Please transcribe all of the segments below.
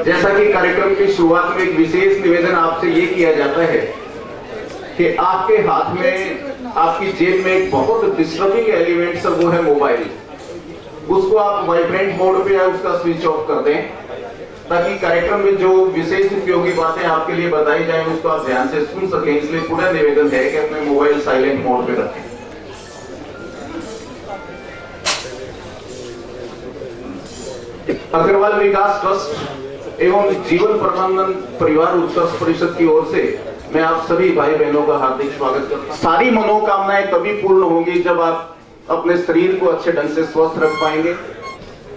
जैसा कि कार्यक्रम की शुरुआत में एक विशेष निवेदन आपसे ये किया जाता है कि आपके हाथ में, आपकी जेब में एक बहुत डिस्टर्बिंग एलिमेंट है, वो है मोबाइल। उसको आप वाइब्रेंट मोड पे या उसका स्विच ऑफ कर दें, ताकि कार्यक्रम में जो विशेष उपयोगी बातें आपके लिए बताई जाए उसको आप ध्यान से सुन सकें। इसलिए पूरा निवेदन है कि अपने मोबाइल साइलेंट मोड पे रखें। अग्रवाल विकास ट्रस्ट एवं जीवन प्रबंधन परिवार उत्कर्ष परिषद की ओर से मैं आप सभी भाई बहनों का हार्दिक स्वागत करता हूं। सारी मनोकामनाएं तभी पूर्ण होंगी जब आप अपने शरीर को अच्छे ढंग से स्वस्थ रख पाएंगे।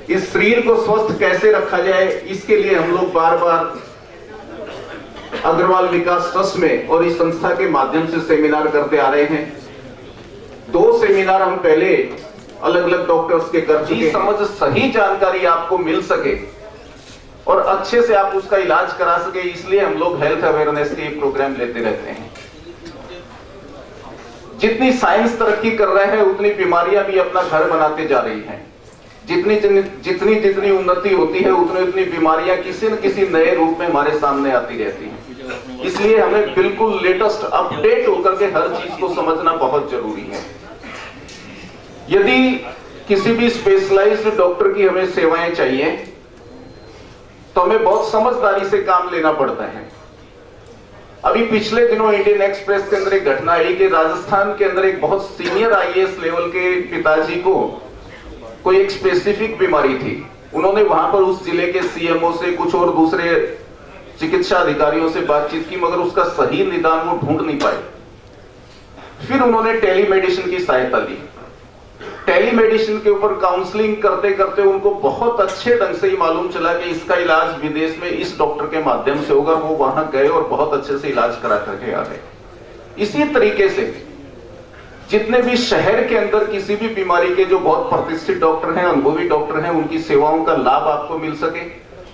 इस शरीर को स्वस्थ कैसे रखा जाए, इसके लिए हम लोग बार बार अग्रवाल विकास ट्रस्ट में और इस संस्था के माध्यम से सेमिनार करते आ रहे हैं। 2 सेमिनार हम पहले अलग अलग डॉक्टर्स के कर चुके हैं। समझ सही जानकारी आपको मिल सके और अच्छे से आप उसका इलाज करा सके, इसलिए हम लोग हेल्थ अवेयरनेस के प्रोग्राम लेते रहते हैं। जितनी साइंस तरक्की कर रहा है उतनी बीमारियां भी अपना घर बनाते जा रही हैं। जितनी उन्नति होती है उतनी बीमारियां किसी न किसी नए रूप में हमारे सामने आती रहती हैं। इसलिए हमें बिल्कुल लेटेस्ट अपडेट होकर के हर चीज को समझना बहुत जरूरी है। यदि किसी भी स्पेशलाइज्ड डॉक्टर की हमें सेवाएं चाहिए तो हमें बहुत समझदारी से काम लेना पड़ता है। अभी पिछले दिनों इंडियन एक्सप्रेस के अंदर एक घटना आई कि राजस्थान के अंदर एक बहुत सीनियर आईएएस लेवल के पिताजी को कोई एक स्पेसिफिक बीमारी थी। उन्होंने वहां पर उस जिले के सीएमओ से, कुछ और दूसरे चिकित्सा अधिकारियों से बातचीत की, मगर उसका सही निदान वो ढूंढ नहीं पाए। फिर उन्होंने टेलीमेडिसिन की सहायता ली। टेलीमेडिसिन के ऊपर काउंसलिंग करते करते उनको बहुत अच्छे ढंग से ही मालूम चला कि इसका इलाज विदेश में इस डॉक्टर के माध्यम से होगा। वो वहां गए और बहुत अच्छे से इलाज करा करके आ गए। इसी तरीके से जितने भी शहर के अंदर किसी भी बीमारी के जो बहुत प्रतिष्ठित डॉक्टर हैं, अनुभवी डॉक्टर हैं, उनकी सेवाओं का लाभ आपको मिल सके,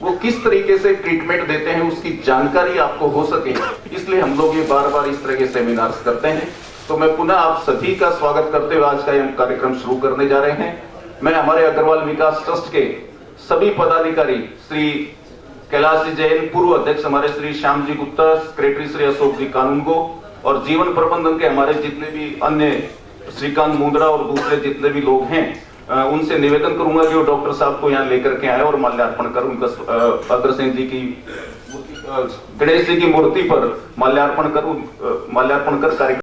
वो किस तरीके से ट्रीटमेंट देते हैं उसकी जानकारी आपको हो सके, इसलिए हम लोग ये बार बार इस तरह के सेमिनार्स करते हैं। तो मैं पुनः आप सभी का स्वागत करते हुए आज का यह कार्यक्रम शुरू करने जा रहे हैं। मैं हमारे अग्रवाल विकास ट्रस्ट के सभी पदाधिकारी, श्री कैलाश जी जैन, पूर्व अध्यक्ष हमारे श्री श्याम जी गुप्ता, सेक्रेटरी श्री अशोक जी कानूनगो, और जीवन प्रबंधन के हमारे जितने भी अन्य श्रीकांत मुंद्रा और दूसरे जितने भी लोग हैं, उनसे निवेदन करूंगा कि वो डॉक्टर साहब को यहाँ लेकर के आए और माल्यार्पण कर उनका अग्रसेन जी की, गणेश जी की मूर्ति पर माल्यार्पण कर कार्यक्रम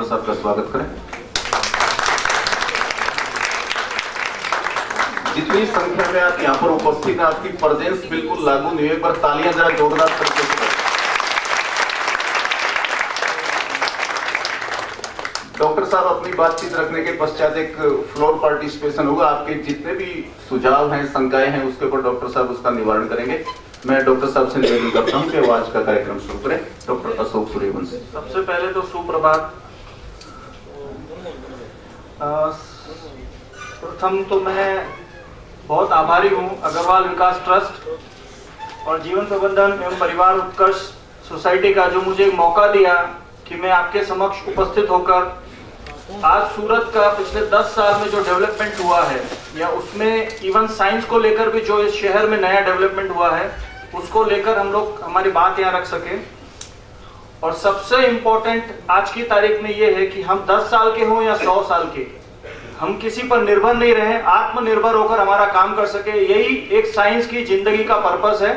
साहब का स्वागत करें। जितनी संख्या में आप यहाँ पर उपस्थित हैं, आपकी प्रेजेंस बिल्कुल लागू नहीं है। एक बार तालियां जरा जोरदार तरीके से। डॉक्टर साहब अपनी बातचीत रखने के पश्चात एक फ्लोर पार्टिसिपेशन होगा। आपके जितने भी सुझाव हैं, शंकाएं हैं, उसके ऊपर डॉक्टर साहब उसका निवारण करेंगे। मैं डॉक्टर साहब से निवेदन करता हूं कि वो आज का कार्यक्रम शुरू करें। डॉक्टर अशोक सूर्यवंशी। सबसे पहले तो सुप्रभात। प्रथम तो मैं बहुत आभारी हूं अग्रवाल विकास ट्रस्ट और जीवन प्रबंधन एवं परिवार उत्कर्ष सोसाइटी का, जो मुझे एक मौका दिया कि मैं आपके समक्ष उपस्थित होकर आज सूरत का पिछले 10 साल में जो डेवलपमेंट हुआ है, या उसमें इवन साइंस को लेकर भी जो इस शहर में नया डेवलपमेंट हुआ है, उसको लेकर हम लोग हमारी बात यहाँ रख सके। और सबसे इम्पोर्टेंट आज की तारीख में ये है कि हम 10 साल के हों या 100 साल के, हम किसी पर निर्भर नहीं रहे, आत्मनिर्भर होकर हमारा काम कर सके। यही एक साइंस की जिंदगी का पर्पस है।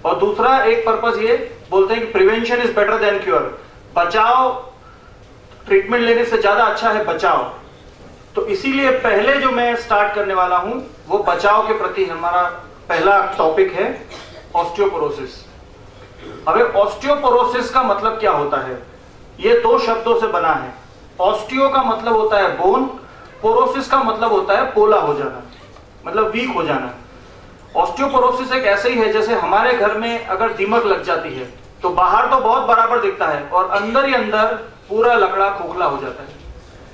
और दूसरा एक पर्पस ये बोलते हैं कि prevention is better than cure. बचाव ट्रीटमेंट लेने से ज्यादा अच्छा है बचाव। तो इसीलिए पहले जो मैं स्टार्ट करने वाला हूं वो बचाव के प्रति हमारा पहला टॉपिक है, ऑस्टियोपोरोसिस। अब ऑस्टियोपोरोसिस का मतलब क्या होता है? ये 2 शब्दों से बना है। ऑस्टियो का मतलब होता है बोन, पोरोसिस का मतलब होता है पोला हो जाना, मतलब वीक हो जाना। ऑस्टियोपोरोसिस एक ऐसे ही है जैसे हमारे घर में अगर दीमक लग जाती है तो बाहर तो बहुत बराबर दिखता है और अंदर ही अंदर पूरा लकड़ा खोखला हो जाता है,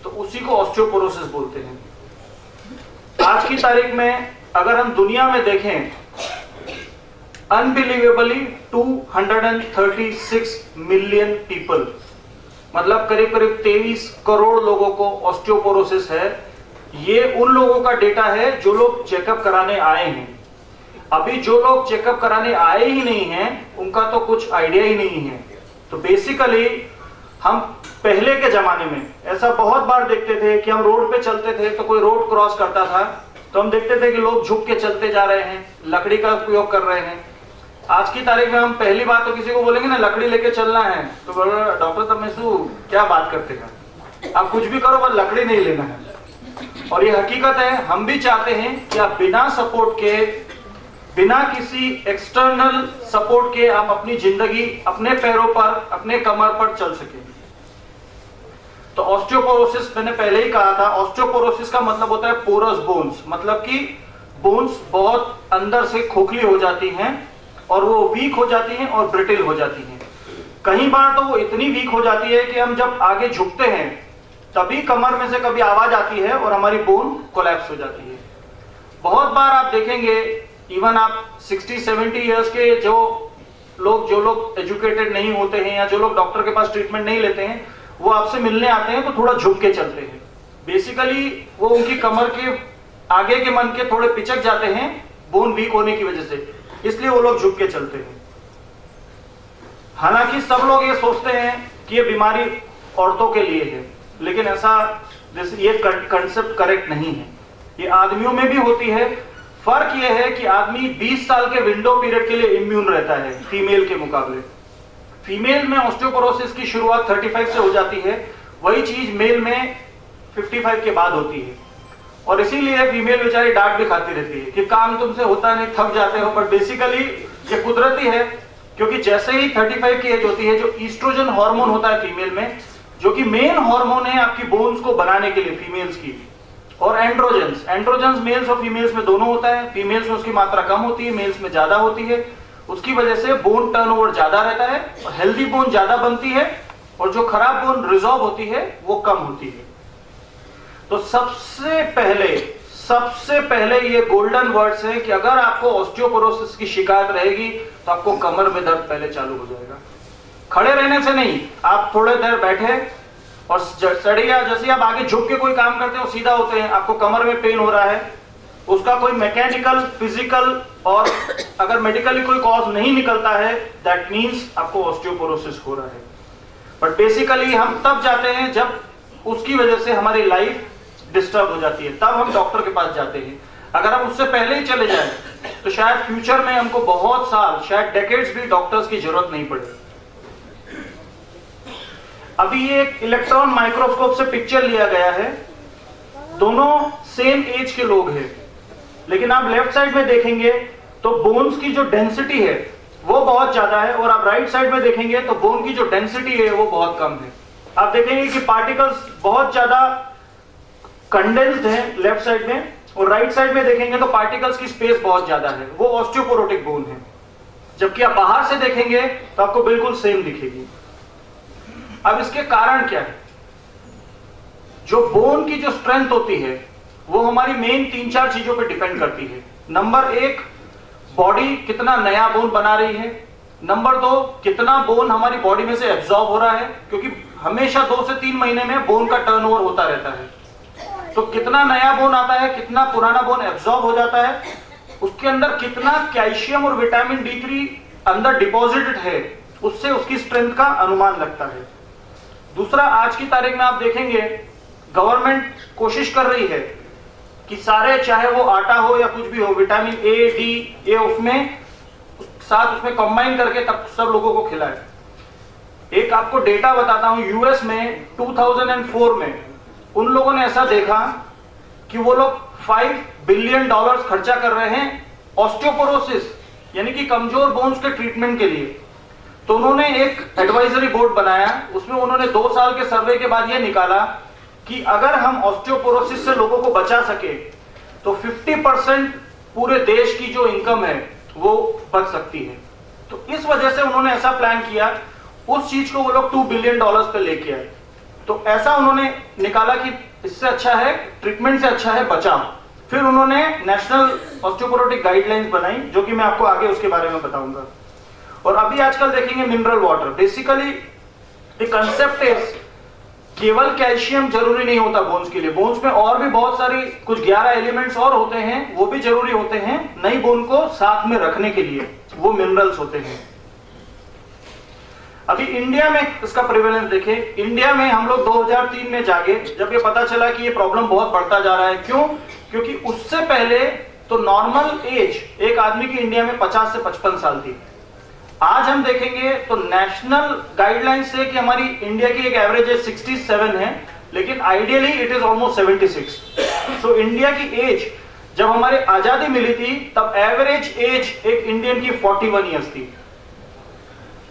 तो उसी को ऑस्टियोपोरोसिस बोलते हैं। आज की तारीख में अगर हम दुनिया में देखें, अनबिलीवेबली 236 मिलियन पीपल, मतलब करीब करीब 23 करोड़ लोगों को ऑस्टियोपोरोसिस है। ये उन लोगों का डेटा है जो लोग चेकअप कराने आए हैं। अभी जो लोग चेकअप कराने आए ही नहीं हैं, उनका तो कुछ आइडिया ही नहीं है। तो बेसिकली हम पहले के जमाने में ऐसा बहुत बार देखते थे कि हम रोड पे चलते थे तो कोई रोड क्रॉस करता था तो हम देखते थे कि लोग झुक के चलते जा रहे हैं, लकड़ी का उपयोग कर रहे हैं। आज की तारीख में हम पहली बात तो किसी को बोलेंगे ना लकड़ी लेके चलना है तो बोलो डॉक्टर तमेसु क्या बात करते हैं, आप कुछ भी करो बस लकड़ी नहीं लेना है। और ये हकीकत है, हम भी चाहते हैं कि आप बिना सपोर्ट के, बिना किसी एक्सटर्नल सपोर्ट के आप अपनी जिंदगी अपने पैरों पर, अपने कमर पर चल सके। तो ऑस्टियोपोरोसिस मैंने पहले ही कहा था, ऑस्टियोपोरोसिस का मतलब होता है पोरस बोन्स, मतलब कि बोन्स बहुत अंदर से खोखली हो जाती हैं और वो वीक हो जाती हैं और ब्रिटिल हो जाती हैं। कई बार तो वो इतनी वीक हो जाती है कि हम जब आगे झुकते हैं तभी कमर में से कभी आवाज आती है और हमारी बोन कोलैप्स हो जाती है। बहुत बार आप देखेंगे, इवन आप 60-70 इयर्स के जो लोग एजुकेटेड नहीं होते हैं या जो लोग डॉक्टर के पास ट्रीटमेंट नहीं लेते हैं, वो आपसे मिलने आते हैं तो थोड़ा झुक के चलते हैं। बेसिकली वो उनकी कमर के आगे के मन के थोड़े पिचक जाते हैं बोन वीक होने की वजह से, इसलिए वो लोग झुक के चलते हैं। हालांकि सब लोग ये सोचते हैं कि ये बीमारी औरतों के लिए है, लेकिन ऐसा ये कंसेप्ट करेक्ट नहीं है। ये आदमियों में भी होती है। फर्क ये है कि आदमी 20 साल के विंडो पीरियड के लिए इम्यून रहता है फीमेल के मुकाबले। फीमेल में ऑस्टियोपोरोसिस की शुरुआत 35 से हो जाती है, वही चीज मेल में 55 के बाद होती है। और इसीलिए फीमेल बेचारी डांट भी खाती रहती है कि काम तुमसे होता नहीं, थक जाते हो। पर बेसिकली ये कुदरती है, क्योंकि जैसे ही 35 की एज होती है, जो ईस्ट्रोजन हार्मोन होता है फीमेल में, जो कि मेन हार्मोन है आपकी बोन्स को बनाने के लिए फीमेल्स की, और एंड्रोजेंस मेल्स और फीमेल्स में दोनों होता है। फीमेल्स में उसकी मात्रा कम होती है, मेल्स में ज्यादा होती है। उसकी वजह से बोन टर्नओवर ज्यादा रहता है और हेल्दी बोन ज्यादा बनती है, और जो खराब बोन रिजॉर्व होती है वो कम होती है। तो सबसे पहले ये गोल्डन वर्ड्स है कि अगर आपको ऑस्टियोपोरोसिस की शिकायत रहेगी तो आपको कमर में दर्द पहले चालू हो जाएगा। खड़े रहने से नहीं, आप थोड़े देर बैठे और सड़िया जैसे आप आगे झुक के कोई काम करते हो सीधा होते हैं, आपको कमर में पेन हो रहा है, उसका कोई मैकेनिकल, फिजिकल और अगर मेडिकली कोई कॉज नहीं निकलता है, दैट मीन्स आपको ऑस्टियोपोरोसिस हो रहा है। बट बेसिकली हम तब जाते हैं जब उसकी वजह से हमारी लाइफ डिस्टर्ब हो जाती है, तब हम डॉक्टर के पास जाते हैं। अगर हम उससे पहले ही चले जाएं तो शायद फ्यूचर में हमको बहुत साल, शायद डेकेड्स भी डॉक्टर्स की जरूरत नहीं पड़े। अभी ये एक इलेक्ट्रॉन माइक्रोस्कोप से पिक्चर लिया गया है, दोनों सेम एज के लोग हैं, लेकिन आप लेफ्ट साइड में देखेंगे तो बोन्स की जो डेंसिटी है वो बहुत ज्यादा है, और आप राइट साइड में देखेंगे तो बोन की जो डेंसिटी है वो बहुत कम है। आप देखेंगे कि पार्टिकल्स बहुत ज्यादा कंडेंस्ड है लेफ्ट साइड में, और राइट साइड में देखेंगे तो पार्टिकल्स की स्पेस बहुत ज्यादा है, वो ऑस्टियोपोरोटिक बोन है। जबकि आप बाहर से देखेंगे तो आपको बिल्कुल सेम दिखेगी। अब इसके कारण क्या है? जो बोन की जो स्ट्रेंथ होती है वो हमारी मेन 3-4 चीजों पे डिपेंड करती है। नंबर 1, बॉडी कितना नया बोन बना रही है। नंबर 2, कितना बोन हमारी बॉडी में से एब्जॉर्ब हो रहा है, क्योंकि हमेशा 2 से 3 महीने में बोन का टर्नओवर होता रहता है। तो कितना नया बोन आता है, कितना पुराना बोन एब्जॉर्ब हो जाता है, उसके अंदर कितना कैल्शियम और विटामिन D3 अंदर डिपॉजिटेड है, उससे उसकी स्ट्रेंथ का अनुमान लगता है। दूसरा, आज की तारीख में आप देखेंगे गवर्नमेंट कोशिश कर रही है कि सारे, चाहे वो आटा हो या कुछ भी हो, विटामिन A, D ये उसमें साथ उसमें कंबाइन करके तब सब लोगों को खिलाए। एक आपको डेटा बताता हूं, यूएस में 2004 में उन लोगों ने ऐसा देखा कि वो लोग $5 बिलियन खर्चा कर रहे हैं ऑस्टियोपोरोसिस यानी कि कमजोर बोन्स के ट्रीटमेंट के लिए। तो उन्होंने एक एडवाइजरी बोर्ड बनाया, उसमें उन्होंने 2 साल के सर्वे के बाद यह निकाला कि अगर हम ऑस्टियोपोरोसिस से लोगों को बचा सके तो 50% पूरे देश की जो इनकम है वो बच सकती है। तो इस वजह से उन्होंने ऐसा प्लान किया, उस चीज को वो लोग $2 बिलियन पे लेके आए। तो ऐसा उन्होंने निकाला कि इससे अच्छा है, ट्रीटमेंट से अच्छा है बचाव। फिर उन्होंने नेशनल ऑस्टियोपोरोटिक गाइडलाइंस बनाई, जो कि मैं आपको आगे उसके बारे में बताऊंगा। और अभी आजकल देखेंगे mineral water, basically the concept is केवल कैल्शियम जरूरी नहीं होता बोन्स के लिए, बोन्स में और भी बहुत सारी कुछ 11 एलिमेंट्स और होते हैं, वो भी जरूरी होते हैं नई बोन को साथ में रखने के लिए, वो मिनरल्स होते हैं। अभी इंडिया में इसका प्रिवेलेंस देखें, इंडिया में हम लोग 2003 में जागे जब ये पता चला कि ये प्रॉब्लम बहुत बढ़ता जा रहा है। क्यों? क्योंकि उससे पहले तो नॉर्मल एज एक आदमी की इंडिया में 50 से 55 साल थी। आज हम देखेंगे तो नेशनल गाइडलाइंस से कि हमारी इंडिया की एक एवरेज एज 67 है, लेकिन ideally it is almost 76। So India की एज जब हमारे आजादी मिली थी तब एवरेज एज एक इंडियन की 41 ईयर्स थी।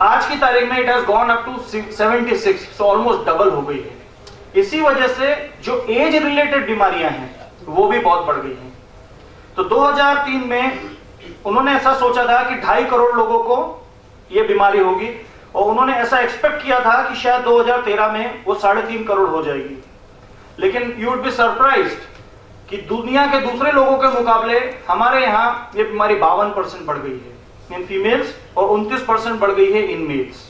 आज की तारीख में it has gone up to 76, so almost double हो गई है। इसी वजह से जो एज रिलेटेड बीमारियां हैं वो भी बहुत बढ़ गई हैं। तो 2003 में उन्होंने ऐसा सोचा था कि 2.5 करोड़ लोगों को ये बीमारी होगी, और उन्होंने ऐसा एक्सपेक्ट किया था कि शायद 2013 में वो 3.5 करोड़ हो जाएगी। लेकिन यू वुड बी सरप्राइज्ड कि दुनिया के दूसरे लोगों के मुकाबले हमारे यहाँ ये बीमारी 52% बढ़ गई है इन फीमेल्स और 29% बढ़ गई है इन मेल्स।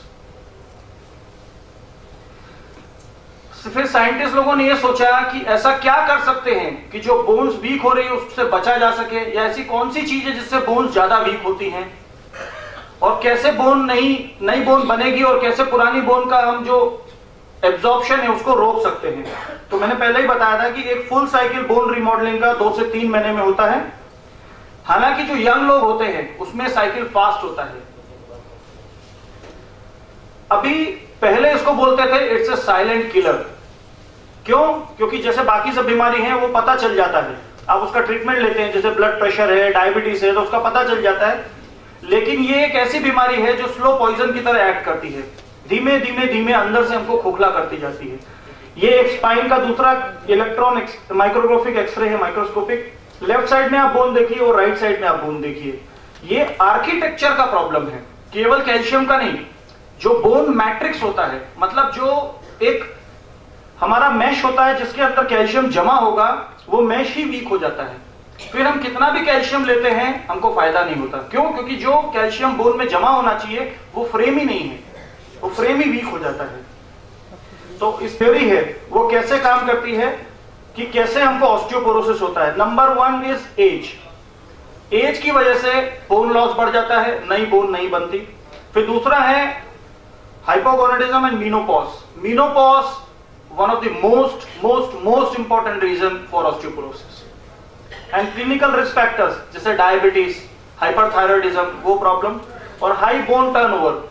फिर साइंटिस्ट लोगों ने यह सोचा कि ऐसा क्या कर सकते हैं कि जो बोन्स वीक हो रही है उससे बचा जा सके, या ऐसी कौन सी चीज है जिससे बोन्स ज्यादा वीक होती हैं, और कैसे बोन नई बोन बनेगी, और कैसे पुरानी बोन का हम जो एब्जॉर्प्शन है उसको रोक सकते हैं। तो मैंने पहले ही बताया था कि एक फुल साइकिल बोन रिमॉडलिंग का 2 से 3 महीने में होता है। हालांकि जो यंग लोग होते हैं उसमें साइकिल फास्ट होता है। अभी पहले इसको बोलते थे इट्स अ साइलेंट किलर। क्यों? क्योंकि जैसे बाकी सब बीमारी है वो पता चल जाता है, आप उसका ट्रीटमेंट लेते हैं, जैसे ब्लड प्रेशर है, डायबिटीज है, तो उसका पता चल जाता है। लेकिन ये एक ऐसी बीमारी है जो स्लो पॉइजन की तरह एक्ट करती है, धीमे धीमे धीमे अंदर से हमको खोखला करती जाती है। ये एक स्पाइन का दूसरा इलेक्ट्रॉन माइक्रोग्राफिक एक्सरे है, माइक्रोस्कोपिक। लेफ्ट साइड में आप बोन देखिए और राइट साइड में आप बोन देखिए। ये आर्किटेक्चर का प्रॉब्लम है, केवल कैल्शियम का नहीं। जो बोन मैट्रिक्स होता है, मतलब जो एक हमारा मैश होता है जिसके अंदर कैल्शियम जमा होगा, वो मैश ही वीक हो जाता है। फिर हम कितना भी कैल्शियम लेते हैं हमको फायदा नहीं होता। क्यों? क्योंकि जो कैल्शियम बोन में जमा होना चाहिए वो फ्रेम ही नहीं है, वो फ्रेम ही वीक हो जाता है। तो इस थ्योरी है वो कैसे काम करती है कि कैसे हमको ऑस्टियोपोरोसिस होता है। Number 1 is as. एज की वजह से बोन लॉस बढ़ जाता है, नई बोन नहीं बनती। फिर दूसरा है hypogonadism and menopause. Menopause one of the most important reason for osteoporosis. And clinical risk factors जैसे डायबिटीज, हाइपरथायरॉयडिज्म वो प्रॉब्लम, और हाई बोन टर्नओवर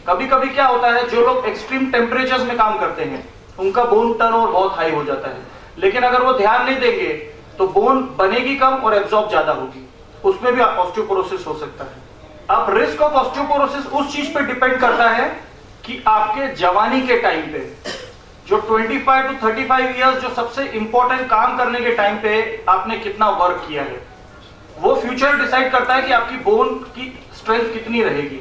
कभी कभी क्या होता है, जो लोग एक्सट्रीम टेम्परेचर्स में काम करते हैं उनका बोन टर्नओवर बहुत हाई हो जाता है, लेकिन अगर वो ध्यान नहीं देंगे तो बोन बनेगी कम और एब्जॉर्ब ज्यादा होगी, उसमें भी ऑस्टियोपोरोसिस हो सकता है। अब रिस्क ऑफ ऑस्टियोपोरोसिस उस चीज पे डिपेंड करता है कि आपके जवानी के टाइम पे, जो 25 to 35 इयर्स, जो सबसे इंपॉर्टेंट काम करने के टाइम पे आपने कितना वर्क किया है, वो फ्यूचर डिसाइड करता है कि आपकी बोन की स्ट्रेंथ कितनी रहेगी।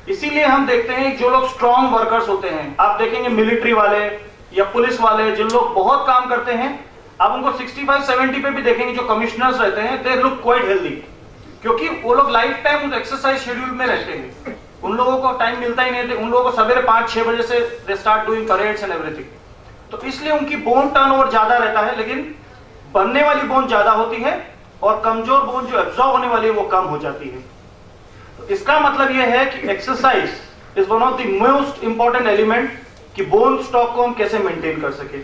इसीलिए हम देखते हैं जो लोग स्ट्रॉन्ग वर्कर्स होते हैं, आप देखेंगे मिलिट्री वाले या पुलिस वाले, जिन लोग बहुत काम करते हैं, आप उनको 65-70 पे भी देखेंगे, जो कमिश्नर्स रहते हैं, दे लुक क्वाइट हेल्दी, क्योंकि वो लोग लाइफ टाइम उस एक्सरसाइज शेड्यूल में रहते हैं। उन लोगों को टाइम मिलता ही नहीं, उन लोगों को सवेरे 5-6 बजे से they start doing parades and everything. तो इसलिए उनकी बोन टर्नओवर ज्यादा रहता है, लेकिन बनने वाली बोन ज्यादा होती है और कमजोर बोन जो एब्जॉर्ब होने वाली है वो कम हो जाती है। तो इसका मतलब यह है कि exercise is one of the most important element कि बोन स्टॉक को हम कैसे मेंटेन कर सके।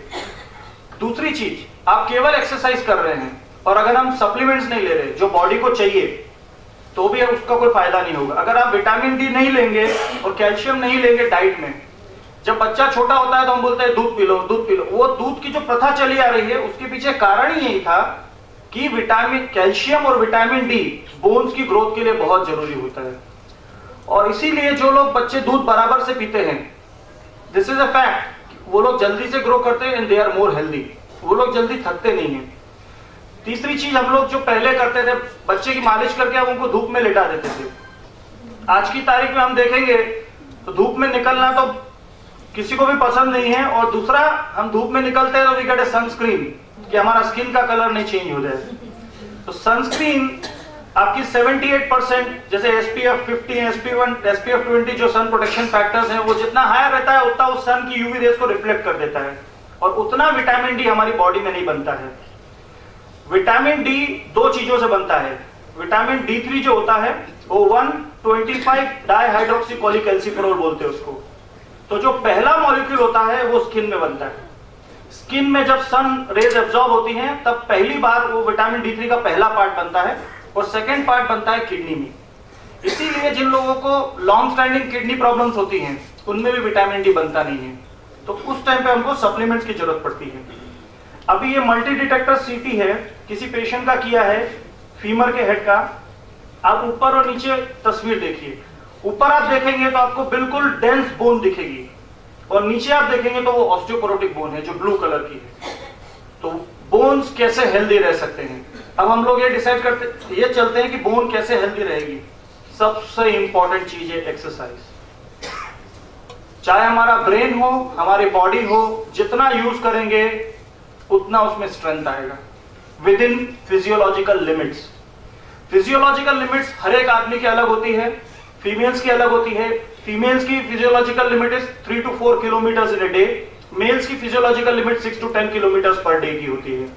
दूसरी चीज, आप केवल एक्सरसाइज कर रहे हैं और अगर हम सप्लीमेंट्स नहीं ले रहे जो बॉडी को चाहिए, तो भी उसका कोई फायदा नहीं होगा। अगर आप विटामिन डी नहीं लेंगे और कैल्शियम नहीं लेंगे डाइट में, जब बच्चा छोटा होता है तो हम बोलते हैं दूध पी लो, दूध पी लो। वो दूध की जो प्रथा चली आ रही है उसके पीछे कारण ही यही था कि विटामिन, कैल्शियम और विटामिन डी बोन्स की ग्रोथ के लिए बहुत जरूरी होता है। और इसीलिए जो लोग बच्चे दूध बराबर से पीते हैं, दिस इज अ फैक्ट, वो लोग जल्दी से ग्रो करते हैं and they are more healthy, वो लोग जल्दी थकते नहीं हैं। तीसरी चीज, हम लोग जो पहले करते थे, बच्चे की मालिश करके हम उनको धूप में लिटा देते थे। आज की तारीख में हम देखेंगे तो धूप में निकलना तो किसी को भी पसंद नहीं है, और दूसरा, हम धूप में निकलते हैं तो वी गेट अ सनस्क्रीन कि हमारा स्किन का कलर नहीं चेंज हो जाए। तो सनस्क्रीन आपकी 78%, जैसे SPF 50, SPF 20 जो सन प्रोटेक्शन फैक्टर्स हैं, वो जितना हायर रहता है उतना उस सन की यूवी रेज को रिफ्लेक्ट कर देता है, और उतना विटामिन डी हमारी बॉडी में नहीं बनता है। विटामिन डी दो चीजों से बनता है। विटामिन D3 जो होता है वो 125 डाइहाइड्रोक्सीकोलीकैल्सिफेरॉल बोलते हैं उसको। तो जो पहला मॉलिक्यूल होता है वो स्किन में बनता है। स्किन में जब सन रेज एब्जॉर्ब होती हैं तब पहली बार वो विटामिन D3 का पहला पार्ट बनता है, और सेकेंड पार्ट बनता है किडनी में। इसीलिए जिन लोगों को लॉन्ग स्टैंडिंग किडनी प्रॉब्लम्स होती हैं उनमें भी विटामिन डी बनता नहीं है, तो उस टाइम पे हमको सप्लीमेंट्स की जरूरत पड़ती है। अभी ये मल्टी डिटेक्टर सीटी है, किसी पेशेंट का किया है, फीमर के हेड का। आप ऊपर और नीचे तस्वीर देखिए। ऊपर आप देखेंगे तो आपको बिल्कुल डेंस बोन दिखेगी, और नीचे आप देखेंगे तो वो ऑस्टियोपोरोटिक बोन है जो ब्लू कलर की है। तो बोन्स कैसे हेल्दी रह सकते हैं, अब हम लोग ये डिसाइड करते, ये चलते हैं कि बोन कैसे हेल्दी रहेगी। सबसे इंपॉर्टेंट चीज है एक्सरसाइज। चाहे हमारा ब्रेन हो, हमारी बॉडी हो, जितना यूज करेंगे उतना उसमें स्ट्रेंथ आएगा within physiological limits. Physiological limits हर एक आदमी की अलग होती है, फीमेल्स की अलग होती है। फीमेल्स की physiological limit is 3 to 4 kilometre in a day, males की physiological limit 6 to 10 kilometre per day की होती है।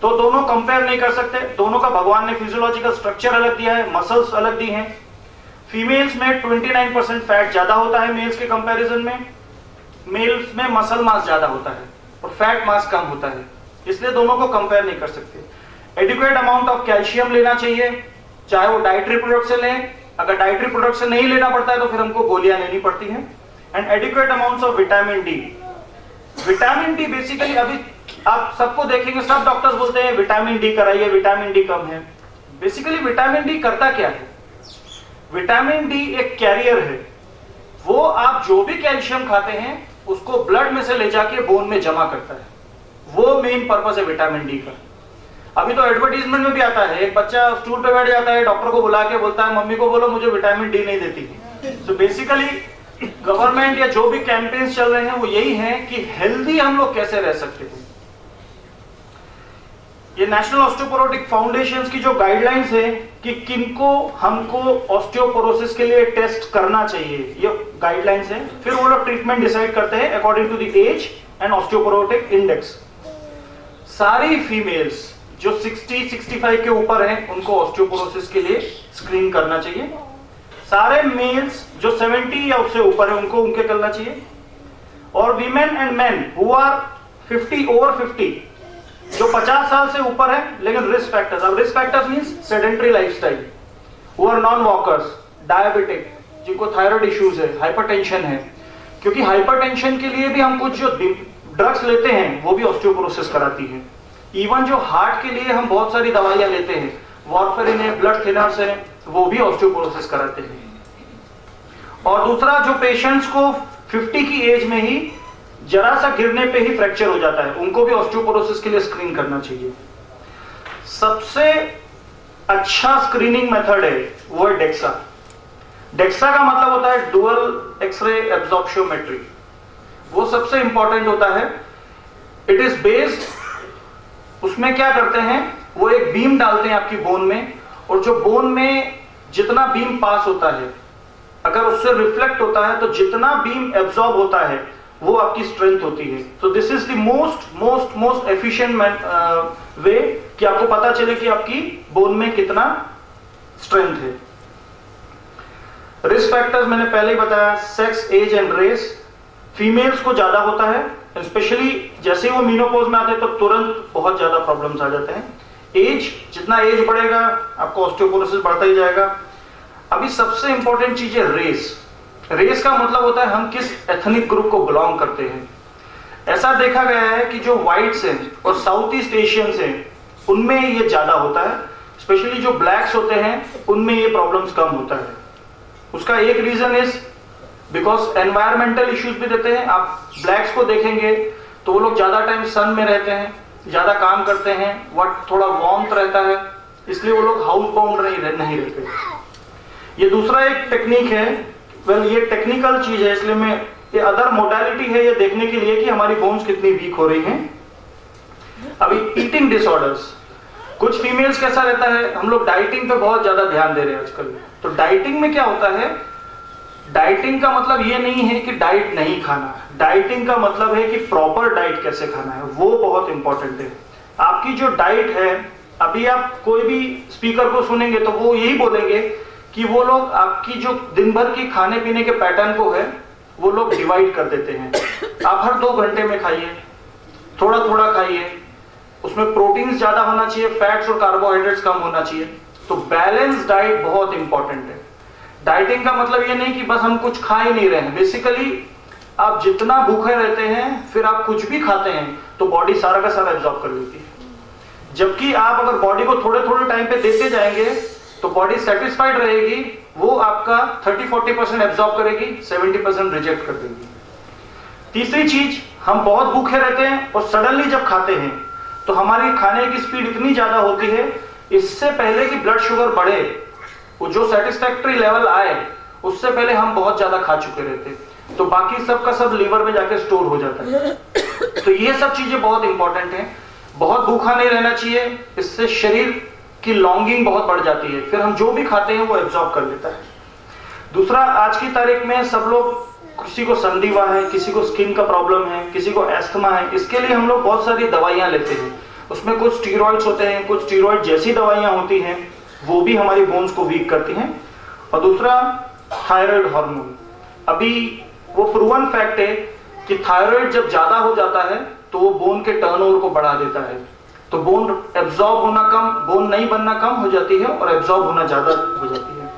तो दोनों कंपेयर नहीं कर सकते, दोनों का भगवान ने फिजियोलॉजिकल स्ट्रक्चर अलग दिया है, मसल्स अलग दी हैं। फीमेल्स में 29% फैट ज्यादा होता है मेल्स के कंपैरिजन में, मेल्स में मसल मास ज्यादा होता है और फैट मास कम होता है, इसलिए दोनों को कंपेयर नहीं कर सकते। एडिक्वेट अमाउंट ऑफ कैल्शियम लेना चाहिए, चाहे वो डाइटरी प्रोडक्ट से लें, अगर डाइटरी प्रोडक्ट से नहीं लेना पड़ता है तो फिर हमको गोलियां लेनी पड़ती हैं। And adequate amounts of vitamin D. Vitamin D basically अभी आप सबको देखेंगे, सब डॉक्टर्स बोलते हैं विटामिन डी कराइए, विटामिन डी कम है। बेसिकली विटामिन डी करता क्या है? विटामिन डी एक कैरियर है, वो आप जो भी कैल्शियम खाते हैं उसको ब्लड में से ले जाके बोन में जमा करता है, वो मेन पर्पस है विटामिन डी का। अभी तो एडवर्टीजमेंट में भी आता है, एक बच्चा स्टूल पे बैठ जाता है, डॉक्टर को बुला के बोलता है मम्मी को बोलो मुझे विटामिन डी नहीं देती। सो बेसिकली गवर्नमेंट या जो भी कैंपेन्स चल रहे हैं वो यही है कि हेल्दी हम लोग कैसे रह सकते हैं। ये नेशनल ऑस्टियोपोरोटिक फाउंडेशन की जो गाइडलाइंस है कि किनको हमको ऑस्टियोपोरोसिस के लिए टेस्ट करना चाहिए, ये गाइडलाइंस है। फिर वो लोग ट्रीटमेंट डिसाइड करते हैं according to the age and osteoporotic index. सारी फीमेल्स जो 60-65 के ऊपर हैं उनको ऑस्टियोपोरोसिस के लिए स्क्रीन करना चाहिए। सारे मेल्स जो 70 या उससे ऊपर है उनको उनके करना चाहिए। और women and men who are 50 over 50 जो 50 साल से ऊपर है लेकिन रिस्क फैक्टर्स, अब risk factors means sedentary lifestyle, who are non walkers, diabetic, जिनको थायराइड इश्यूज है, हाइपरटेंशन है, क्योंकि हाइपरटेंशन के लिए भी हम कुछ जो ड्रग्स लेते हैं वो भी ऑस्टियोपोरोसिस कराती है। इवन जो हार्ट के लिए हम बहुत सारी दवाइयां लेते हैं, वार्फेरिन है, ब्लड थिनर्स है, वो भी ऑस्टियोपोरोसिस कराते हैं। और दूसरा, जो पेशेंट्स को 50 की एज में ही जरा सा गिरने पे ही फ्रैक्चर हो जाता है, उनको भी ऑस्टियोपोरोसिस के लिए स्क्रीन करना चाहिए। सबसे अच्छा स्क्रीनिंग मेथड है वो है डेक्सा। डेक्सा का मतलब होता है डुअल एक्सरे एब्जॉर्प्शोमेट्री। वो सबसे इंपॉर्टेंट होता है। इट इज बेस्ड, उसमें क्या करते हैं, वो एक बीम डालते हैं आपकी बोन में, और जो बोन में जितना बीम पास होता है, अगर उससे रिफ्लेक्ट होता है तो जितना बीम एब्जॉर्ब होता है वो आपकी स्ट्रेंथ होती है। तो this is the most efficient way कि आपको पता चले कि आपकी बोन में कितना स्ट्रेंथ है। रिस्क फैक्टर्स मैंने पहले ही बताया, sex, age and race. Females को ज्यादा होता है, स्पेशली जैसे वो मीनोपॉज में आते हैं तो तुरंत बहुत ज्यादा प्रॉब्लम्स आ जाते हैं। एज, जितना एज बढ़ेगा आपको ऑस्टियोपोरोसिस बढ़ता ही जाएगा। अभी सबसे इंपॉर्टेंट चीज है रेस। रेस का मतलब होता है हम किस एथनिक ग्रुप को बिलोंग करते हैं। ऐसा देखा गया है कि जो व्हाइट्स हैं और साउथ ईस्ट एशियंस हैं उनमें ये ज्यादा होता है, स्पेशली जो ब्लैक्स होते हैं उनमें ये प्रॉब्लम्स कम होता है। उसका एक reason is because environmental issues भी देते हैं। आप ब्लैक्स को देखेंगे तो वो लोग ज्यादा टाइम सन में रहते हैं, ज्यादा काम करते हैं, थोड़ा वार्मथ रहता है, इसलिए वो लोग हाउस बाउंड नहीं रहते। ये दूसरा एक टेक्निक है, ये टेक्निकल चीज है, इसलिए मैं ये अदर मोडालिटी है ये देखने के लिए कि हमारी बोन्स कितनी वीक हो रही हैं। अभी ईटिंग डिसऑर्डर्स, कुछ फीमेल्स कैसा रहता है, हम लोग डाइटिंग पे बहुत ज्यादा ध्यान दे रहे हैं आजकल। तो डाइटिंग में क्या होता है, डाइटिंग का मतलब ये नहीं है कि डाइट नहीं खाना, डाइटिंग का मतलब है कि प्रॉपर डाइट कैसे खाना है, वो बहुत इंपॉर्टेंट है। आपकी जो डाइट है, अभी आप कोई भी स्पीकर को सुनेंगे तो वो यही बोलेंगे कि वो लोग आपकी जो दिन भर की खाने पीने के पैटर्न को है वो लोग डिवाइड कर देते हैं। आप हर 2 घंटे में खाइए, थोड़ा थोड़ा खाइए, उसमें प्रोटीन्स ज्यादा होना चाहिए, फैट्स और कार्बोहाइड्रेट्स कम होना चाहिए। तो बैलेंस डाइट बहुत इंपॉर्टेंट है। डाइटिंग का मतलब ये नहीं कि बस हम कुछ खा ही नहीं रहे हैं। बेसिकली आप जितना भूखे रहते हैं फिर आप कुछ भी खाते हैं तो बॉडी सारा का सारा एब्जॉर्ब कर लेती है। जबकि आप अगर बॉडी को थोड़े थोड़े टाइम पे देते जाएंगे तो बॉडी सेटिस्फाइड रहेगी, वो आपका 30-40% एब्जॉर्ब करेगी, 70% रिजेक्ट कर देगी। तीसरी चीज, हम बहुत भूखे रहते हैं और सडनली जब खाते हैं तो हमारी खाने की स्पीड इतनी ज्यादा होती है, इससे पहले कि ब्लड शुगर बढ़े, वो जो सेटिस्फैक्टरी लेवल आए, उससे पहले हम बहुत ज्यादा खा चुके रहते, तो बाकी सब का सब लीवर में जाके स्टोर हो जाता है। तो ये सब चीजें बहुत इंपॉर्टेंट हैं। बहुत भूखा नहीं रहना चाहिए, इससे शरीर की लॉन्गिंग बहुत बढ़ जाती है, फिर हम जो भी खाते हैं वो एब्जॉर्ब कर लेता है। दूसरा, आज की तारीख में सब लोग, किसी को संधिवा है, किसी को स्किन का प्रॉब्लम है, किसी को एस्थमा है, इसके लिए हम लोग बहुत सारी दवाइयां लेते हैं। उसमें कुछ स्टीरॉइड्स होते हैं, कुछ स्टीरॉइड जैसी दवाइयां होती हैं, वो भी हमारी बोन्स को वीक करती हैं। और दूसरा, थायराइड हार्मोन। अभी वो प्रूवन फैक्ट है कि थायराइड जब ज्यादा हो जाता है तो वो बोन के टर्नओवर को बढ़ा देता है, तो बोन एब्जॉर्ब होना कम, बोन नहीं बनना कम हो जाती है और एब्जॉर्ब होना ज्यादा हो जाती है।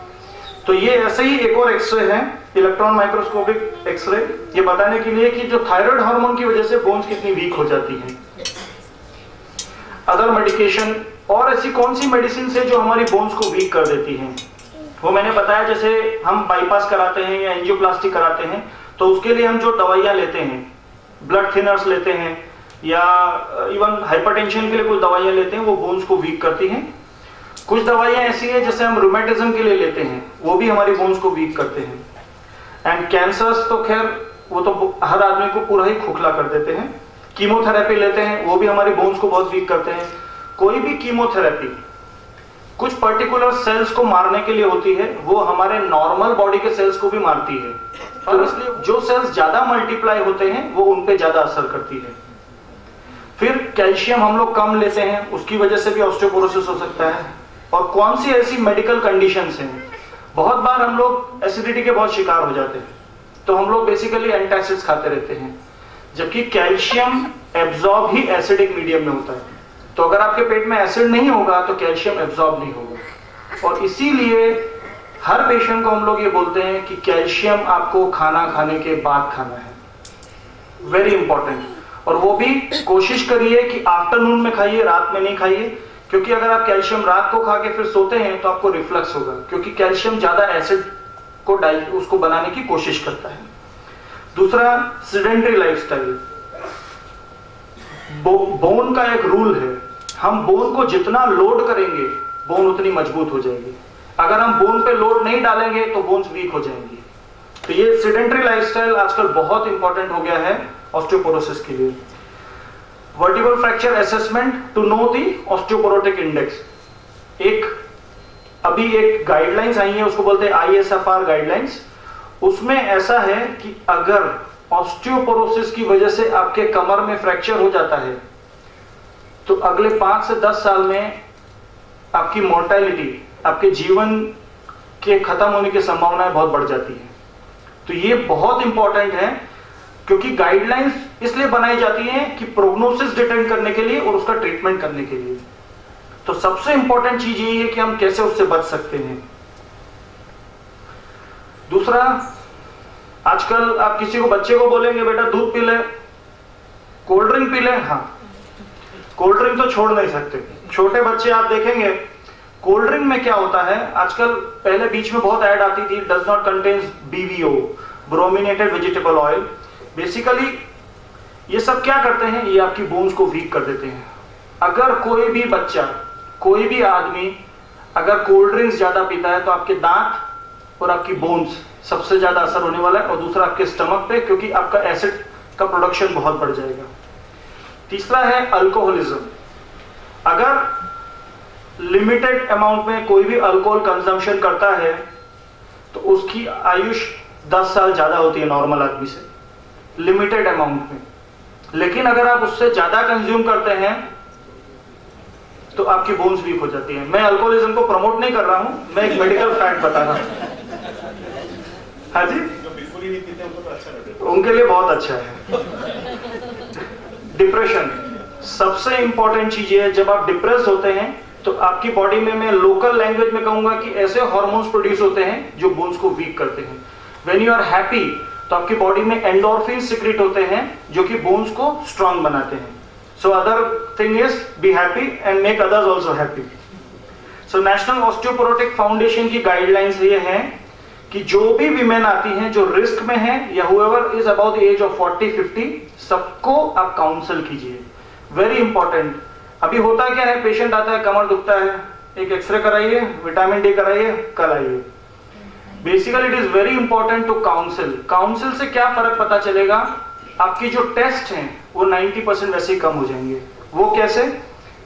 तो ये ऐसे ही एक और एक्सरे है, इलेक्ट्रॉन माइक्रोस्कोपिक एक्सरे, ये बताने के लिए कि जो थायराइड हार्मोन की वजह से बोन्स कितनी वीक हो जाती हैं। अदर मेडिकेशन, और ऐसी कौन सी मेडिसिन है जो हमारी बोन्स को वीक कर देती हैं, वो मैंने बताया। जैसे हम बाईपास कराते हैं या एंजियोप्लास्टी कराते हैं तो उसके लिए हम जो दवाइयां लेते हैं, ब्लड थिनर्स लेते हैं या इवन हाइपरटेंशन के लिए कुछ दवाइयां लेते हैं, वो बोन्स को वीक करती हैं। कुछ दवाइयां ऐसी है जैसे हम रूमेटिज्म के लिए लेते हैं, वो भी हमारी बोन्स को वीक करते हैं। एंड कैंसर्स तो खैर वो तो हर आदमी को पूरा ही खोखला कर देते हैं। कीमोथेरेपी लेते हैं, वो भी हमारी बोन्स को बहुत वीक करते हैं। कोई भी कीमोथेरेपी कुछ पर्टिकुलर सेल्स को मारने के लिए होती है, वो हमारे नॉर्मल बॉडी के सेल्स को भी मारती है, और इसलिए जो सेल्स ज्यादा मल्टीप्लाई होते हैं वो उन पे ज्यादा असर करती है। फिर कैल्शियम हम लोग कम लेते हैं, उसकी वजह से भी ऑस्टियोपोरोसिस हो सकता है। और कौन सी ऐसी मेडिकल कंडीशंस हैं, बहुत बार हम लोग एसिडिटी के बहुत शिकार हो जाते हैं, तो हम लोग बेसिकली एंटासिड्स खाते रहते हैं, जबकि कैल्शियम एब्जॉर्ब ही एसिडिक मीडियम में होता है। तो अगर आपके पेट में एसिड नहीं होगा तो कैल्शियम एब्जॉर्ब नहीं होगा, और इसीलिए हर पेशेंट को हम लोग ये बोलते हैं कि कैल्शियम आपको खाना खाने के बाद खाना है, वेरी इंपॉर्टेंट। और वो भी कोशिश करिए कि आफ्टरनून में खाइए, रात में नहीं खाइए, क्योंकि अगर आप कैल्शियम रात को खा के फिर सोते हैं तो आपको रिफ्लक्स होगा, क्योंकि कैल्शियम ज्यादा एसिड को उसको बनाने की कोशिश करता है। दूसरा, सेडेंटरी लाइफस्टाइल। बोन का एक रूल है, हम बोन को जितना लोड करेंगे बोन उतनी मजबूत हो जाएगी, अगर हम बोन पे लोड नहीं डालेंगे तो बोन्स वीक हो जाएंगी। तो ये सेडेंटरी लाइफस्टाइल आजकल बहुत इंपॉर्टेंट हो गया है ऑस्टियोपोरोसिस के लिए। Vertebral fracture assessment to know the osteoporotic index, अभी एक गाइडलाइंस आई है, उसको बोलते हैं ISFR गाइडलाइंस। उसमें ऐसा है कि अगर ऑस्टियोपोरोसिस की वजह से आपके कमर में फ्रैक्चर हो जाता है तो अगले 5 से 10 साल में आपकी मोर्टेलिटी, आपके जीवन के खत्म होने की संभावनाएं बहुत बढ़ जाती है। तो ये बहुत इंपॉर्टेंट है, क्योंकि गाइडलाइंस इसलिए बनाई जाती हैं कि प्रोग्नोसिस डिटेक्ट करने के लिए और उसका ट्रीटमेंट करने के लिए। तो सबसे इंपॉर्टेंट चीज यही है कि हम कैसे उससे बच सकते हैं। दूसरा, आजकल आप किसी को, बच्चे को बोलेंगे बेटा दूध पी ले, कोल्ड ड्रिंक पी ले, हाँ कोल्ड ड्रिंक तो छोड़ नहीं सकते। छोटे बच्चे आप देखेंगे कोल्ड ड्रिंक में क्या होता है आजकल, पहले बीच में बहुत ऐड आती थी, does not contains BVO, brominated vegetable oil. Basically ये सब क्या करते हैं, ये आपकी बोन्स को वीक कर देते हैं। अगर कोई भी बच्चा, कोई भी आदमी अगर कोल्ड ड्रिंक्स ज्यादा पीता है तो आपके दांत और आपकी बोन्स सबसे ज्यादा असर होने वाला है, और दूसरा आपके स्टमक पे, क्योंकि आपका एसिड का प्रोडक्शन बहुत बढ़ जाएगा। तीसरा है अल्कोहलिज्म। अगर लिमिटेड अमाउंट में कोई भी अल्कोहल कंजम्पशन करता है तो उसकी आयुष 10 साल ज्यादा होती है नॉर्मल आदमी से, लिमिटेड अमाउंट में। लेकिन अगर आप उससे ज्यादा कंज्यूम करते हैं तो आपकी बोन्स वीक हो जाती है। मैं अल्कोहलिज्म को प्रमोट नहीं कर रहा हूं, मैं एक मेडिकल फैक्ट बता रहा हूं। हाँ जी, बिल्कुल ही नहीं पीते उनको तो अच्छा लगता है, उनके लिए बहुत अच्छा है। डिप्रेशन सबसे इंपॉर्टेंट चीज है। जब आप डिप्रेस होते हैं तो आपकी बॉडी में, मैं लोकल लैंग्वेज में कहूंगा कि ऐसे हार्मोन्स प्रोड्यूस होते हैं जो बोन्स को वीक करते हैं। व्हेन यू आर हैप्पी तो आपकी बॉडी में एंडोर्फिन सिक्रेट होते हैं जो कि बोन्स को स्ट्रांग बनाते हैं। So other thing is be happy and make others also happy. So national osteoporotic foundation की गाइडलाइंस ये है कि जो भी विमेन आती हैं जो रिस्क में है या however is about the age of 40-50, सबको आप काउंसल कीजिए, वेरी इंपॉर्टेंट। अभी होता क्या है, पेशेंट आता है, कमर दुखता है, एक एक्सरे कराइए, विटामिन डी कराइए, कल आइए। Basically it is very important to counsel. Counsel से क्या फर्क पता चलेगा, आपकी जो टेस्ट हैं वो 90% वैसे ही कम हो जाएंगे। वो कैसे,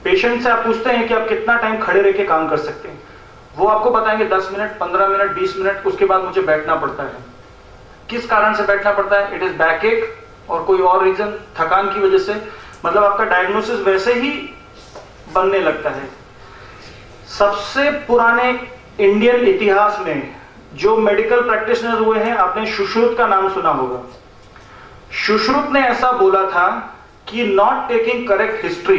पेशेंट से आप पूछते हैं कि आप कितना टाइम खड़े रह के काम कर सकते हैं, वो आपको बताएंगे 10 मिनट, 15 मिनट, 20 मिनट, उसके बाद मुझे बैठना पड़ता है। किस कारण से बैठना पड़ता है, इट इज बैक एक और कोई और रीजन, थकान की वजह से। मतलब आपका डायग्नोसिस वैसे ही बनने लगता है। सबसे पुराने इंडियन इतिहास में जो मेडिकल प्रैक्टिशनर हुए हैं, आपने सुश्रुत का नाम सुना होगा। सुश्रुत ने ऐसा बोला था कि not taking correct history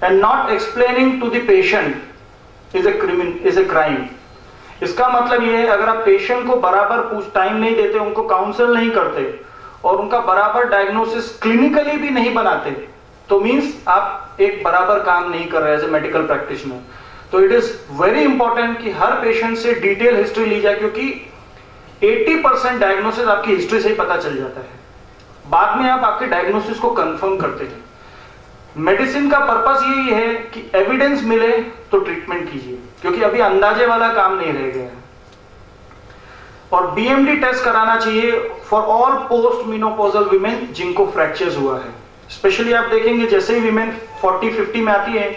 and not explaining to the patient is a crime. इसका मतलब यह है, अगर आप पेशेंट को बराबर टाइम नहीं देते, उनको काउंसल नहीं करते और उनका बराबर डायग्नोसिस क्लिनिकली भी नहीं बनाते, तो मींस आप एक बराबर काम नहीं कर रहे एज ए मेडिकल प्रैक्टिशनर। तो इट इज वेरी इंपॉर्टेंट कि हर पेशेंट से डिटेल हिस्ट्री ली जाए, क्योंकि 80% डायग्नोसिस आपकी हिस्ट्री से ही पता चल जाता है। बाद में आप आपके डायग्नोसिस को कंफर्म करते हैं। मेडिसिन का पर्पस यही है कि एविडेंस मिले तो ट्रीटमेंट कीजिए, क्योंकि अभी अंदाजे वाला काम नहीं रह गया है। और BMD टेस्ट कराना चाहिए for all post menopausal women जिनको फ्रैक्चर्स हुआ है। स्पेशली आप देखेंगे जैसे ही विमेन 40-50 में आती है,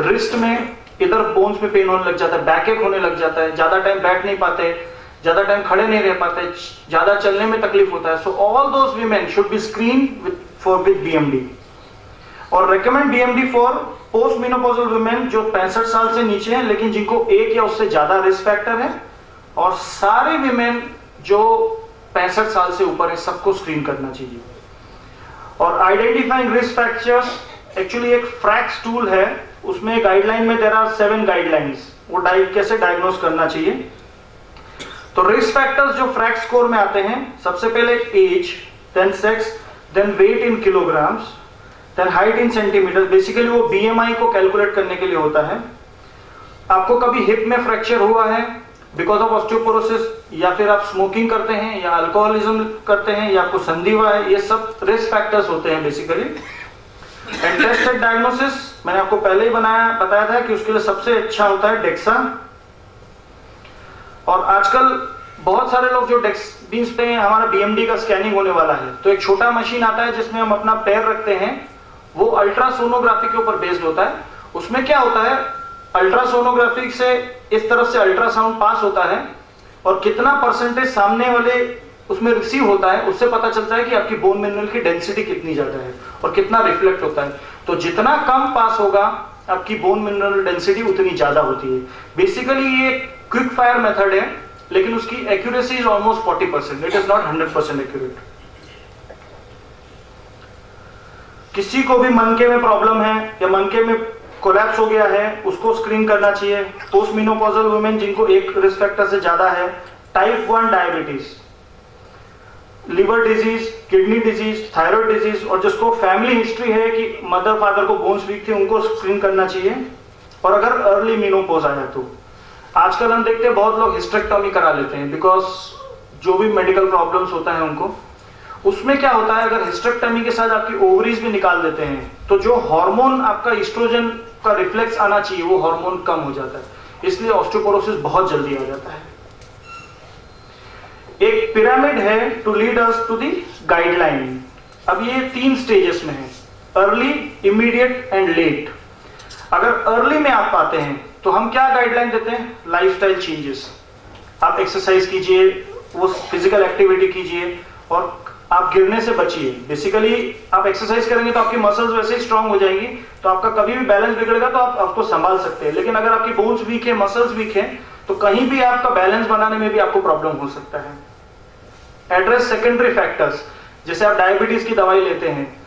रिस्ट में इधर बोन्स में पेन होने लग जाता है, बैक एक होने लग जाता है, ज्यादा टाइम बैठ नहीं पाते, ज्यादा टाइम खड़े नहीं रह पाते, ज्यादा चलने में तकलीफ होता है। So all those women should be screen with BMD। और recommend BMD for post menopausal women जो 65 साल से नीचे हैं, लेकिन जिनको एक या उससे ज्यादा रिस्क फैक्टर है, और सारे विमेन जो 65 साल से ऊपर है, सबको स्क्रीन करना चाहिए। और आइडेंटिफाइंग रिस्क फैक्टर्स एक्चुअली एक फ्रैक्स टूल है, उसमें गाइडलाइन में देयर आर 7 गाइडलाइंस, वो कैसे डायग्नोस करना चाहिए। तो रिस्क फैक्टर्स जो फ्रैक स्कोर में आते हैं, सबसे पहले age, then sex, then weight in kilograms, then height in centimetre. Basically वो बीएमआई को कैलकुलेट करने के लिए होता है। आपको कभी हिप में फ्रैक्चर हुआ है बिकॉज ऑफ ऑस्टियोपोरोसिस, या फिर आप स्मोकिंग करते हैं या अल्कोहलिज्म करते हैं या आपको संधि हुआ है, ये सब रिस्क फैक्टर्स होते हैं बेसिकली। एंड टेस्टेड डायग्नोसिस मैंने आपको पहले ही बताया था कि उसके लिए सबसे अच्छा होता है डेक्सा। और आजकल बहुत सारे लोग जो डेक्स मींस पे हमारा बीएमडी का स्कैनिंग होने वाला है, तो एक छोटा मशीन आता है जिसमें हम अपना पैर रखते हैं, वो अल्ट्रासोनोग्राफी के ऊपर बेस्ड होता है। उसमें क्या होता है, अल्ट्रासोनोग्राफी से इस तरफ से अल्ट्रासाउंड पास होता है और कितना परसेंटेज सामने वाले उसमें रिसीव होता है, उससे पता चलता है कि आपकी बोन मिनरल की डेंसिटी कितनी ज्यादा है और कितना रिफ्लेक्ट होता है। तो जितना कम पास होगा आपकी बोन मिनरल डेंसिटी उतनी ज्यादा होती है। बेसिकली ये क्विक फायर मेथड है, लेकिन उसकी accuracy is almost 40%, it is not 100% accurate. किसी को भी मनके में प्रॉब्लम है या मनके में कोलैप्स हो गया है, उसको स्क्रीन करना चाहिए। पोस्ट मेनोपॉजल वुमेन जिनको एक रिस्क फैक्टर से ज्यादा है, type 1 diabetes, liver disease, kidney disease, thyroid disease, और जिसको फैमिली हिस्ट्री है कि मदर फादर को बोन्स वीक थे, उनको स्क्रीन करना चाहिए। और अगर अर्ली मेनोपॉज आया तो आजकल हम देखते हैं बहुत लोग हिस्टेक्टॉमी करा लेते हैं बिकॉज जो भी मेडिकल प्रॉब्लम्स होता है उनको। उसमें क्या होता है, अगर हिस्टेक्टॉमी के साथ आपकी ओवरीज भी निकाल देते हैं तो जो हार्मोन आपका ईस्ट्रोजन का रिफ्लेक्स आना चाहिए वो हार्मोन कम हो जाता है, इसलिए ऑस्टियोपोरोसिस बहुत जल्दी आ जाता है। एक पिरामिड है to lead us to the guideline. अब ये 3 स्टेजेस में है, अर्ली, इमीडिएट एंड लेट। अगर अर्ली में आप पाते हैं तो हम क्या गाइडलाइन देते हैं, लाइफस्टाइल चेंजेस। आप एक्सरसाइज कीजिए, वो फिजिकल एक्टिविटी कीजिए और आप गिरने से बचिए। बेसिकली आप एक्सरसाइज करेंगे तो आपकी मसल्स वैसे ही स्ट्रांग हो जाएंगी, तो आपका कभी भी बैलेंस बिगड़ेगा तो आप आपको संभाल सकते हैं। लेकिन अगर आपकी बोन्स वीक है, मसल्स वीक है, तो कहीं भी आपका बैलेंस बनाने में भी आपको प्रॉब्लम हो सकता है। एड्रेस सेकेंडरी फैक्टर्स, जैसे आप डायबिटीज की दवाई लेते हैं,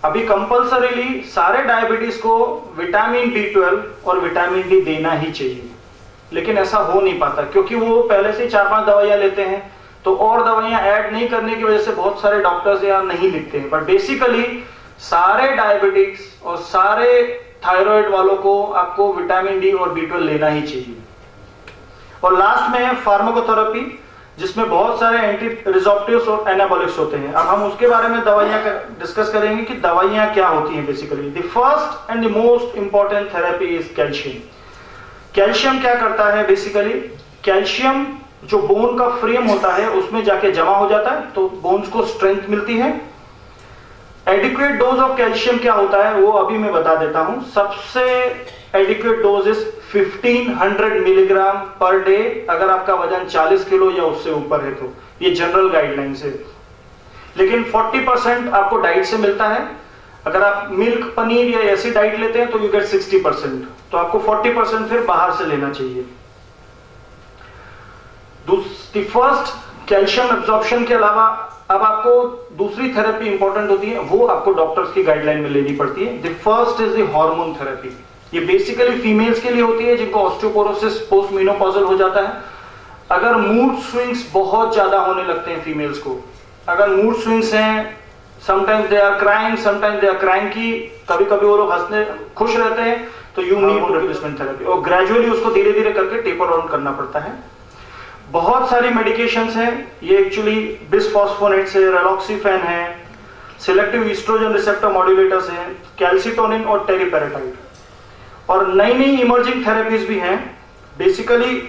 अभी कंपल्सरीली सारे डायबिटीज को विटामिन B12 और विटामिन डी देना ही चाहिए, लेकिन ऐसा हो नहीं पाता क्योंकि वो पहले से 4-5 दवाइयां लेते हैं, तो और दवाइयां ऐड नहीं करने की वजह से बहुत सारे डॉक्टर्स यहाँ नहीं लिखते हैं। बट बेसिकली सारे डायबिटिक्स और सारे थायराइड वालों को आपको विटामिन डी और B12 लेना ही चाहिए। और लास्ट में है फार्माकोथेरेपी, जिसमें बहुत सारे एंटी रिजॉर्प्टिव्स और एनाबॉलिक्स होते हैं। अब हम उसके बारे में दवाइयां डिस्कस करेंगे कि दवाइयां क्या होती हैं। Basically the first and the most important therapy is calcium. Calcium क्या करता है, बेसिकली कैल्शियम जो बोन का फ्रेम होता है उसमें जाके जमा हो जाता है, तो बोन्स को स्ट्रेंथ मिलती है। एडिक्वेट डोज ऑफ कैल्शियम क्या होता है वो अभी मैं बता देता हूं। सबसे adequate dose is 1500 milligram per day, अगर आपका वजन 40 किलो या उससे ऊपर है तो। ये जनरल गाइडलाइन है, लेकिन 40% आपको डाइट से मिलता है। अगर आप मिल्क, पनीर या ऐसी डाइट लेते हैं तो यू गेट 60%, तो आपको 40% फिर बाहर से लेना चाहिए। फर्स्ट कैल्शियम एब्जॉर्प्शन के अलावा अब आपको दूसरी थेरेपी इंपॉर्टेंट होती है, वो आपको डॉक्टर्स की गाइडलाइन में लेनी पड़ती है। The first is the hormone therapy. ये बेसिकली फीमेल्स के लिए होती है जिनको ऑस्टियोपोरोसिस पोस्ट मेनोपॉजल हो जाता है। अगर मूड स्विंग्स बहुत ज्यादा होने लगते हैं फीमेल्स को, अगर मूड स्विंग्स हैं, sometimes they are crying, sometimes they are cranky, कभी कभी वो लोग हंसने खुश रहते हैं, तो यू नीड रिप्लेसमेंट थेरेपी, और ग्रेजुअली उसको धीरे धीरे करके टेपर ऑन करना पड़ता है। बहुत सारी मेडिकेशंस हैं, ये एक्चुअली बिसफॉस्फोनेट्स है, रेलॉक्सीफेन है, सिलेक्टिव ईस्ट्रोजन रिसेप्टर मॉड्यूलेटर्स हैं, कैल्सिटोनिन और टेरिपेराटाइड, और नई नई इमर्जिंग थेरेपीज भी हैं। बेसिकली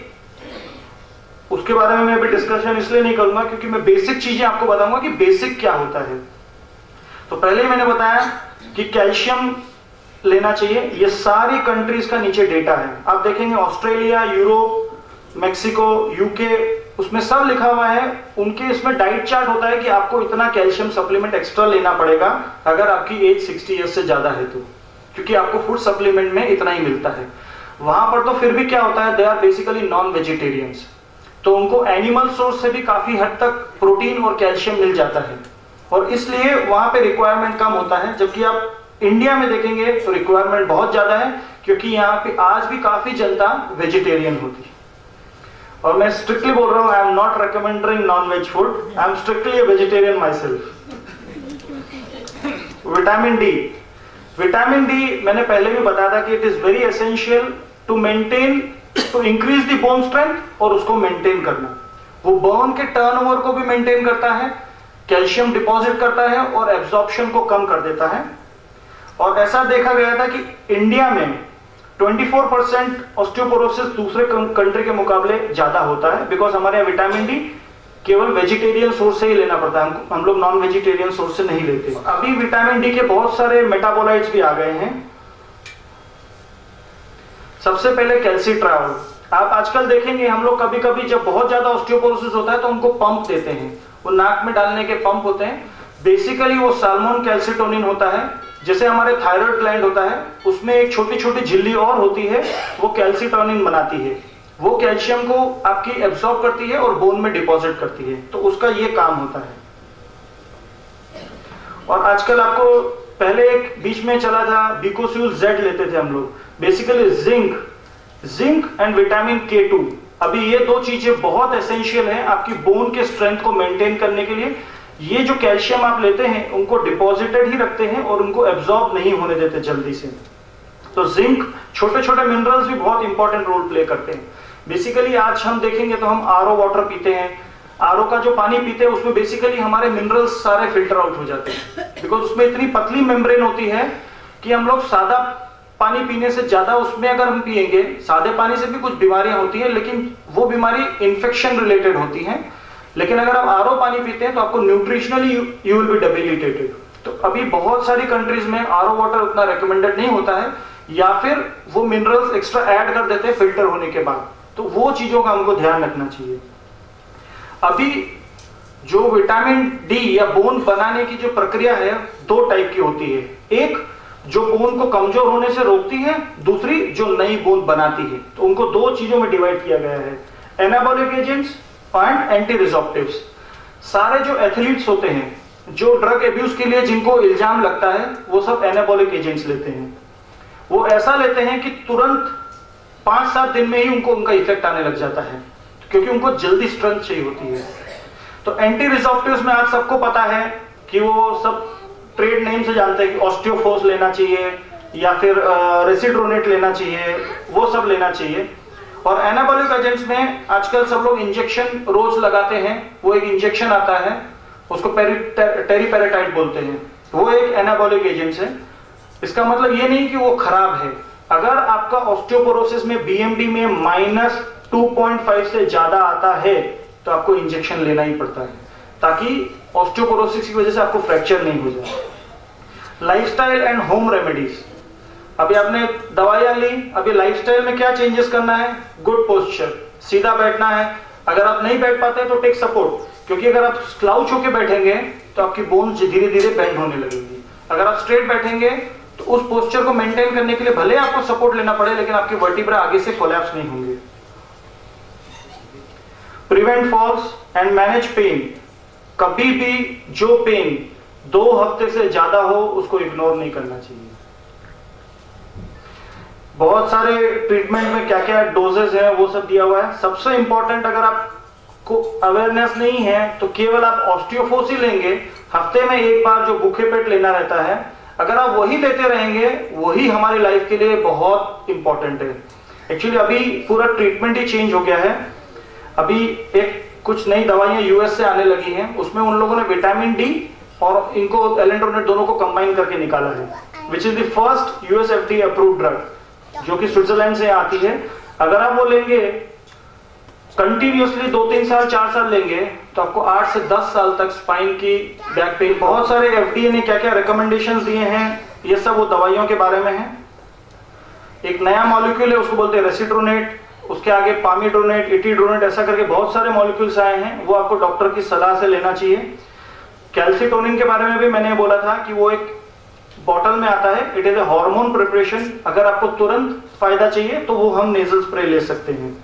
उसके बारे में मैं अभी डिस्कशन इसलिए नहीं करूंगा क्योंकि मैं बेसिक चीजें आपको बताऊंगा कि बेसिक क्या होता है। तो पहले ही मैंने बताया कि कैल्शियम लेना चाहिए। ये सारी कंट्रीज का नीचे डेटा है, आप देखेंगे ऑस्ट्रेलिया, यूरोप, मेक्सिको, यूके, उसमें सब लिखा हुआ है। उनके इसमें डाइट चार्ट होता है कि आपको इतना कैल्शियम सप्लीमेंट एक्स्ट्रा लेना पड़ेगा अगर आपकी एज 60 ईयर्स से ज्यादा है तो, क्योंकि आपको फूड सप्लीमेंट में इतना ही मिलता है। वहां पर तो फिर भी क्या होता है, they are basically non vegetarians, तो उनको एनिमल सोर्स से भी काफी हद तक प्रोटीन और कैल्शियम मिल जाता है, और इसलिए वहां पे रिक्वायरमेंट कम होता है। जबकि आप इंडिया में देखेंगे तो रिक्वायरमेंट बहुत ज्यादा है, क्योंकि यहाँ पे आज भी काफी जनता वेजिटेरियन होती है। और मैं स्ट्रिक्टली बोल रहा हूँ, I am not recommending non veg food, I am strictly a vegetarian myself. Vitamin D, vitamin D मैंने पहले भी बताया था कि it is very essential to maintain, to increase the bone strength और उसको मेंटेन करना। वो बोन के टर्नओवर को भी मेंटेन करता है, कैल्शियम डिपॉजिट करता है और एब्जॉर्प्शन को कम कर देता है। और ऐसा देखा गया था कि इंडिया में 24% ऑस्टियोपोरोसिस दूसरे कंट्री के मुकाबले ज्यादा होता है, बिकॉज हमारे यहाँ विटामिन डी केवल वेजिटेरियन सोर्स से ही लेना पड़ता है, हम लोग नॉन वेजिटेरियन सोर्स से नहीं लेते। अभी विटामिन डी के बहुत सारे मेटाबोलाइट्स भी आ गए हैं। सबसे पहले कैल्सिट्रायोल, आप आजकल देखेंगे हम लोग कभी कभी जब बहुत ज्यादा ऑस्टियोपोरोसिस होता है तो उनको पंप देते हैं, वो नाक में डालने के पंप होते हैं। बेसिकली वो साल्मोन कैल्सिटोनिन होता है, जैसे हमारे थायराइड ग्लैंड होता है उसमें एक छोटी छोटी झिल्ली और होती है, वो कैल्सिटोनिन बनाती है, वो कैल्शियम को आपकी एब्सॉर्ब करती है और बोन में डिपॉजिट करती है, तो उसका ये काम होता है। और आजकल आपको पहले एक बीच में चला था बिकोस्यूल जेड लेते थे हम लोग, basically zinc and vitamin K2। अभी ये दो चीजें बहुत एसेंशियल हैं आपकी बोन के स्ट्रेंथ को मेंटेन करने के लिए। ये जो कैल्शियम आप लेते हैं उनको डिपॉजिटेड ही रखते हैं और उनको एब्सॉर्ब नहीं होने देते जल्दी से। तो जिंक, छोटे छोटे मिनरल्स भी बहुत इंपॉर्टेंट रोल प्ले करते हैं। बेसिकली आज हम देखेंगे तो हम आरओ वाटर पीते हैं, आरओ का जो पानी पीते हैं उसमें बेसिकली हमारे मिनरल्स सारे फिल्टर आउट हो जाते हैं, बिकॉज उसमें इतनी पतली मेम्ब्रेन होती है कि हम लोग सादा पानी पीने से ज्यादा उसमें अगर हम पिएंगे, सादे पानी से भी कुछ बीमारियां होती हैं लेकिन वो बीमारी इन्फेक्शन रिलेटेड होती हैं, लेकिन अगर आप आरओ पानी पीते हैं तो आपको nutritionally you will be debilitated. तो अभी बहुत सारी कंट्रीज में आरओ वाटर उतना रिकमेंडेड नहीं होता है, या फिर वो मिनरल्स एक्स्ट्रा ऐड कर देते हैं फिल्टर होने के बाद, तो वो चीजों का हमको ध्यान रखना चाहिए। अभी जो विटामिन डी या बोन बनाने की जो प्रक्रिया है दो टाइप की होती है, एक जो बोन को कमजोर होने से रोकती है, दूसरी जो नई बोन बनाती है। तो उनको दो चीजों में डिवाइड किया गया है, एनाबॉलिक एजेंट्स एंड एंटी रिजॉर्प्टिव्स। सारे जो एथलीट्स होते हैं, जो ड्रग एब्यूज के लिए जिनको इल्जाम लगता है, वो सब एनाबॉलिक एजेंट्स लेते हैं। वो ऐसा लेते हैं कि तुरंत 5-7 दिन में ही उनको उनका इफेक्ट आने लग जाता है, क्योंकि उनको जल्दी स्ट्रेंथ चाहिए होती है। तो एंटी रिजॉर्प्टिव्स में आज सबको पता है कि वो सब ट्रेड नेम से जानते हैं कि ऑस्टियोफोर्स लेना चाहिए या फिर रेसिड्रोनेट लेना चाहिए, वो सब लेना चाहिए। और एनाबॉलिक एजेंट्स में आजकल सब लोग इंजेक्शन रोज लगाते हैं, वो एक इंजेक्शन आता है उसको टेरिपेराटाइड बोलते हैं, वो एक एनाबॉलिक एजेंट्स है। इसका मतलब ये नहीं कि वो खराब है, अगर आपका ऑस्टियोपोरोसिस में बीएमडी में -2.5 से ज्यादा आता है तो आपको इंजेक्शन लेना ही पड़ता है, ताकि ऑस्टियोपोरोसिस की वजह से आपको फ्रैक्चर नहीं हो जाए। लाइफस्टाइल एंड होम रेमेडीज, अभी आपने दवाइयां ली, अभी लाइफस्टाइल में क्या चेंजेस करना है? गुड पोस्चर, सीधा बैठना है, अगर आप नहीं बैठ पाते तो टेक सपोर्ट, क्योंकि अगर आप स्लाउच होके बैठेंगे तो आपकी बोन धीरे धीरे बेंड होने लगेगी। अगर आप स्ट्रेट बैठेंगे तो उस पोस्चर को मेंटेन करने के लिए भले आपको सपोर्ट लेना पड़े, लेकिन आपके वर्टिब्रा आगे से कोलैप्स नहीं होंगे। Prevent falls and manage pain, कभी भी जो पेन 2 हफ्ते से ज्यादा हो उसको इग्नोर नहीं करना चाहिए। बहुत सारे ट्रीटमेंट में क्या क्या डोजेस है वो सब दिया हुआ है। सबसे इंपॉर्टेंट, अगर आपको अवेयरनेस नहीं है तो केवल आप ऑस्टियोफोर्स ही लेंगे, हफ्ते में एक बार जो भूखे पेट लेना रहता है, अगर आप वही लेते रहेंगे वही हमारी लाइफ के लिए बहुत इंपॉर्टेंट है। एक्चुअली अभी पूरा ट्रीटमेंट ही चेंज हो गया है। अभी एक कुछ नई दवाइयां यूएस से आने लगी हैं, उसमें उन लोगों ने विटामिन डी और इनको एलेंड्रोनेट दोनों को कंबाइन करके निकाला है, which is the first US FDA approved drug, जो कि स्विट्जरलैंड से आती है। अगर आप वो लेंगे कंटिन्यूअसली 2-3 साल 4 साल लेंगे तो आपको 8 से 10 साल तक स्पाइन की, बैक पेन, बहुत सारे FDA ने क्या क्या रिकमेंडेशंस दिए हैं, ये सब वो दवाइयों के बारे में है। एक नया मॉलिक्यूल है उसको बोलते हैं रेसिड्रोनेट, उसके आगे पामिड्रोनेट, इटिड्रोनेट, ऐसा करके बहुत सारे मॉलिक्यूल्स आए हैं, वो आपको डॉक्टर की सलाह से लेना चाहिए। कैल्सिटोनिन के बारे में भी मैंने बोला था कि वो एक बॉटल में आता है, it is a hormone preparation, अगर आपको तुरंत फायदा चाहिए तो वो हम नेजल स्प्रे ले सकते हैं।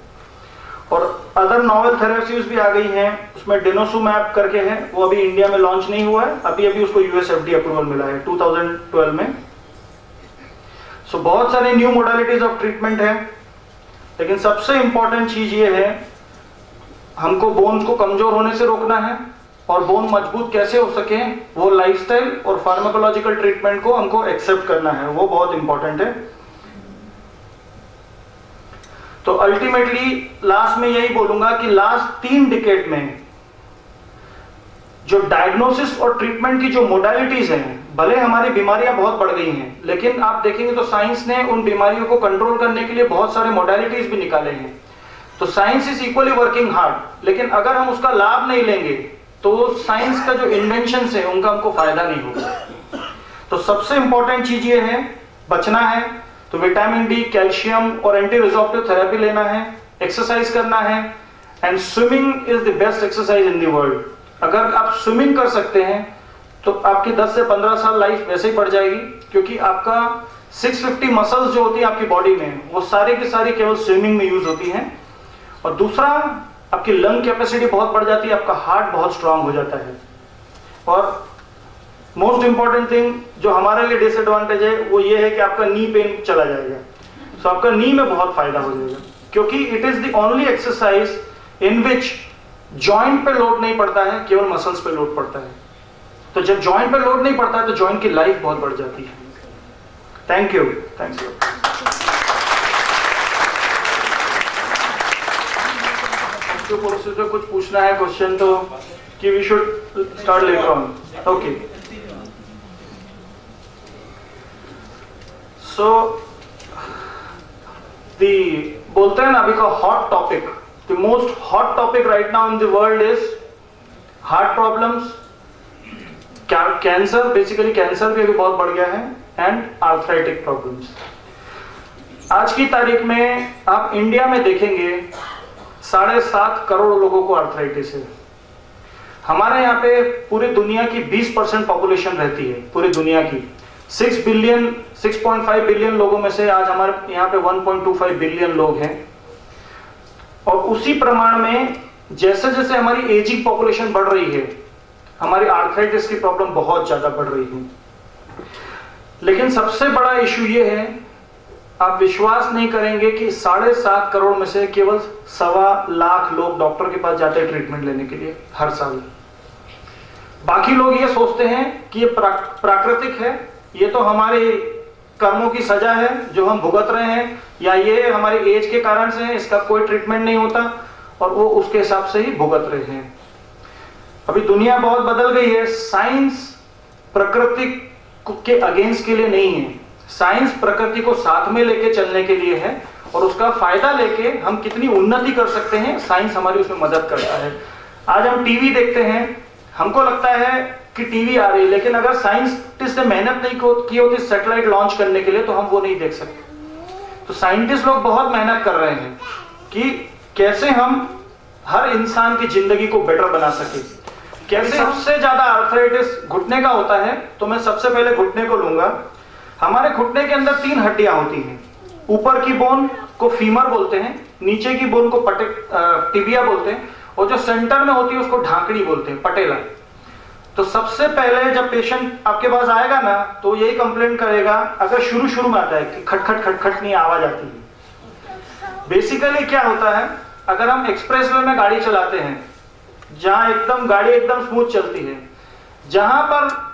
और अदर नॉवेल थेरेपीज भी आ गई हैं, उसमें डेनोसुमैब करके है, वो अभी इंडिया में लॉन्च नहीं हुआ है, अभी उसको यूएस FDA अप्रूवल मिला है 2012 में। सो बहुत सारे न्यू मोडालिटीज ऑफ ट्रीटमेंट है, लेकिन सबसे इंपॉर्टेंट चीज ये है हमको बोन्स को कमजोर होने से रोकना है, और बोन मजबूत कैसे हो सके वो लाइफस्टाइल और फार्माकोलॉजिकल ट्रीटमेंट को हमको एक्सेप्ट करना है, वो बहुत इंपॉर्टेंट है। तो अल्टीमेटली लास्ट में यही बोलूंगा कि लास्ट 3 डिकेड में जो डायग्नोसिस और ट्रीटमेंट की जो मोडालिटीज हैं, भले हमारी बीमारियां बहुत बढ़ गई हैं, लेकिन आप देखेंगे तो साइंस ने उन बीमारियों को कंट्रोल करने के लिए बहुत सारे मोडालिटीज भी निकाले हैं। तो science is equally working hard, लेकिन अगर हम उसका लाभ नहीं लेंगे तो साइंस का जो इन्वेंशंस है उनका हमको फायदा नहीं होगा। तो सबसे इंपॉर्टेंट चीज ये है, बचना है तो विटामिन डी, कैल्शियम और एंटी रिजॉर्प्टिव थेरेपी लेना है, एक्सरसाइज करना है, and swimming is the best exercise in the world. अगर आप स्विमिंग कर सकते हैं तो आपकी 10 से 15 साल लाइफ वैसे ही बढ़ जाएगी, क्योंकि आपका 650 मसल्स जो होती है आपकी बॉडी में, वो सारे की सारी केवल स्विमिंग में यूज होती हैं। और दूसरा, आपकी लंग कैपेसिटी बहुत बढ़ जाती है, आपका हार्ट बहुत स्ट्रांग हो जाता है। और मोस्ट इंपॉर्टेंट थिंग जो हमारे लिए डिसएडवांटेज है वो ये है कि आपका नी पेन चला जाएगा। तो आपका नी में बहुत फायदा हो जाएगा, क्योंकि it is the only exercise in which joint पे लोड नहीं पड़ता है, केवल मसल्स पे लोड पड़ता है। तो जब जॉइंट पे लोड नहीं पड़ता है तो जॉइंट की लाइफ बहुत बढ़ जाती है। Thank you. Thanks you. Osteoporosis में कुछ पूछना है क्वेश्चन तो कि we should start later on. Okay, so बोलते हैं ना अभी का hot topic, the most hot topic right now in the world is heart problems, cancer, basically cancer भी अभी बहुत बढ़ गया है, एंड आर्थराइटिक प्रॉब्लम्स। आज की तारीख में आप इंडिया में देखेंगे 7.5 करोड़ लोगों को आर्थराइटिस है। हमारे यहाँ पे पूरी दुनिया की 20% पॉपुलेशन रहती है, पूरी दुनिया की 6.5 बिलियन लोगों में से आज हमारे यहाँ पे 1.25 बिलियन लोग हैं। और उसी प्रमाण में जैसे जैसे हमारी एजिंग पॉपुलेशन बढ़ रही है, हमारी आर्थराइटिस की प्रॉब्लम बहुत ज्यादा बढ़ रही है। लेकिन सबसे बड़ा इशू ये है, आप विश्वास नहीं करेंगे कि 7.5 करोड़ में से केवल 1.25 लाख लोग डॉक्टर के पास जाते हैं ट्रीटमेंट लेने के लिए हर साल। बाकी लोग ये सोचते हैं कि ये प्राकृतिक है, ये तो हमारे कर्मों की सजा है जो हम भुगत रहे हैं, या ये हमारी एज के कारण से है, इसका कोई ट्रीटमेंट नहीं होता, और वो उसके हिसाब से ही भुगत रहे हैं। अभी दुनिया बहुत बदल गई है। साइंस प्रकृति के अगेंस्ट के लिए नहीं है, साइंस प्रकृति को साथ में लेके चलने के लिए है, और उसका फायदा लेके हम कितनी उन्नति कर सकते हैं, साइंस हमारी उसमें मदद करता है। आज हम टीवी देखते हैं, हमको लगता है कि टीवी आ रही है, लेकिन अगर साइंटिस्ट ने मेहनत नहीं की होती सैटेलाइट लॉन्च करने के लिए तो हम वो नहीं देख सकते। तो साइंटिस्ट लोग बहुत मेहनत कर रहे हैं कि कैसे हम हर इंसान की जिंदगी को बेटर बना सके। कैसे सबसे ज्यादा आर्थराइटिस घुटने का होता है, तो मैं सबसे पहले घुटने को लूंगा। हमारे घुटने के अंदर 3 हड्डियां होती हैं। ऊपर की बोन को फीमर बोलते हैं, नीचे की बोन को टिबिया बोलते हैं, और जो सेंटर में होती है उसको ढांकड़ी बोलते हैं, पटेला। तो सबसे पहले जब पेशेंट आपके पास आएगा ना, तो यही कंप्लेन करेगा, अगर शुरू में आता है कि खटखट खटखट नहीं आवाज आती है। बेसिकली क्या होता है, अगर हम एक्सप्रेस वे में गाड़ी चलाते हैं, जहां एकदम गाड़ी एकदम स्मूथ चलती है, जहां पर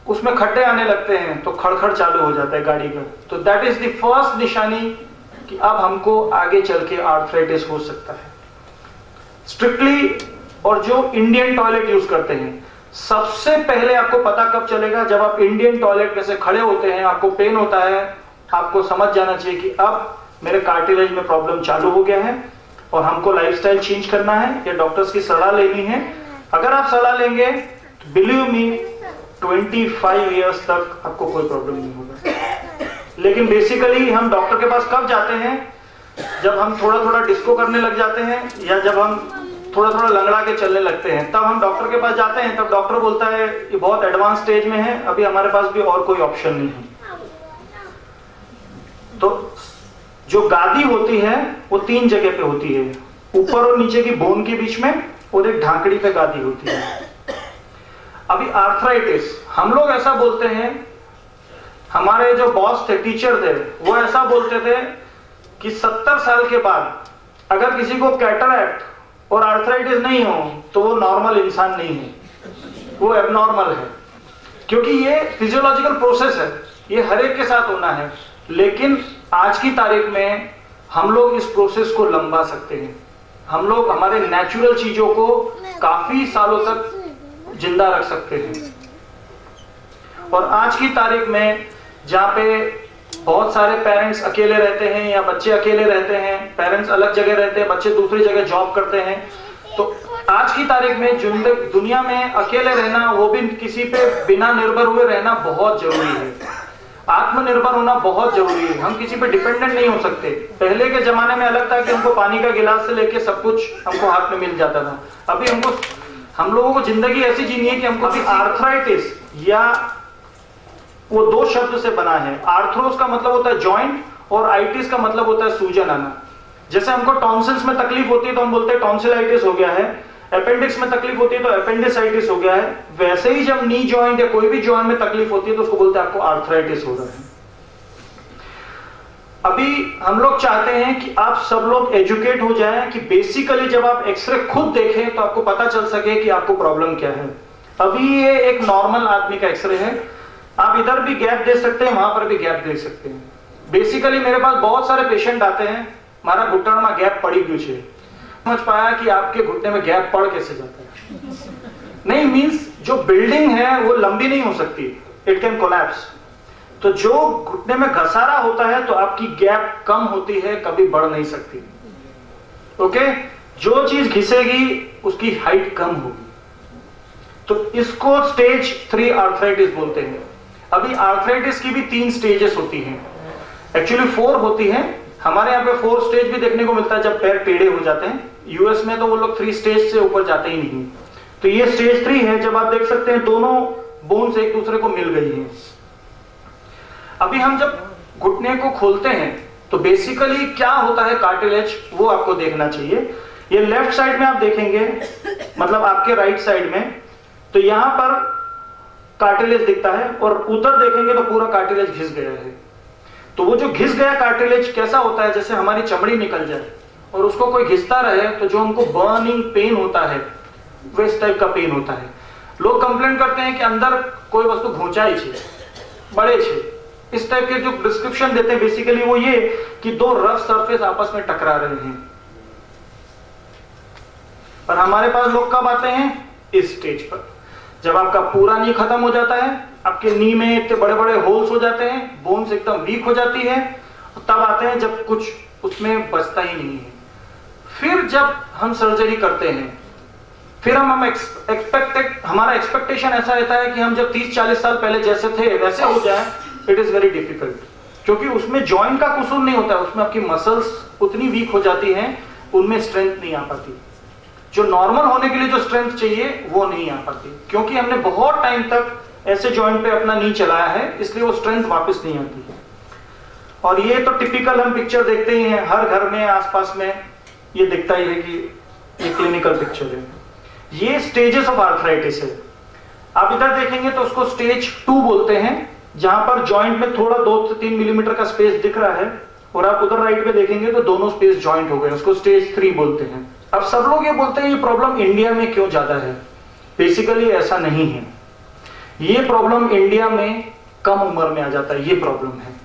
उसमें खड्डे आने लगते हैं तो खड़खड़ चालू हो जाता है गाड़ी का। तो दैट इज द फर्स्ट निशानी कि अब हमको आगे चल के आर्थराइटिस हो सकता है। स्ट्रिक्टली, और जो इंडियन टॉयलेट यूज करते हैं, सबसे पहले आपको पता कब चलेगा, जब आप इंडियन टॉयलेट में से खड़े होते हैं, आपको पेन होता है, आपको समझ जाना चाहिए कि अब मेरे कार्टिलेज में प्रॉब्लम चालू हो गया है और हमको लाइफस्टाइल चेंज करना है या डॉक्टर्स की सलाह लेनी है। अगर आप सलाह लेंगे, बिलीव मी 25 इयर्स तक आपको कोई प्रॉब्लम नहीं होगा। लेकिन बेसिकली हम डॉक्टर के पास कब जाते हैं, जब हम थोड़ा थोड़ा डिस्को करने लग जाते हैं, या जब हम थोड़ा थोड़ा लंगड़ा के चलने लगते हैं, तब हम डॉक्टर के पास जाते हैं। तब डॉक्टर बोलता है ये बहुत एडवांस स्टेज में है, अभी हमारे पास भी और कोई ऑप्शन नहीं है। तो जो गादी होती है वो 3 जगह पे होती है, ऊपर और नीचे की बोन के बीच में, और एक ढांकड़ी पे गादी होती है। अभी आर्थराइटिस, हम लोग ऐसा बोलते हैं, हमारे जो बॉस थे, टीचर थे, वो ऐसा बोलते थे कि 70 साल के बाद अगर किसी को कैटरैक्ट और आर्थराइटिस नहीं हो तो वो नॉर्मल इंसान नहीं है, वो एबनॉर्मल है, क्योंकि ये फिजियोलॉजिकल प्रोसेस है, ये हर एक के साथ होना है। लेकिन आज की तारीख में हम लोग इस प्रोसेस को लंबा सकते हैं, हम लोग हमारे नेचुरल चीजों को काफी सालों तक जिंदा रख सकते हैं। और आज की तारीख में जहाँ पे बहुत सारे पेरेंट्स अकेले रहते हैं या बच्चे अकेले रहते हैं, पेरेंट्स अलग जगह रहते हैं, बच्चे दूसरी जगह जॉब करते हैं, तो आज की तारीख में दुनिया में अकेले रहना, वो भी किसी पे बिना निर्भर हुए रहना बहुत जरूरी है। आत्मनिर्भर होना बहुत जरूरी है, हम किसी पे डिपेंडेंट नहीं हो सकते। पहले के जमाने में अलग था कि हमको पानी का गिलास से लेके सब कुछ हमको हाथ में मिल जाता था। अभी हम लोगों को जिंदगी ऐसी जीनी है कि हमको अभी आर्थराइटिस, या वो दो शब्द से बना है। आर्थ्रोस का मतलब होता है जॉइंट और आइटिस का मतलब होता है सूजन आना। जैसे हमको टॉन्सिल्स में तकलीफ होती है तो हम बोलते हैं टॉन्सिलाइटिस हो गया है, अपेंडिक्स में तकलीफ होती है तो अपेंडिसाइटिस हो गया है। वैसे ही जब नी जॉइंट या कोई भी जॉइंट में तकलीफ होती है तो उसको बोलते हैं आपको आर्थराइटिस हो रहा है। अभी हम लोग चाहते हैं कि आप सब लोग एजुकेट हो जाएं कि बेसिकली जब आप एक्सरे खुद देखें तो आपको पता चल सके कि आपको प्रॉब्लम क्या है। अभी ये एक नॉर्मल आदमी का एक्सरे है, आप इधर भी गैप दे सकते हैं, वहां पर भी गैप दे सकते हैं। बेसिकली मेरे पास बहुत सारे पेशेंट आते हैं, मारा घुटन में गैप पड़ी क्यों है, समझ पाया कि आपके घुटने में गैप पड़ कैसे जाता है। नहीं मींस जो बिल्डिंग है वो लंबी नहीं हो सकती, इट कैन कोलैप्स। तो जो घुटने में घसारा होता है तो आपकी गैप कम होती है, कभी बढ़ नहीं सकती। ओके, जो चीज घिसेगी उसकी हाइट कम होगी। तो इसको स्टेज 3 आर्थराइटिस बोलते हैं। अभी आर्थराइटिस की भी 3 स्टेजेस होती हैं, एक्चुअली 4 होती हैं। हमारे यहाँ पे 4 स्टेज भी देखने को मिलता है जब पैर टेढ़े हो जाते हैं। यूएस में तो वो लोग 3 स्टेज से ऊपर जाते ही नहीं। तो ये स्टेज 3 है, जब आप देख सकते हैं दोनों बोन्स एक दूसरे को मिल गई हैं। अभी हम जब घुटने को खोलते हैं तो बेसिकली क्या होता है कार्टिलेज, वो आपको देखना चाहिए। ये लेफ्ट साइड में आप देखेंगे, मतलब आपके राइट साइड में, तो यहां पर कार्टिलेज दिखता है, और उधर देखेंगे तो पूरा कार्टिलेज घिस गया है। तो वो जो घिस गया कार्टिलेज कैसा होता है, जैसे हमारी चमड़ी निकल जाए और उसको कोई घिसता रहे तो जो हमको बर्निंग पेन होता है वैस टाइप का पेन होता है। लोग कंप्लेंट करते हैं कि अंदर कोई वस्तु घोंचाई छे, बड़े छे, इस टाइप के जो डिस्क्रिप्शन देते हैं बेसिकली वो ये कि 2 रफ सरफेस आपस में टकरा रहे हैं। पर हमारे पास लोग कब आते हैं, इस स्टेज पर, जब आपका पूरा नी खत्म हो जाता है, आपके नी में इतने बड़े बड़े होल्स हो जाते हैं, बोन्स एकदम वीक हो जाती है, तब आते हैं जब कुछ उसमें बचता ही नहीं है। फिर जब हम सर्जरी करते हैं, फिर हम हमारा एक्सपेक्टेशन ऐसा रहता है कि हम जब 30-40 साल पहले जैसे थे वैसे हो जाए। इट इज वेरी डिफिकल्ट, क्योंकि उसमें जॉइंट का कसूर नहीं होता है, उसमें आपकी मसल्स उतनी वीक हो जाती हैं, उनमें स्ट्रेंथ नहीं आ पाती। जो नॉर्मल होने के लिए जो स्ट्रेंथ चाहिए वो नहीं आ पाती, क्योंकि हमने बहुत टाइम तक ऐसे जॉइंट पे अपना नी चलाया है, इसलिए वो स्ट्रेंथ वापस नहीं आती है। और ये तो टिपिकल हम पिक्चर देखते ही हैं, हर घर में आसपास में ये दिखता ही है कि ये क्लिनिकल पिक्चर है। ये स्टेजेस ऑफ आर्थराइटिस है। आप इधर देखेंगे तो उसको स्टेज 2 बोलते हैं, जहां पर जॉइंट में थोड़ा 2 से 3 मिलीमीटर का स्पेस दिख रहा है, और आप उधर राइट में देखेंगे तो दोनों स्पेस जॉइंट हो गए, उसको स्टेज 3 बोलते हैं। अब सब लोग ये बोलते हैं ये प्रॉब्लम इंडिया में क्यों ज्यादा है। बेसिकली ऐसा नहीं है, ये प्रॉब्लम इंडिया में कम उम्र में आ जाता है। ये प्रॉब्लम है,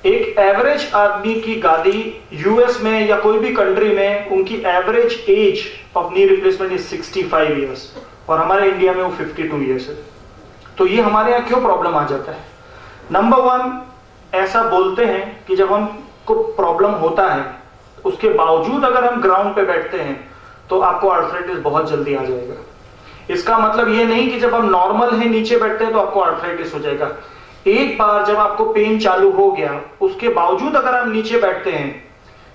एक एवरेज आदमी की गादी यूएस में या कोई भी कंट्री में उनकी average age of knee replacement is 65 years, और हमारे इंडिया में वो 52 इयर्स है। तो ये हमारे यहाँ क्यों प्रॉब्लम आ जाता है। नंबर 1, ऐसा बोलते हैं कि जब हमको प्रॉब्लम होता है उसके बावजूद अगर हम ग्राउंड पे बैठते हैं तो आपको आर्थराइटिस बहुत जल्दी आ जाएगा। इसका मतलब ये नहीं कि जब हम नॉर्मल है नीचे बैठते हैं तो आपको आर्थराइटिस हो जाएगा। एक बार जब आपको पेन चालू हो गया उसके बावजूद अगर आप नीचे बैठते हैं,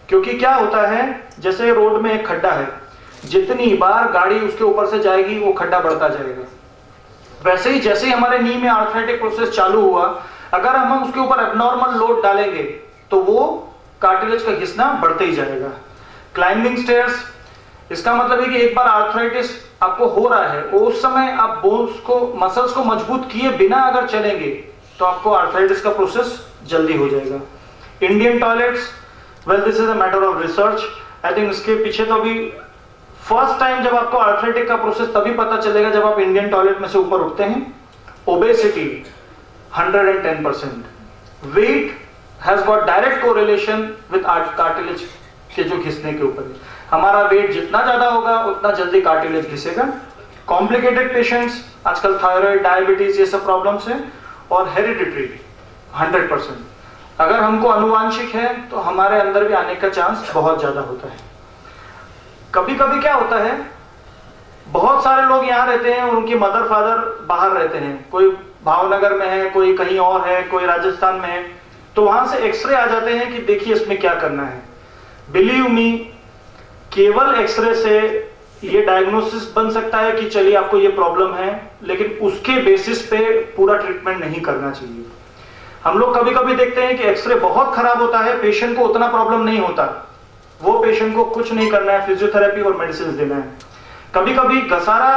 क्योंकि क्या होता है, जैसे रोड में एक खड्डा है, जितनी बार गाड़ी उसके ऊपर से जाएगी वो खड्डा बढ़ता जाएगा। वैसे ही जैसे ही हमारे नी में आर्थराइटिक प्रोसेस चालू हुआ, अगर हम उसके ऊपर एबनॉर्मल लोड डालेंगे तो वो कार्टिलेज का घिसना बढ़ते ही जाएगा। क्लाइंबिंग स्टेयर्स, इसका मतलब है कि एक बार आर्थराइटिस आपको हो रहा है, उस समय आप बोन्स को, मसल्स को मजबूत किए बिना अगर चलेंगे तो आपको आर्थराइटिस का प्रोसेस जल्दी हो जाएगा। Indian toilets, well this is a matter of research. I think इसके पीछे तो अभी फर्स्ट टाइम जब आपको आर्थराइटिक का प्रोसेस तभी पता चलेगा जब आप इंडियन टॉयलेट में से ऊपर उठते हैं। Obesity 110%, weight has got direct correlation with cartilage के जो घिसने के ऊपर है। हमारा वेट जितना ज्यादा होगा उतना जल्दी कार्टिलेज घिसेगा। कॉम्प्लिकेटेड पेशेंट्स, आजकल थायराइड, डायबिटीज, ये सब प्रॉब्लम्स हैं। और हेरिडिटरी 100%, अगर हमको अनुवांशिक है तो हमारे अंदर भी आने का चांस बहुत ज्यादा होता है। कभी कभी क्या होता है, बहुत सारे लोग यहाँ रहते हैं और उनके मदर फादर बाहर रहते हैं, कोई भावनगर में है, कोई कहीं और है, कोई राजस्थान में है, तो वहां से एक्सरे आ जाते हैं कि देखिए इसमें क्या करना है। बिलीव मी, केवल एक्सरे से ये डायग्नोसिस बन सकता है कि चलिए आपको ये प्रॉब्लम है, लेकिन उसके बेसिस पे पूरा ट्रीटमेंट नहीं करना चाहिए। हम लोग कभी कभी देखते हैं कि एक्सरे बहुत खराब होता है, पेशेंट को उतना प्रॉब्लम नहीं होता, वो पेशेंट को कुछ नहीं करना है, फिजियोथेरेपी और मेडिसिन देना है। कभी कभी घसारा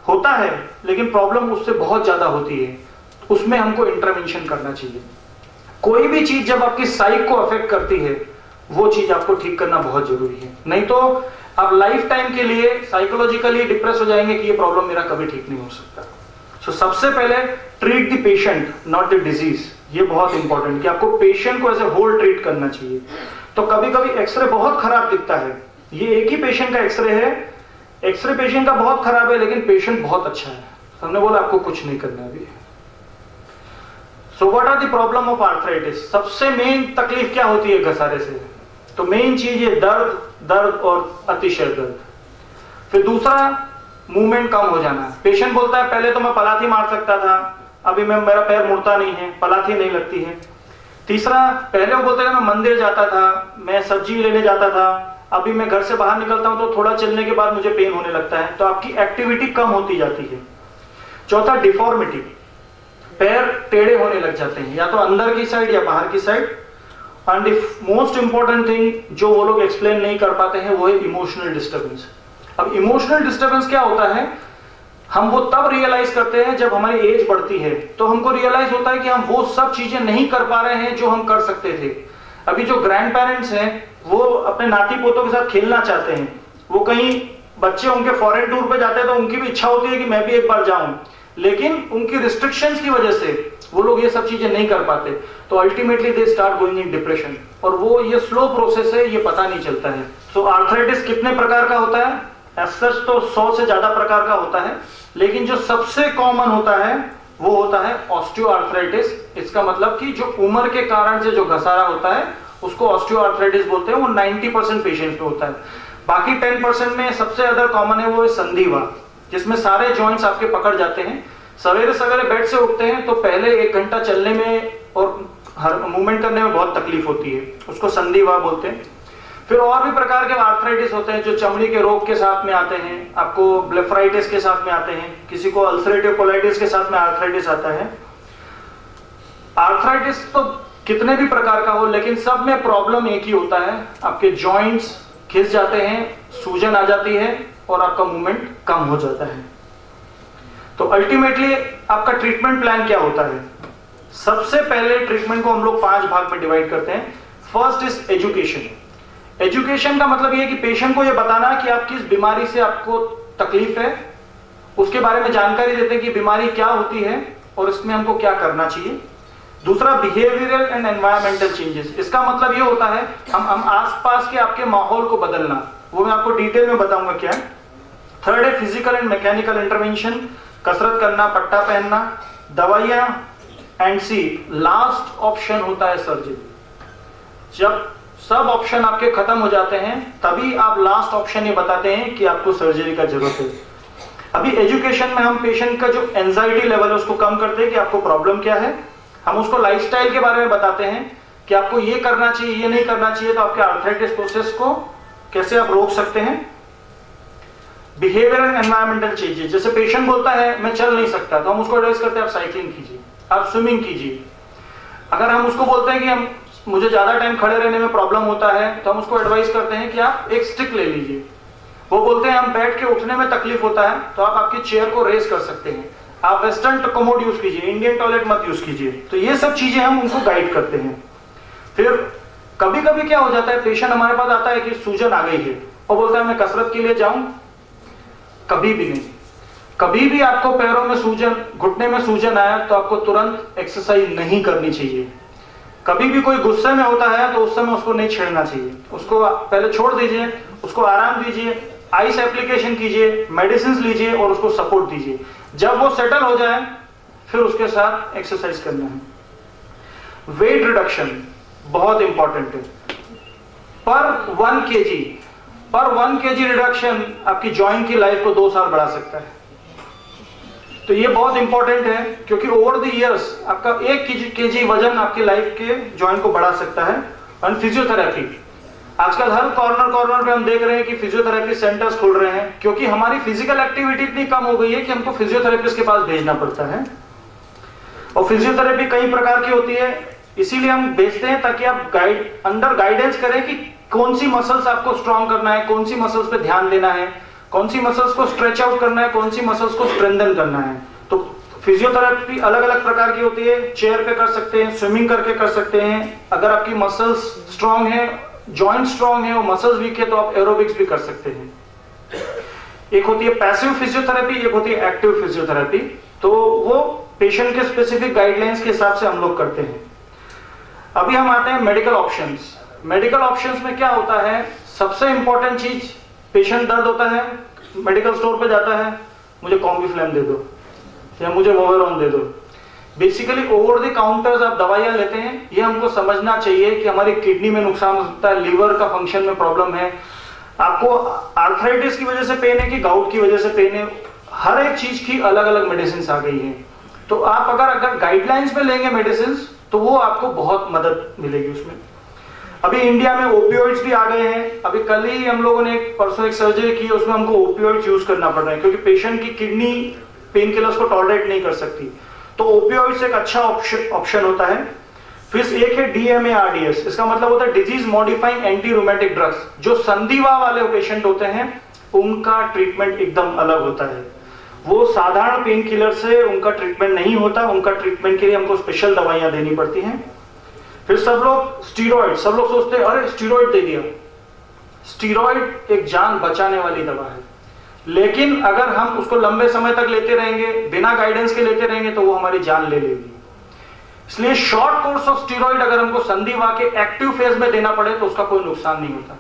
होता है लेकिन प्रॉब्लम उससे बहुत ज्यादा होती है, उसमें हमको इंटरवेंशन करना चाहिए। कोई भी चीज जब आपकी साइक को अफेक्ट करती है, वो चीज आपको ठीक करना बहुत जरूरी है, नहीं तो आप लाइफ टाइम के लिए साइकोलॉजिकली डिप्रेस हो जाएंगे कि ये प्रॉब्लम मेरा कभी ठीक नहीं हो सकता। सो सबसे पहले treat the patient not the disease, ये बहुत इंपॉर्टेंट कि आपको पेशेंट को ऐसे होल ट्रीट करना चाहिए। तो कभी कभी एक्सरे बहुत खराब दिखता है, ये एक ही पेशेंट का एक्सरे है, एक्सरे पेशेंट का बहुत खराब है लेकिन पेशेंट बहुत अच्छा है, हमने बोला आपको कुछ नहीं करना अभी। So what are the problem of arthritis? सबसे मेन तकलीफ क्या होती है घसारे से? तो मेन चीज ये दर्द, दर्द और अतिशय दर्द। फिर दूसरा, मूवमेंट कम हो जाना। पेशेंट बोलता है पहले तो मैं पलाथी मार सकता था, अभी मेरा पैर मुड़ता नहीं है, पलाथी नहीं लगती है। तीसरा, पहले वो बोलते हैं मैं मंदिर जाता था, मैं सब्जी लेने जाता था, अभी मैं घर से बाहर निकलता हूं तो थोड़ा चलने के बाद मुझे पेन होने लगता है। तो आपकी एक्टिविटी कम होती जाती है। चौथा, डिफॉर्मिटी, पैर टेढ़े होने लग जाते हैं, या तो अंदर की साइड या बाहर की side. And most important thing जो वो लोग एक्सप्लेन नहीं कर पाते हैं वो है इमोशनल डिस्टर्बेंस। अब इमोशनल डिस्टर्बेंस क्या होता है, हम वो तब रियलाइज करते हैं जब हमारी एज बढ़ती है, तो हमको रियलाइज होता है कि हम वो सब चीजें नहीं कर पा रहे हैं जो हम कर सकते थे। अभी जो ग्रैंड पेरेंट्स हैं वो अपने नाती पोतों के साथ खेलना चाहते हैं, वो कहीं बच्चे उनके फॉरेन टूर पे जाते हैं तो उनकी भी इच्छा होती है कि मैं भी एक बार जाऊं, लेकिन उनकी रिस्ट्रिक्शंस की वजह से वो लोग ये सब चीजें नहीं कर पाते, तो ultimately they start going in depression. और वो ये स्लो प्रोसेस है, ये पता नहीं चलता है। सो आर्थराइटिस कितने प्रकार का होता है? एज सच तो 100 से ज्यादा प्रकार का होता है, लेकिन जो सबसे कॉमन होता है वो होता है ऑस्टियोआर्थराइटिस। इसका मतलब कि जो उम्र के कारण से जो घसारा होता है उसको ऑस्टियोआर्थराइटिस बोलते हैं। वो 90% पेशेंट्स में होता है। बाकी 10% में सबसे ज्यादा कॉमन है वो है संधिवा, जिसमें सारे जॉइंट्स आपके पकड़ जाते हैं। सवेरे सवेरे बेड से उठते हैं तो पहले 1 घंटा चलने में और हर मूवमेंट करने में बहुत तकलीफ होती है, उसको संधिवा बोलते हैं। फिर और भी प्रकार के आर्थराइटिस होते हैं जो चमड़ी के रोग के साथ में आते हैं, आपको ब्लेफराइटिस के साथ में आते हैं, किसी को अल्सरेटिव कोलाइटिस के साथ में आर्थराइटिस आता है। आर्थराइटिस तो कितने भी प्रकार का हो, लेकिन सब में प्रॉब्लम एक ही होता है, आपके जॉइंट्स खिंच जाते हैं, सूजन आ जाती है और आपका मूवमेंट कम हो जाता है। तो अल्टीमेटली आपका ट्रीटमेंट प्लान क्या होता है? सबसे पहले ट्रीटमेंट को हम लोग 5 भाग में डिवाइड करते हैं। First is education. एजुकेशन का मतलब ये है कि पेशेंट को ये बताना कि आप किस बीमारी से आपको तकलीफ है, उसके बारे में जानकारी देते हैं कि बीमारी क्या होती है और इसमें हमको क्या करना चाहिए। दूसरा, बिहेवियरल एंड एनवायरमेंटल चेंजेस। इसका मतलब ये होता है हम आसपास के आपके माहौल को बदलना, वो मैं आपको डिटेल में बताऊंगा क्या है। थर्ड है फिजिकल एंड मैकेनिकल इंटरवेंशन, कसरत करना, पट्टा पहनना, दवाइयां। एंड सी, लास्ट ऑप्शन होता है सर्जरी। जब सब ऑप्शन आपके खत्म हो जाते हैं तभी आप लास्ट ऑप्शन ये बताते हैं कि आपको सर्जरी का जरूरत है। अभी एजुकेशन में हम पेशेंट का जो एंजाइटी लेवल है उसको कम करते हैं कि आपको प्रॉब्लम क्या है। हम उसको लाइफस्टाइल के बारे में बताते हैं कि आपको ये करना चाहिए, ये नहीं करना चाहिए, तो आपके आर्थराइटिस प्रोसेस को कैसे आप रोक सकते हैं। बिहेवियर एंड एनवायरमेंटल चेंजेस, जैसे पेशेंट बोलता है मैं चल नहीं सकता, तो हम उसको एडवाइस करते हैं आप साइकिलिंग कीजिए, आप स्विमिंग कीजिए। अगर हम उसको बोलते हैं कि मुझे ज्यादा टाइम खड़े रहने में प्रॉब्लम होता है, तो हम उसको एडवाइस करते हैं कि आप एक स्टिक ले लीजिए। वो बोलते हैं हम बैठ के उठने में तकलीफ होता है, तो आप आपकी चेयर को रेस कर सकते हैं, आप वेस्टर्न कमोड यूज कीजिए, इंडियन टॉयलेट मत यूज कीजिए। तो ये सब चीजें हम उनको गाइड करते हैं। फिर कभी कभी क्या हो जाता है, पेशेंट हमारे पास आता है कि सूजन आ गई है और बोलता है मैं कसरत के लिए जाऊं कभी भी नहीं। कभी भी आपको पैरों में सूजन, घुटने में सूजन आया तो आपको तुरंत एक्सरसाइज नहीं करनी चाहिए। कभी भी कोई गुस्से में होता है तो उस समय उसको नहीं छेड़ना चाहिए, उसको पहले छोड़ दीजिए, उसको आराम दीजिए, आइस एप्लीकेशन कीजिए, मेडिसिन लीजिए और उसको सपोर्ट दीजिए। जब वो सेटल हो जाए फिर उसके साथ एक्सरसाइज करना है। वेट रिडक्शन बहुत इंपॉर्टेंट है। पर 1 kg रिडक्शन आपकी जॉइंट की लाइफ को 2 साल बढ़ा सकता है। तो ये बहुत इंपॉर्टेंट है क्योंकि ओवर द इयर्स आपका 1 kg वजन आपकी लाइफ के जॉइंट को बढ़ा सकता है। और फिजियोथेरेपी, आजकल हर कॉर्नर पे हम देख रहे हैं कि फिजियोथेरेपी सेंटर्स खुल रहे हैं क्योंकि हमारी फिजिकल एक्टिविटी इतनी कम हो गई है कि हमको फिजियोथेरेपिस्ट के पास भेजना पड़ता है। और फिजियोथेरेपी कई प्रकार की होती है, इसीलिए हम भेजते हैं ताकि आप अंडर गाइडेंस करें कि कौन सी मसल्स आपको स्ट्रॉन्ग करना है, कौन सी मसल्स पे ध्यान देना है, कौन सी मसल्स को स्ट्रेच आउट करना है, कौन सी मसल्स को स्ट्रेंथन करना है। तो फिजियोथेरेपी अलग अलग प्रकार की होती है। चेयर पे कर सकते हैं, स्विमिंग करके कर सकते हैं। अगर आपकी मसल्स स्ट्रांग है, जॉइंट स्ट्रांग है और मसल्स वीक है तो आप एरोबिक्स भी कर सकते हैं। एक होती है पैसिव फिजियोथेरेपी, एक होती है एक्टिव फिजियोथेरेपी। तो वो पेशेंट के स्पेसिफिक गाइडलाइंस के हिसाब से हम लोग करते हैं। अभी हम आते हैं मेडिकल ऑप्शंस। मेडिकल ऑप्शंस में क्या होता है, सबसे इंपॉर्टेंट चीज, पेशेंट दर्द होता है, मेडिकल स्टोर पे जाता है, मुझे कॉम्बिफ्लेम दे दो या मुझे वोवेरॉन दे दो। बेसिकली ओवर द काउंटर्स आप दवाइयां लेते हैं। ये हमको समझना चाहिए कि हमारी किडनी में नुकसान हो सकता है, लीवर का फंक्शन में प्रॉब्लम है, आपको आर्थराइटिस की वजह से पेन है कि गाउट की वजह से पेन है। हर एक चीज की अलग अलग मेडिसिन आ गई है। तो आप अगर गाइडलाइंस में लेंगे मेडिसिन तो वो आपको बहुत मदद मिलेगी उसमें। अभी इंडिया में ओपियोइड्स भी आ गए हैं। अभी कल ही हम लोगों ने परसों एक सर्जरी की, उसमें हमको ओपियोइड्स यूज करना पड़ रहा है क्योंकि पेशेंट की किडनी पेन किलर्स को टॉलरेट नहीं कर सकती। तो ओपियोइड्स एक अच्छा ऑप्शन होता है। फिर एक है DMARDS, इसका मतलब होता है disease modifying anti rheumatic drugs. जो संधिवा वाले पेशेंट होते हैं उनका ट्रीटमेंट एकदम अलग होता है। वो साधारण पेन किलर से उनका ट्रीटमेंट नहीं होता, उनका ट्रीटमेंट के लिए हमको स्पेशल दवाइयां देनी पड़ती हैं। फिर सब लोग स्टीरॉइड, सब लोग सोचते हैं अरे स्टीरॉइड दे दिया। स्टीरॉइड एक जान बचाने वाली दवा है, लेकिन अगर हम उसको लंबे समय तक लेते रहेंगे, बिना गाइडेंस के लेते रहेंगे तो वो हमारी जान ले लेगी। इसलिए शॉर्ट कोर्स ऑफ स्टीरॉइड अगर हमको संधिवा के एक्टिव फेज में देना पड़े तो उसका कोई नुकसान नहीं होता।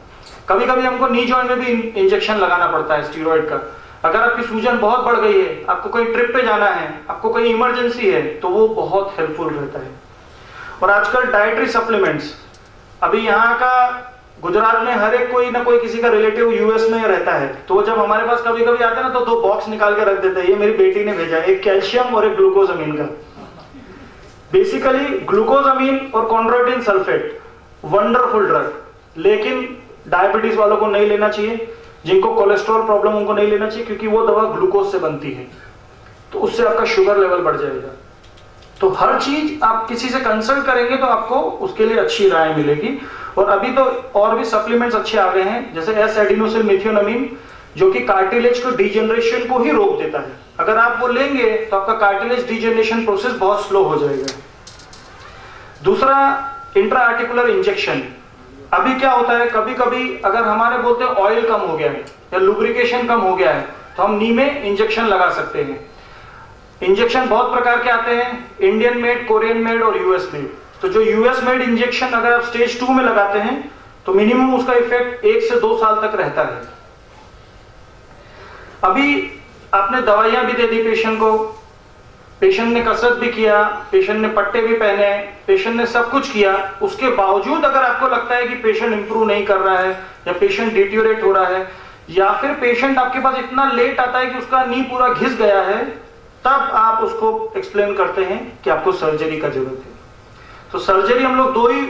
कभी कभी हमको नी जॉइंट में भी इंजेक्शन लगाना पड़ता है स्टीरॉइड का। अगर आपकी सूजन बहुत बढ़ गई है, आपको कोई ट्रिप पे जाना है, आपको कोई इमरजेंसी है, तो वो बहुत हेल्पफुल रहता है। और आजकल डाइटरी सप्लीमेंट्स, अभी यहाँ का गुजरात में हर एक कोई ना कोई किसी का रिलेटिव यूएस में रहता है, तो जब हमारे पास कभी कभी आते हैं ना तो 2 बॉक्स निकाल के रख देते हैं। ये मेरी बेटी ने भेजा, एक कैल्शियम और एक ग्लूकोजामीन का। बेसिकली ग्लूकोजामीन और कॉन्ड्रोइटिन सल्फेट वंडरफुल ड्रग, लेकिन डायबिटीज वालों को नहीं लेना चाहिए, जिनको कोलेस्ट्रॉल प्रॉब्लम उनको नहीं लेना चाहिए क्योंकि वो दवा ग्लूकोज से बनती है, तो उससे आपका शुगर लेवल बढ़ जाएगा। तो हर चीज आप किसी से कंसल्ट करेंगे तो आपको उसके लिए अच्छी राय मिलेगी। और अभी तो और भी सप्लीमेंट्स अच्छे आ गए हैं, जैसे S-एडेनोसिलमेथियोनामाइन, जो कि कार्टिलेज को डिजेनरेशन को ही रोक देता है। अगर आप वो लेंगे तो आपका कार्टिलेज डिजेनरेशन प्रोसेस बहुत स्लो हो जाएगा। दूसरा, इंट्रा आर्टिकुलर इंजेक्शन। अभी क्या होता है, कभी कभी अगर हमारे बोलते हैं ऑयल कम हो गया है या लुब्रिकेशन कम हो गया है तो हम नी में इंजेक्शन लगा सकते हैं। इंजेक्शन बहुत प्रकार के आते हैं, इंडियन मेड, कोरियन मेड और यूएस मेड। तो जो यूएस मेड इंजेक्शन अगर आप स्टेज 2 में लगाते हैं तो मिनिमम उसका इफेक्ट 1 से 2 साल तक रहता है। अभी आपने दवाइयां भी दे दी पेशेंट को, पेशेंट ने कसरत भी किया, पेशेंट ने पट्टे भी पहने, पेशेंट ने सब कुछ किया, उसके बावजूद अगर आपको लगता है कि पेशेंट इंप्रूव नहीं कर रहा है या पेशेंट डिटीरियोरेट हो रहा है, या फिर पेशेंट आपके पास इतना लेट आता है कि उसका नी पूरा घिस गया है, तब आप उसको एक्सप्लेन करते हैं कि आपको सर्जरी का जरूरत है। तो सर्जरी हम लोग 2 ही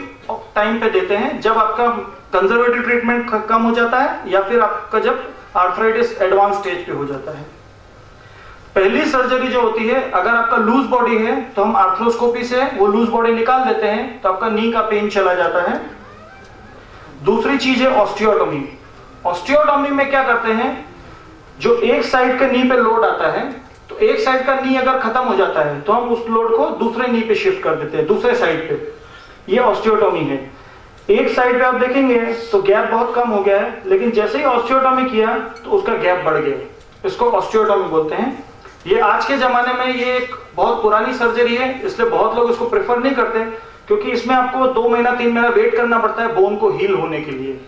टाइम पे देते हैं, जब आपका कंजर्वेटिव ट्रीटमेंट कम हो जाता है या फिर आपका जब आर्थराइटिस एडवांस स्टेज पे हो जाता है। पहली सर्जरी जो होती है, अगर आपका लूज बॉडी है तो हम आर्थ्रोस्कोपी से वो लूज बॉडी निकाल देते हैं, तो आपका नी का पेन चला जाता है। दूसरी चीज है ऑस्टियोटोमी। ऑस्टियोटोमी में क्या करते हैं, जो एक साइड के नी पे लोड आता है, तो एक साइड का नी अगर खत्म हो जाता है तो हम उस लोड को दूसरे नी पे शिफ्ट कर देते हैं, दूसरे साइड पे। ये ऑस्टियोटोमी है। एक साइड पे आप देखेंगे तो गैप बहुत कम हो गया है, लेकिन जैसे ही ऑस्टियोटोमी किया तो उसका गैप बढ़ गया। इसको ऑस्टियोटॉमी बोलते हैं। ये आज के जमाने में ये एक बहुत पुरानी सर्जरी है, इसलिए बहुत लोग इसको प्रेफर नहीं करते, क्योंकि इसमें आपको 2 महीना 3 महीना वेट करना पड़ता है बोन को हील होने के लिए।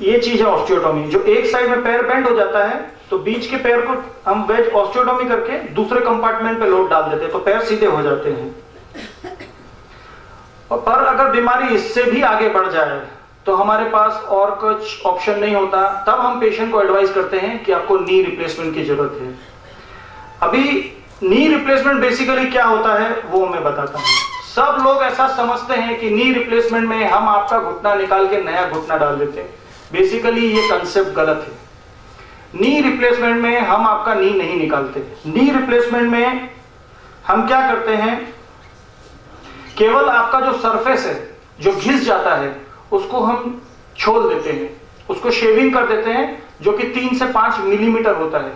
ये चीज है ऑस्टियोटॉमी। जो एक साइड में पैर बेंड हो जाता है तो बीच के पैर को हम वेज ऑस्टियोटॉमी करके दूसरे कंपार्टमेंट पे लोड डाल देते हैं, तो पैर सीधे हो जाते हैं। पर अगर बीमारी इससे भी आगे बढ़ जाए तो हमारे पास और कुछ ऑप्शन नहीं होता, तब हम पेशेंट को एडवाइस करते हैं कि आपको नी रिप्लेसमेंट की जरूरत है। अभी नी रिप्लेसमेंट बेसिकली क्या होता है वो मैं बताता हूं। सब लोग ऐसा समझते हैं कि नी रिप्लेसमेंट में हम आपका घुटना निकाल के नया घुटना डाल देते हैं। बेसिकली ये कंसेप्ट गलत है। नी रिप्लेसमेंट में हम आपका नी नहीं निकालते। नी रिप्लेसमेंट में हम क्या करते हैं, केवल आपका जो सरफेस है जो घिस जाता है उसको हम छोल देते हैं, उसको शेविंग कर देते हैं, जो कि 3 से 5 मिलीमीटर होता है,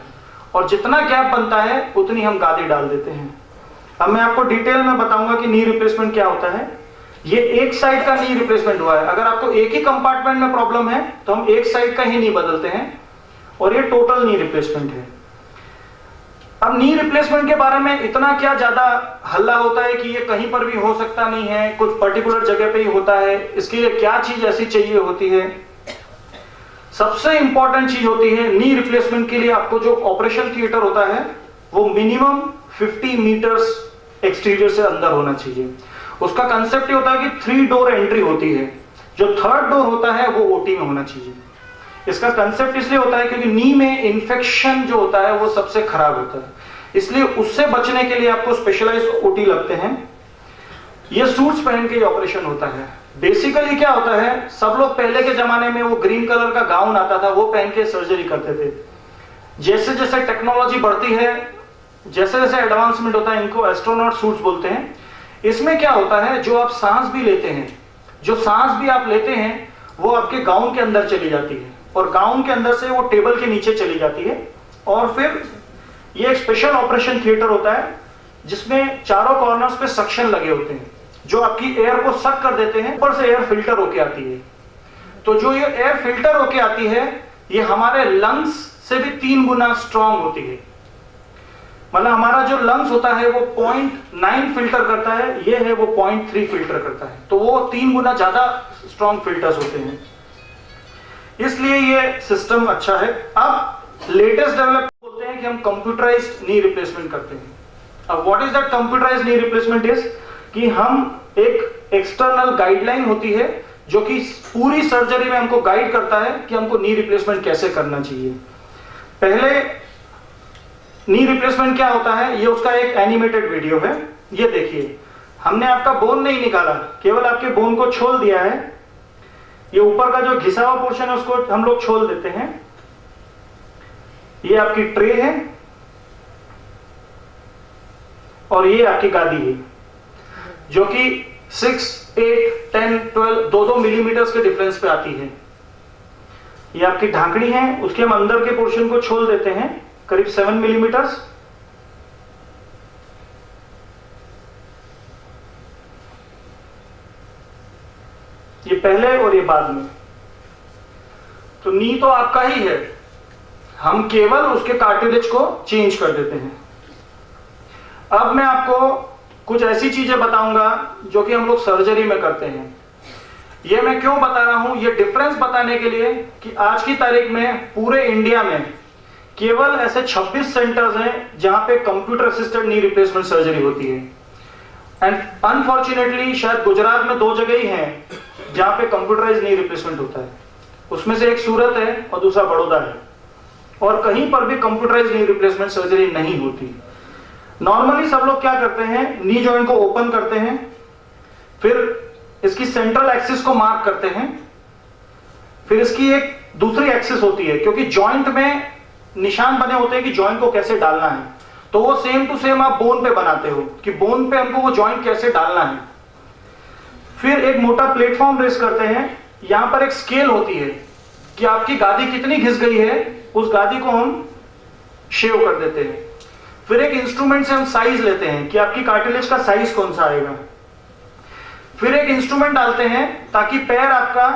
और जितना गैप बनता है उतनी हम गादी डाल देते हैं। अब मैं आपको डिटेल में बताऊंगा कि नी रिप्लेसमेंट क्या होता है। ये एक साइड का नी रिप्लेसमेंट हुआ है। अगर आपको एक ही कंपार्टमेंट में प्रॉब्लम है तो हम एक साइड का ही नी बदलते हैं, और ये टोटल नी रिप्लेसमेंट है। अब नी रिप्लेसमेंट के बारे में इतना क्या ज्यादा हल्ला होता है कि ये कहीं पर भी हो सकता नहीं है, कुछ पर्टिकुलर जगह पे ही होता है, इसके लिए क्या चीज ऐसी चाहिए होती है। सबसे इंपॉर्टेंट चीज होती है नी रिप्लेसमेंट के लिए आपको जो ऑपरेशन थिएटर होता है वो मिनिमम 50 मीटर्स एक्सटीरियर से अंदर होना चाहिए। उसका कंसेप्ट ये होता है कि 3 डोर एंट्री होती है, जो 3rd डोर होता है वो ओटी में होना चाहिए। इसका कंसेप्ट इसलिए होता है क्योंकि नी में इन्फेक्शन जो होता है वो सबसे खराब होता है, इसलिए उससे बचने के लिए आपको स्पेशलाइज्ड ओटी लगते हैं। ये सूट्स पहन के ऑपरेशन होता है। बेसिकली क्या होता है, सब लोग पहले के जमाने में वो ग्रीन कलर का गाउन आता था वो पहन के सर्जरी करते थे। जैसे जैसे टेक्नोलॉजी बढ़ती है, जैसे जैसे एडवांसमेंट होता है, इनको एस्ट्रोनॉट सूट्स बोलते हैं। इसमें क्या होता है, जो आप सांस भी लेते हैं, जो सांस भी आप लेते हैं वो आपके गाउन के अंदर चली जाती है, और गाउन के अंदर से वो टेबल के नीचे चली जाती है। और फिर ये एक स्पेशल ऑपरेशन थिएटर होता है जिसमें चारों कॉर्नर्स पे सक्शन लगे होते हैं, जो आपकी एयर को सक कर देते हैं। ऊपर से एयर फिल्टर होके आती है। तो जो ये एयर फिल्टर होके आती है ये हमारे लंग्स से भी 3 गुना स्ट्रांग होती है। मतलब हमारा जो लंग्स होता है वो 0.9 फिल्टर करता है, ये है वो 0.3 फिल्टर करता है, तो वो 3 गुना ज्यादा स्ट्रांग फिल्टर्स होते हैं, इसलिए ये सिस्टम अच्छा है। अब लेटेस्ट डेवलप बोलते हैं कि हम कंप्यूटराइज्ड नी रिप्लेसमेंट करते हैं। अब what is that computerised knee replacement is कि हम एक एक्सटर्नल गाइडलाइन होती है जो कि पूरी सर्जरी में हमको गाइड करता है कि हमको नी रिप्लेसमेंट कैसे करना चाहिए। पहले नी रिप्लेसमेंट क्या होता है, ये उसका एक एनिमेटेड वीडियो है। ये देखिए, हमने आपका बोन नहीं निकाला, केवल आपके बोन को छोल दिया है। ये ऊपर का जो घिसा हुआ पोर्शन है उसको हम लोग छोल देते हैं। ये आपकी ट्रे है और ये आपकी गादी है, जो कि 6, 8, 10, 12 2-2 मिलीमीटर के डिफरेंस पे आती है। ये आपकी ढांकनी है, उसके हम अंदर के पोर्शन को छोल देते हैं करीब 7 मिलीमीटर। ये पहले और ये बाद में। तो नी तो आपका ही है, हम केवल उसके कार्टिलेज को चेंज कर देते हैं। अब मैं आपको कुछ ऐसी चीजें बताऊंगा जो कि हम लोग सर्जरी में करते हैं। ये मैं क्यों बता रहा हूं, ये डिफरेंस बताने के लिए कि आज की तारीख में पूरे इंडिया में केवल ऐसे 26 सेंटर्स हैं जहां पे computer assisted knee replacement surgery होती है। एंड अनफॉर्चुनेटली शायद गुजरात में 2 जगह ही हैं जहां पे कंप्यूटराइज्ड नी रिप्लेसमेंट होता है। उसमें से एक सूरत है और दूसरा बड़ौदा है, और कहीं पर भी कंप्यूटराइज्ड नी रिप्लेसमेंट सर्जरी नहीं होती। नॉर्मली सब लोग क्या करते हैं, नी जॉइंट को ओपन करते हैं, फिर इसकी सेंट्रल एक्सिस को मार्क करते हैं, फिर इसकी एक दूसरी एक्सिस होती है, क्योंकि जॉइंट में निशान बने होते हैं कि जॉइंट को कैसे डालना है, तो वो सेम टू सेम आप बोन पे बनाते हो कि बोन पे हमको वो जॉइंट कैसे डालना है। फिर एक मोटा प्लेटफॉर्म रेस करते हैं, यहां पर एक स्केल होती है कि आपकी गादी कितनी घिस गई है, उस गादी को हम शेव कर देते हैं। फिर एक इंस्ट्रूमेंट से हम साइज लेते हैं कि आपकी कार्टिलेज का साइज कौन सा आएगा। फिर एक इंस्ट्रूमेंट डालते हैं ताकि पैर आपका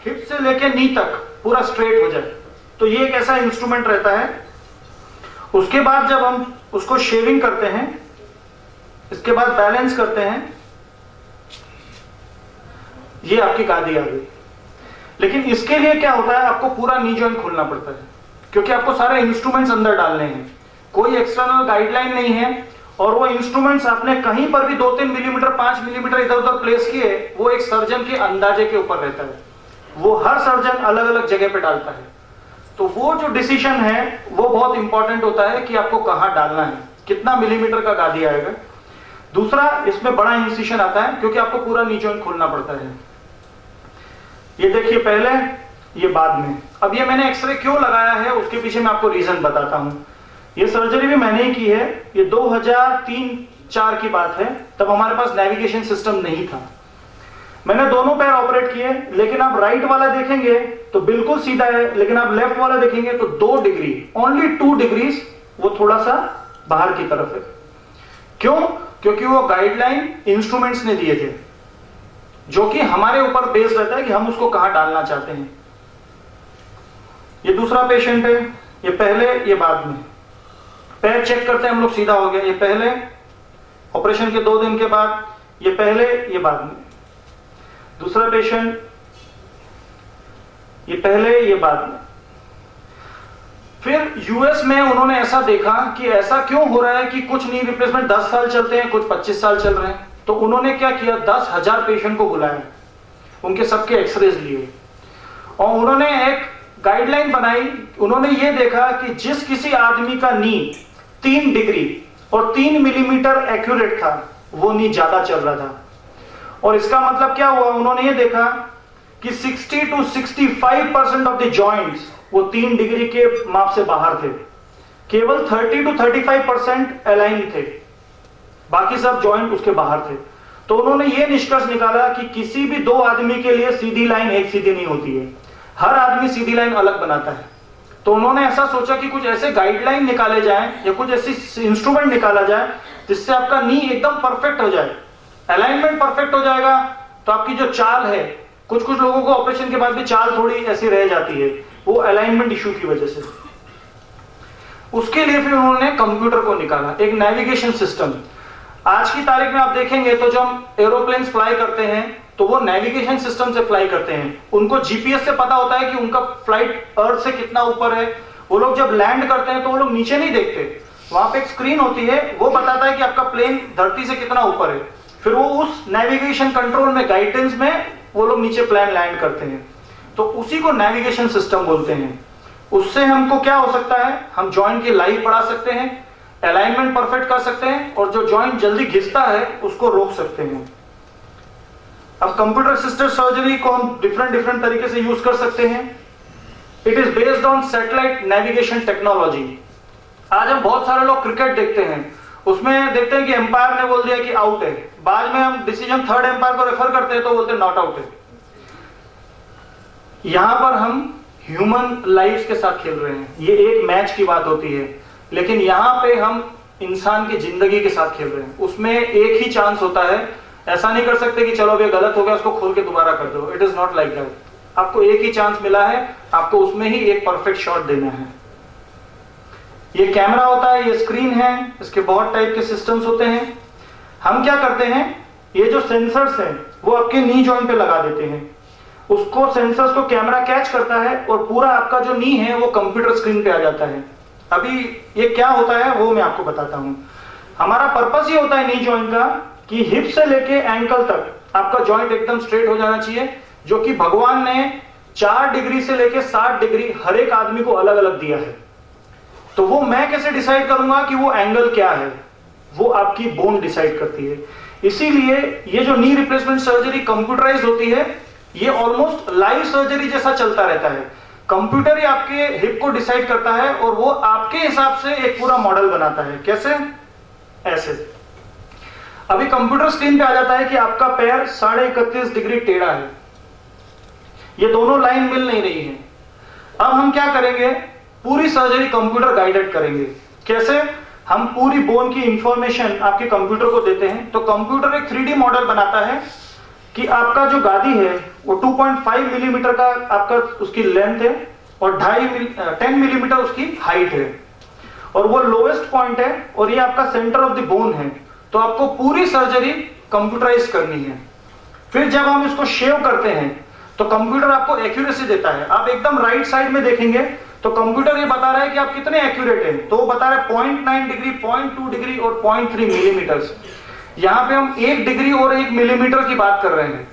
हिप से लेके नी तक पूरा स्ट्रेट हो जाए। तो ये एक ऐसा इंस्ट्रूमेंट रहता है। उसके बाद जब हम उसको शेविंग करते हैं, इसके बाद बैलेंस करते हैं, ये आपकी गादी आ गई। लेकिन इसके लिए क्या होता है, आपको पूरा नी जॉइंट खोलना पड़ता है, क्योंकि आपको सारे इंस्ट्रूमेंट्स अंदर डालने हैं, कोई एक्सटर्नल गाइडलाइन नहीं है, और वो इंस्ट्रूमेंट्स आपने कहीं पर भी 2-3 मिलीमीटर 5 मिलीमीटर इधर उधर प्लेस किए, वो एक सर्जन के अंदाजे के ऊपर रहता है, वो हर सर्जन अलग अलग जगह पे डालता है। तो वो जो डिसीजन है वो बहुत इंपॉर्टेंट होता है कि आपको कहां डालना है, कितना मिलीमीटर का गादी आएगा। दूसरा, इसमें बड़ा इंसिशन आता है, क्योंकि आपको पूरा नी जॉइंट खोलना पड़ता है। ये देखिए पहले, ये बाद में। अब ये मैंने एक्सरे क्यों लगाया है उसके पीछे मैं आपको रीजन बताता हूं। ये सर्जरी भी मैंने ही की है, ये 2003-4 की बात है, तब हमारे पास नेविगेशन सिस्टम नहीं था। मैंने दोनों पैर ऑपरेट किए, लेकिन आप राइट वाला देखेंगे तो बिल्कुल सीधा है, लेकिन आप लेफ्ट वाला देखेंगे तो 2 डिग्री, ओनली 2 डिग्रीज वो थोड़ा सा बाहर की तरफ है। क्यों? क्योंकि वो गाइडलाइन इंस्ट्रूमेंट्स ने दिए थे, जो कि हमारे ऊपर बेस रहता है कि हम उसको कहां डालना चाहते हैं। ये दूसरा पेशेंट है, ये पहले ये बाद में। पैर चेक करते हैं हम लोग, सीधा हो गया, ये पहले ऑपरेशन के 2 दिन के बाद, ये पहले ये बाद में। दूसरा पेशेंट, ये पहले ये बाद में। फिर यूएस में उन्होंने ऐसा देखा कि ऐसा क्यों हो रहा है कि कुछ नी रिप्लेसमेंट 10 साल चलते हैं, कुछ 25 साल चल रहे हैं। तो उन्होंने क्या किया, 10,000 पेशेंट को बुलाया, उनके सबके एक्सरेज लिए, और उन्होंने एक गाइडलाइन बनाई। उन्होंने ये देखा कि जिस किसी आदमी का नी 3 डिग्री और 3 मिलीमीटर एक्यूरेट था, वो नी ज्यादा चल रहा था। और इसका मतलब क्या हुआ, उन्होंने ये देखा कि 60 to 65% ऑफ द जॉइंट्स वो 3 डिग्री के माप से बाहर थे, केवल 30 to 35% अलाइन थे, बाकी सब जॉइंट उसके बाहर थे। तो उन्होंने ये निष्कर्ष निकाला कि किसी भी 2 आदमी के लिए सीधी लाइन एक सीधी नहीं होती है, हर आदमी सीधी लाइन अलग बनाता है। तो उन्होंने ऐसा सोचा कि कुछ ऐसे गाइडलाइन निकाले जाएं या कुछ ऐसी इंस्ट्रूमेंट निकाला जाए जिससे आपका नी एकदम परफेक्ट हो जाए, अलाइनमेंट परफेक्ट हो जाएगा। तो आपकी जो चाल है, कुछ कुछ लोगों को ऑपरेशन के बाद भी चाल थोड़ी ऐसी रह जाती है, वो अलाइनमेंट इश्यू की वजह से। उसके लिए फिर उन्होंने कंप्यूटर को निकाला, एक नेविगेशन सिस्टम। आज की तारीख में आप देखेंगे तो जो हम एरोप्लेन्स फ्लाई करते हैं तो वो नेविगेशन सिस्टम से फ्लाई करते हैं, उनको जीपीएस से पता होता है कि उनका फ्लाइट अर्थ से कितना ऊपर है। वो लोग जब लैंड करते हैं तो वो लोग नीचे नहीं देखते, वहां पे एक स्क्रीन होती है, वो बताता है कि आपका प्लेन धरती से कितना ऊपर है। फिर वो उस नेविगेशन कंट्रोल में, गाइडेंस में वो लोग नीचे प्लेन लैंड करते हैं। तो उसी को नेविगेशन सिस्टम बोलते हैं। उससे हमको क्या हो सकता है, हम जॉइंट की लाइफ बढ़ा सकते हैं, अलाइनमेंट परफेक्ट कर सकते हैं, और जो जॉइंट जल्दी घिसता है उसको रोक सकते हैं। अब कंप्यूटर असिस्टेड सर्जरी को हम डिफरेंट तरीके से यूज कर सकते हैं। It is based on satellite navigation technology. आज हम बहुत सारे लोग क्रिकेट देखते हैं, उसमें देखते हैं कि एम्पायर ने बोल दिया कि आउट है, बाद में हम डिसीजन थर्ड एम्पायर को रेफर करते हैं तो बोलते हैं नॉट आउट है। यहां पर हम ह्यूमन लाइफ्स के साथ खेल रहे हैं, ये एक मैच की बात होती है, लेकिन यहां पे हम इंसान की जिंदगी के साथ खेल रहे हैं। उसमें एक ही चांस होता है, ऐसा नहीं कर सकते कि चलो अब ये गलत हो गया उसको खोल के दोबारा कर दो। It is not like that. आपको एक ही चांस मिला है, आपको उसमें ही एक परफेक्ट शॉट देना है। ये कैमरा होता है, ये स्क्रीन है, इसके बहुत टाइप के सिस्टम्स होते हैं। हम क्या करते हैं, ये जो सेंसर्स हैं वो आपके नी जॉइंट पे लगा देते हैं, उसको सेंसर्स को कैमरा कैच करता है और पूरा आपका जो नी है वो कंप्यूटर स्क्रीन पे आ जाता है। अभी ये क्या होता है वो मैं आपको बताता हूं। हमारा पर्पस ये होता है नी जॉइंट का कि हिप से लेके एंकल तक आपका जॉइंट एकदम स्ट्रेट हो जाना चाहिए, जो कि भगवान ने 4 डिग्री से लेके 60 डिग्री हर एक आदमी को अलग अलग दिया है। तो वो मैं कैसे डिसाइड करूंगा कि वो एंगल क्या है, वो आपकी बोन डिसाइड करती है। इसीलिए ये जो नी रिप्लेसमेंट सर्जरी कंप्यूटराइज होती है, ये ऑलमोस्ट लाइव सर्जरी जैसा चलता रहता है। कंप्यूटर ही आपके हिप को डिसाइड करता है और वो आपके हिसाब से एक पूरा मॉडल बनाता है। कैसे? ऐसे। अभी कंप्यूटर स्क्रीन पे आ जाता है कि आपका पैर 31.5 डिग्री टेढ़ा है, ये दोनों लाइन मिल नहीं रही है। अब हम क्या करेंगे, पूरी सर्जरी कंप्यूटर गाइडेड करेंगे। कैसे? हम पूरी बोन की इंफॉर्मेशन आपके कंप्यूटर को देते हैं, तो कंप्यूटर एक 3D मॉडल बनाता है कि आपका जो गादी है वो 2.5 मिलीमीटर का आपका उसकी लेंथ है और 10 मिलीमीटर उसकी हाइट है और वो लोएस्ट पॉइंट है और ये आपका सेंटर ऑफ द बोन है। तो आपको पूरी सर्जरी कंप्यूटराइज करनी है। फिर जब हम इसको शेव करते हैं तो कंप्यूटर आपको एक्यूरेसी देता है। आप एकदम राइट साइड में देखेंगे तो कंप्यूटर ये बता रहा है कि आप कितने एक्यूरेट हैं। तो वो बता रहा है 0.9 डिग्री, 0.2 डिग्री और 0.3 मिलीमीटर। यहां पे हम 1 डिग्री और 1 मिलीमीटर की बात कर रहे हैं।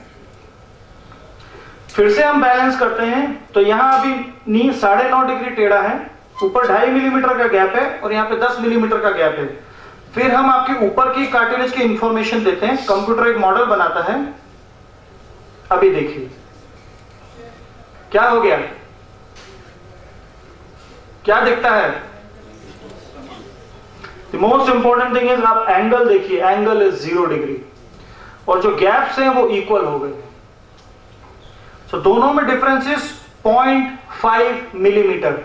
फिर से हम बैलेंस करते हैं तो यहां अभी नी 9.5 डिग्री टेढ़ा है, ऊपर 2.5 मिलीमीटर का गैप है और यहाँ पे 10 मिलीमीटर का गैप है। फिर हम आपके ऊपर की कार्टिलेज की इंफॉर्मेशन देते हैं, कंप्यूटर एक मॉडल बनाता है। अभी देखिए क्या हो गया, क्या दिखता है। The most important thing is आप एंगल देखिए, एंगल इज 0 डिग्री और जो गैप्स हैं वो इक्वल हो गए। सो दोनों में डिफरेंस इज 0.5 मिलीमीटर।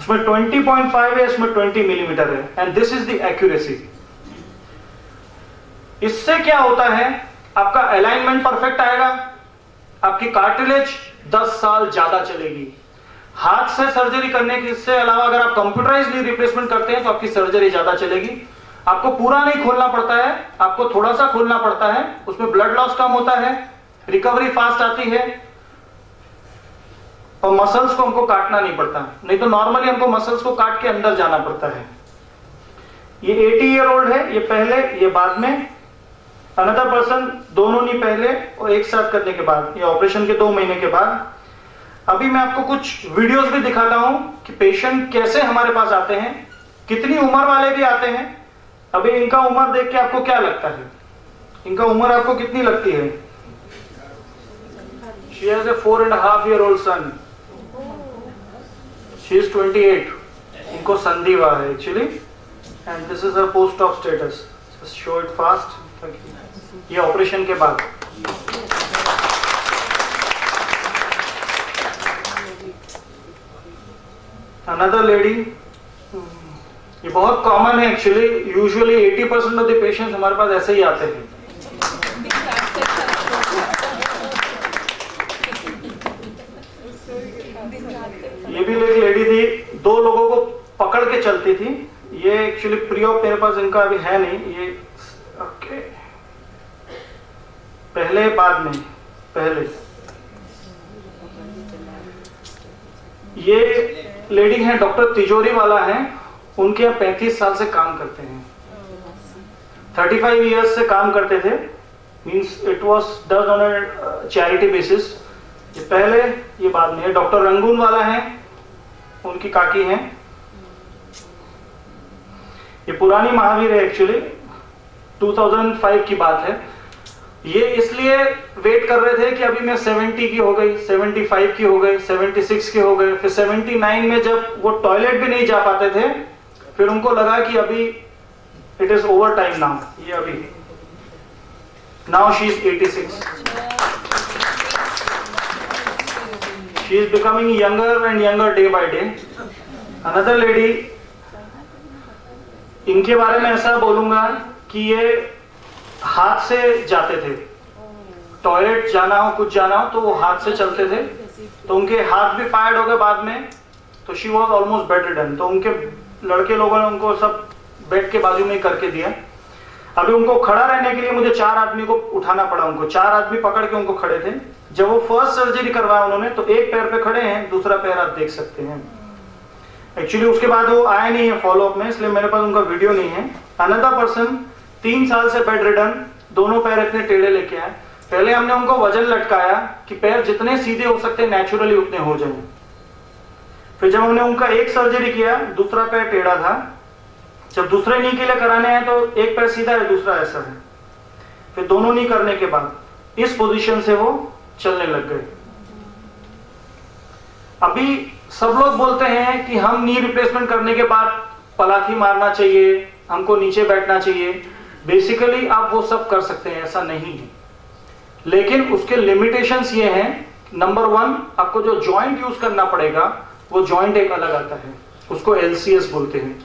उसमें 20.5 है, इसमें 20 मिलीमीटर है and this is the accuracy. इससे क्या होता है, आपका अलाइनमेंट परफेक्ट आएगा, आपकी कार्टिलेज 10 साल ज्यादा चलेगी। हाथ से सर्जरी करने के इससे अलावा अगर आप कंप्यूटराइज नी रिप्लेसमेंट करते हैं तो आपकी सर्जरी ज्यादा चलेगी। आपको पूरा नहीं खोलना पड़ता है, आपको थोड़ा सा खोलना पड़ता है, उसमें ब्लड लॉस कम होता है, रिकवरी फास्ट आती है और मसल्स को हमको काटना नहीं पड़ता। नहीं तो नॉर्मली हमको मसल्स को काट के अंदर जाना पड़ता है। ये 80 ईयर ओल्ड है, ये पहले ये बाद में, अनदर पर्सन दोनों नहीं पहले और एक साथ करने के बाद, ये ऑपरेशन के 2 महीने के बाद। अभी मैं आपको कुछ वीडियोस भी दिखाता हूं कि पेशेंट कैसे हमारे पास आते हैं, कितनी उम्र वाले भी आते हैं। अभी इनका उम्र देख के आपको क्या लगता है, इनका उम्र आपको कितनी लगती है? She has a 4.5-year-old son. She is 28. इनको संधिवा है actually, and this is her post-op status. Just show it fast. ये ऑपरेशन के बाद। Another lady. ये बहुत कॉमन है actually, usually 80% of the patients हमारे पास ऐसे ही आते हैं। ये भी एक लेडी थी, 2 लोगों को पकड़ के चलती थी। ये एक्चुअली प्री ऑप मेरे पास इनका अभी है नहीं, ये ओके पहले बाद में, पहले ये लेडी है डॉक्टर तिजोरी वाला है, उनके यहाँ 35 साल से काम करते हैं, 35 इयर्स से काम करते थे, means it was done on a charity basis. ये पहले ये बाद में है। डॉक्टर रंगून वाला है, उनकी काकी है। ये पुरानी महावीर है एक्चुअली, 2005 की बात है। ये इसलिए वेट कर रहे थे कि अभी मैं 70 की हो गई, 75 की हो गई, 76 की हो गए, फिर 79 में जब वो टॉयलेट भी नहीं जा पाते थे, फिर उनको लगा कि अभी it is over time now. ये अभी now she is 86। She is becoming younger and younger day by day. Another lady, इनके बारे में ऐसा बोलूंगा कि ये हाथ से जाते थे, टॉयलेट जाना हो, कुछ जाना हो तो वो हाथ से चलते थे, तो उनके हाथ भी फायर्ड हो गए बाद में, तो she was almost bed ridden. तो उनके लड़के लोगों ने उनको सब बेड के बाजू में करके दिया। अभी उनको खड़ा रहने के लिए मुझे 4 आदमी को उठाना पड़ा, उनको 4 आदमी पकड़ के उनको खड़े थे। जब वो फर्स्ट सर्जरी करवाया उन्होंने तो एक पैर पे खड़े हैं, दूसरा पैर आप देख सकते हैं। एक्चुअली उसके बाद वो आए नहीं है फॉलोअप में, इसलिए मेरे पास उनका वीडियो नहीं है। अनदर पर्सन 3 साल से बेड रिडन, दोनों पैर इतने टेढ़े लेके आए। पहले हमने उनको वजन लटकाया कि पैर जितने सीधे हो सकते नेचुरली उतने हो जाए। फिर जब हमने उनका एक सर्जरी किया, दूसरा पैर टेढ़ा था। जब दूसरे नी के लिए कराने आए तो एक पैर सीधा है, दूसरा ऐसा है। फिर दोनों नी करने के बाद इस पोजीशन से वो चलने लग गए। अभी सब लोग बोलते हैं कि हम नी रिप्लेसमेंट करने के बाद पलाथी मारना चाहिए, हमको नीचे बैठना चाहिए। बेसिकली आप वो सब कर सकते हैं, ऐसा नहीं है, लेकिन उसके लिमिटेशंस ये हैं। नंबर 1, आपको जो जॉइंट यूज करना पड़ेगा वो जॉइंट एक अलग आता है, उसको LCS बोलते हैं।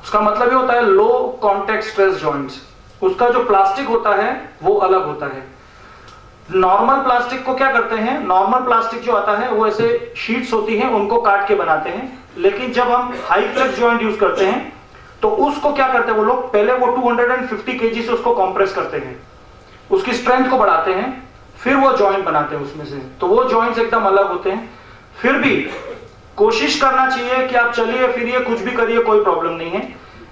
उसका मतलब ये होता है लो कॉन्टेक्ट स्ट्रेस जॉइंट्स। उसका जो प्लास्टिक होता है वो अलग होता है। नॉर्मल प्लास्टिक को क्या करते हैं, नॉर्मल प्लास्टिक जो आता है वो ऐसे शीट्स होती हैं, उनको काट के बनाते हैं। लेकिन जब हम हाई फ्लेक्स जॉइंट यूज करते हैं तो उसको क्या करते हैं वो लोग, पहले वो 250 kg से उसको कंप्रेस करते हैं, उसकी स्ट्रेंथ को बढ़ाते हैं, फिर वो जॉइंट बनाते हैं उसमें से। तो वो जॉइंट्स एकदम अलग होते हैं। फिर भी कोशिश करना चाहिए कि आप चलिए फिरिए कुछ भी करिए, कोई प्रॉब्लम नहीं है।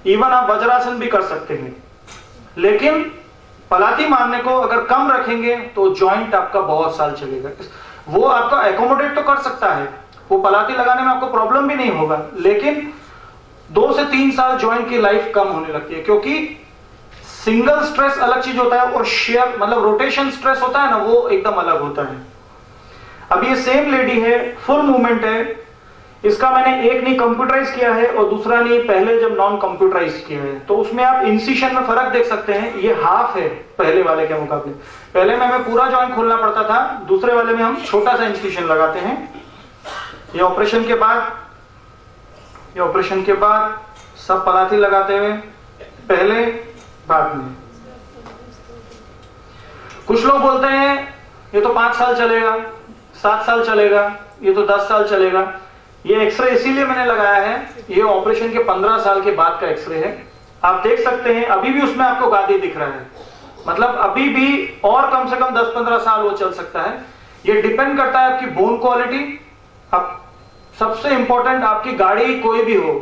इवन आप वज्रासन भी कर सकते हैं, लेकिन पलाती मारने को अगर कम रखेंगे तो जॉइंट आपका बहुत साल चलेगा। वो आपका एकोमोडेट तो कर सकता है, वो पलाती लगाने में आपको प्रॉब्लम भी नहीं होगा, लेकिन 2 से 3 साल जॉइंट की लाइफ कम होने लगती है, क्योंकि सिंगल स्ट्रेस अलग चीज होता है और शेयर मतलब रोटेशन स्ट्रेस होता है ना, वो एकदम अलग होता है। अब ये सेम लेडी है, फुल मूवमेंट है, इसका मैंने एक नहीं कंप्यूटराइज किया है और दूसरा नहीं पहले जब नॉन कंप्यूटराइज किया है, तो उसमें आप इंसिशन में फर्क देख सकते हैं। ये हाफ है पहले वाले के मुकाबले। पहले में हमें पूरा जॉइंट खोलना पड़ता था, दूसरे वाले में हम छोटा सा इंसिशन लगाते हैं। ये ऑपरेशन के बाद सब पलाथी लगाते हुए पहले बाद में। कुछ लोग बोलते हैं ये तो 5 साल चलेगा, 7 साल चलेगा, ये तो 10 साल चलेगा। ये एक्सरे इसीलिए मैंने लगाया है, ये ऑपरेशन के 15 साल के बाद का एक्सरे है। आप देख सकते हैं अभी भी उसमें आपको गादी दिख रहा है, मतलब अभी भी और कम से कम 10-15 साल वो चल सकता है। ये डिपेंड करता है आपकी बोन क्वालिटी। अब सबसे इंपॉर्टेंट, आपकी गाड़ी कोई भी हो,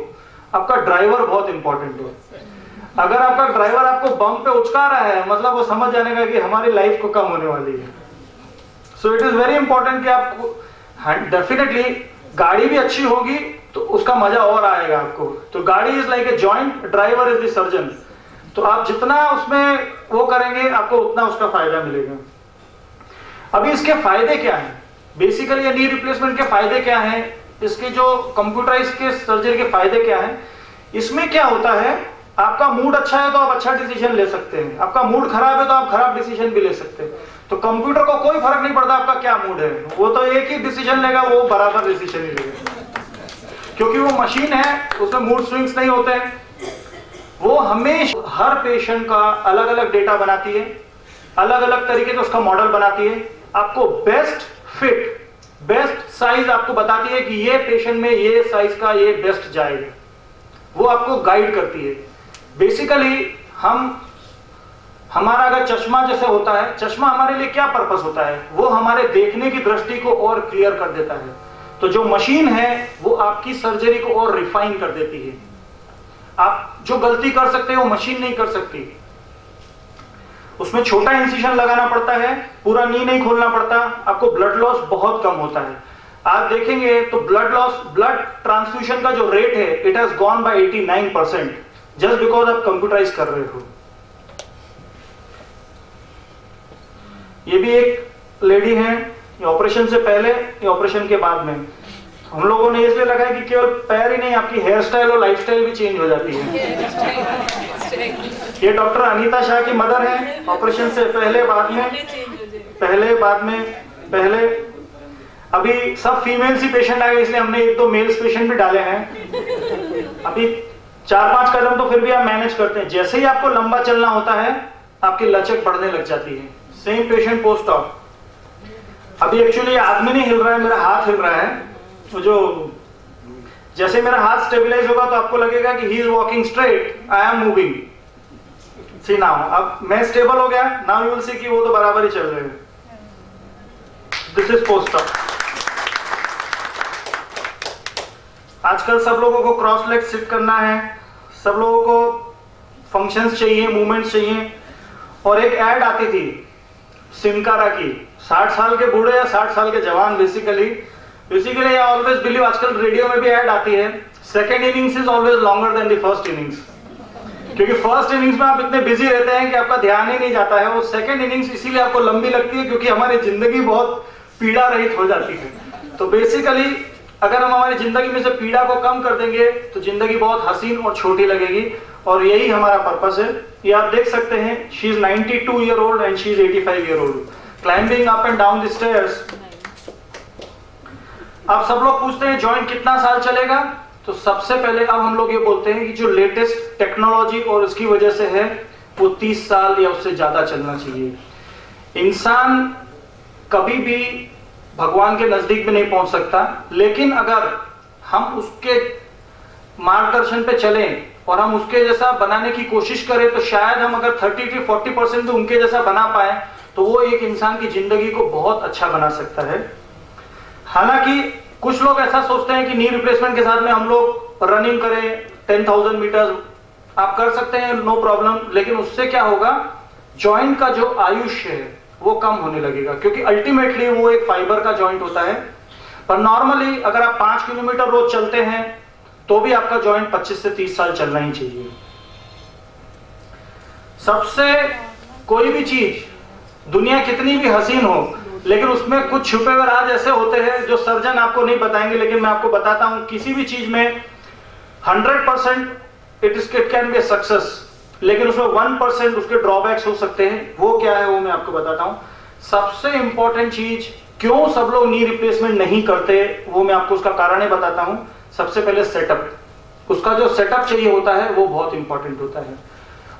आपका ड्राइवर बहुत इंपॉर्टेंट है। अगर आपका ड्राइवर आपको बम पे उचका रहा है, मतलब वो समझ जाने का कि हमारी लाइफ को कम होने वाली है। So it is very important कि आपको डेफिनेटली गाड़ी भी अच्छी होगी तो उसका मजा और आएगा आपको। तो गाड़ी is like a joint, driver is the surgeon. तो आप जितना उसमें वो करेंगे आपको उतना उसका फायदा मिलेगा। अभी इसके फायदे क्या हैं, बेसिकली नी रिप्लेसमेंट के फायदे क्या हैं, इसके जो कंप्यूटराइज के सर्जरी के फायदे क्या हैं। इसमें क्या होता है, आपका मूड अच्छा है तो आप अच्छा डिसीजन ले सकते हैं, आपका मूड खराब है तो आप खराब डिसीजन भी ले सकते हैं। तो कंप्यूटर को कोई फर्क नहीं पड़ता आपका क्या मूड है, वो तो एक ही डिसीजन लेगा, वो बराबर डिसीजन ही लेगा, क्योंकि वो मशीन है, उसमें मूड स्विंग्स नहीं होते हैं। वो हमेशा हर पेशेंट का अलग अलग डेटा बनाती है, अलग अलग तरीके से उसका मॉडल बनाती है, आपको बेस्ट फिट, बेस्ट साइज आपको बताती है कि ये पेशेंट में ये साइज का ये बेस्ट जाएगा, वो आपको गाइड करती है। बेसिकली हमारा अगर चश्मा जैसे होता है, चश्मा हमारे लिए क्या पर्पस होता है, वो हमारे देखने की दृष्टि को और क्लियर कर देता है। तो जो मशीन है वो आपकी सर्जरी को और रिफाइन कर देती है। आप जो गलती कर सकते हो वो मशीन नहीं कर सकती। उसमें छोटा इंसिशन लगाना पड़ता है, पूरा नी नहीं खोलना पड़ता, आपको ब्लड लॉस बहुत कम होता है। आप देखेंगे तो ब्लड लॉस, ब्लड ट्रांसफ्यूजन का जो रेट है, it has gone by 89% just because आप कंप्यूटराइज कर रहे हो। ये भी एक लेडी है, ये ऑपरेशन से पहले, ये ऑपरेशन के बाद में। हम लोगों ने इसलिए लगाया कि केवल पैर ही नहीं, आपकी हेयर स्टाइल और लाइफ स्टाइल भी चेंज हो जाती है। ये डॉक्टर अनीता शाह की मदर है, ऑपरेशन से पहले बाद में, पहले अभी सब फीमेल्स ही पेशेंट आ गए, इसलिए हमने 1-2 मेल्स पेशेंट भी डाले हैं। अभी 4-5 कदम तो फिर भी आप मैनेज करते हैं। जैसे ही आपको लंबा चलना होता है आपकी लचक बढ़ने लग जाती है। Same patient post op. अभी एक्चुअली आदमी नहीं हिल रहा है, मेरा हाथ हिल रहा है। तो जो जैसे मेरा हाथ स्टेबलाइज होगा तो आपको लगेगा कि he is walking straight, I am moving. See now, अब मैं स्टेबल हो गया, नाउ यू विल सी कि वो तो बराबर ही चल रहे हैं। This is post op. आजकल सब लोगों को क्रॉस लेग सिट करना है, सब लोगों को फंक्शंस चाहिए, मूवमेंट्स चाहिए। और एक ऐड आती थी सिनकारा की, 60 साल के बूढ़े या 60 साल के जवान, बेसिकली आई ऑलवेज बिलीव, आजकल रेडियो में भी ऐड आती है, second innings is always longer than the first innings. क्योंकि फर्स्ट इनिंग्स में आप इतने बिजी रहते हैं कि आपका ध्यान ही नहीं जाता है। वो सेकंड इनिंग्स इसीलिए आपको लंबी लगती है क्योंकि हमारी जिंदगी बहुत पीड़ा रहित हो जाती है। तो बेसिकली अगर हम हमारी जिंदगी में से पीड़ा को कम कर देंगे तो जिंदगी बहुत हसीन और छोटी लगेगी, और यही हमारा पर्पस है। ये आप देख सकते हैं, she is 92 year old and she is 85 year old, climbing up and down the stairs. अब सब लोग पूछते हैं जॉइंट कितना साल चलेगा, तो सबसे पहले अब हम लोग ये बोलते हैं कि जो लेटेस्ट टेक्नोलॉजी और उसकी वजह से है वो 30 साल या उससे ज्यादा चलना चाहिए। इंसान कभी भी भगवान के नजदीक भी नहीं पहुंच सकता, लेकिन अगर हम उसके मार्गदर्शन पे चलें और हम उसके जैसा बनाने की कोशिश करें तो शायद हम अगर 30 से 40% भी उनके जैसा बना पाए तो वो एक इंसान की जिंदगी को बहुत अच्छा बना सकता है। हालांकि कुछ लोग ऐसा सोचते हैं कि नी रिप्लेसमेंट के साथ में हम लोग रनिंग करें 10,000 मीटर, आप कर सकते हैं, नो प्रॉब्लम, लेकिन उससे क्या होगा, जॉइंट का जो आयुष्य है वो कम होने लगेगा, क्योंकि अल्टीमेटली वो एक फाइबर का जॉइंट होता है। पर नॉर्मली अगर आप 5 किलोमीटर रोज चलते हैं तो भी आपका जॉइंट 25 से 30 साल चलना ही चाहिए। सबसे कोई भी चीज दुनिया कितनी भी हसीन हो, लेकिन उसमें कुछ छुपे हुए राज ऐसे होते हैं जो सर्जन आपको नहीं बताएंगे, लेकिन मैं आपको बताता हूं। किसी भी चीज में 100% इट कैन बी सक्सेस, लेकिन उसमें 1% उसके ड्रॉबैक्स हो सकते हैं। वो क्या है वो मैं आपको बताता हूं। सबसे इंपॉर्टेंट चीज क्यों सब लोग नी रिप्लेसमेंट नहीं करते, वो मैं आपको उसका कारण ही बताता हूं। सबसे पहले सेटअप, उसका जो सेटअप चाहिए होता है वो बहुत इंपॉर्टेंट होता है।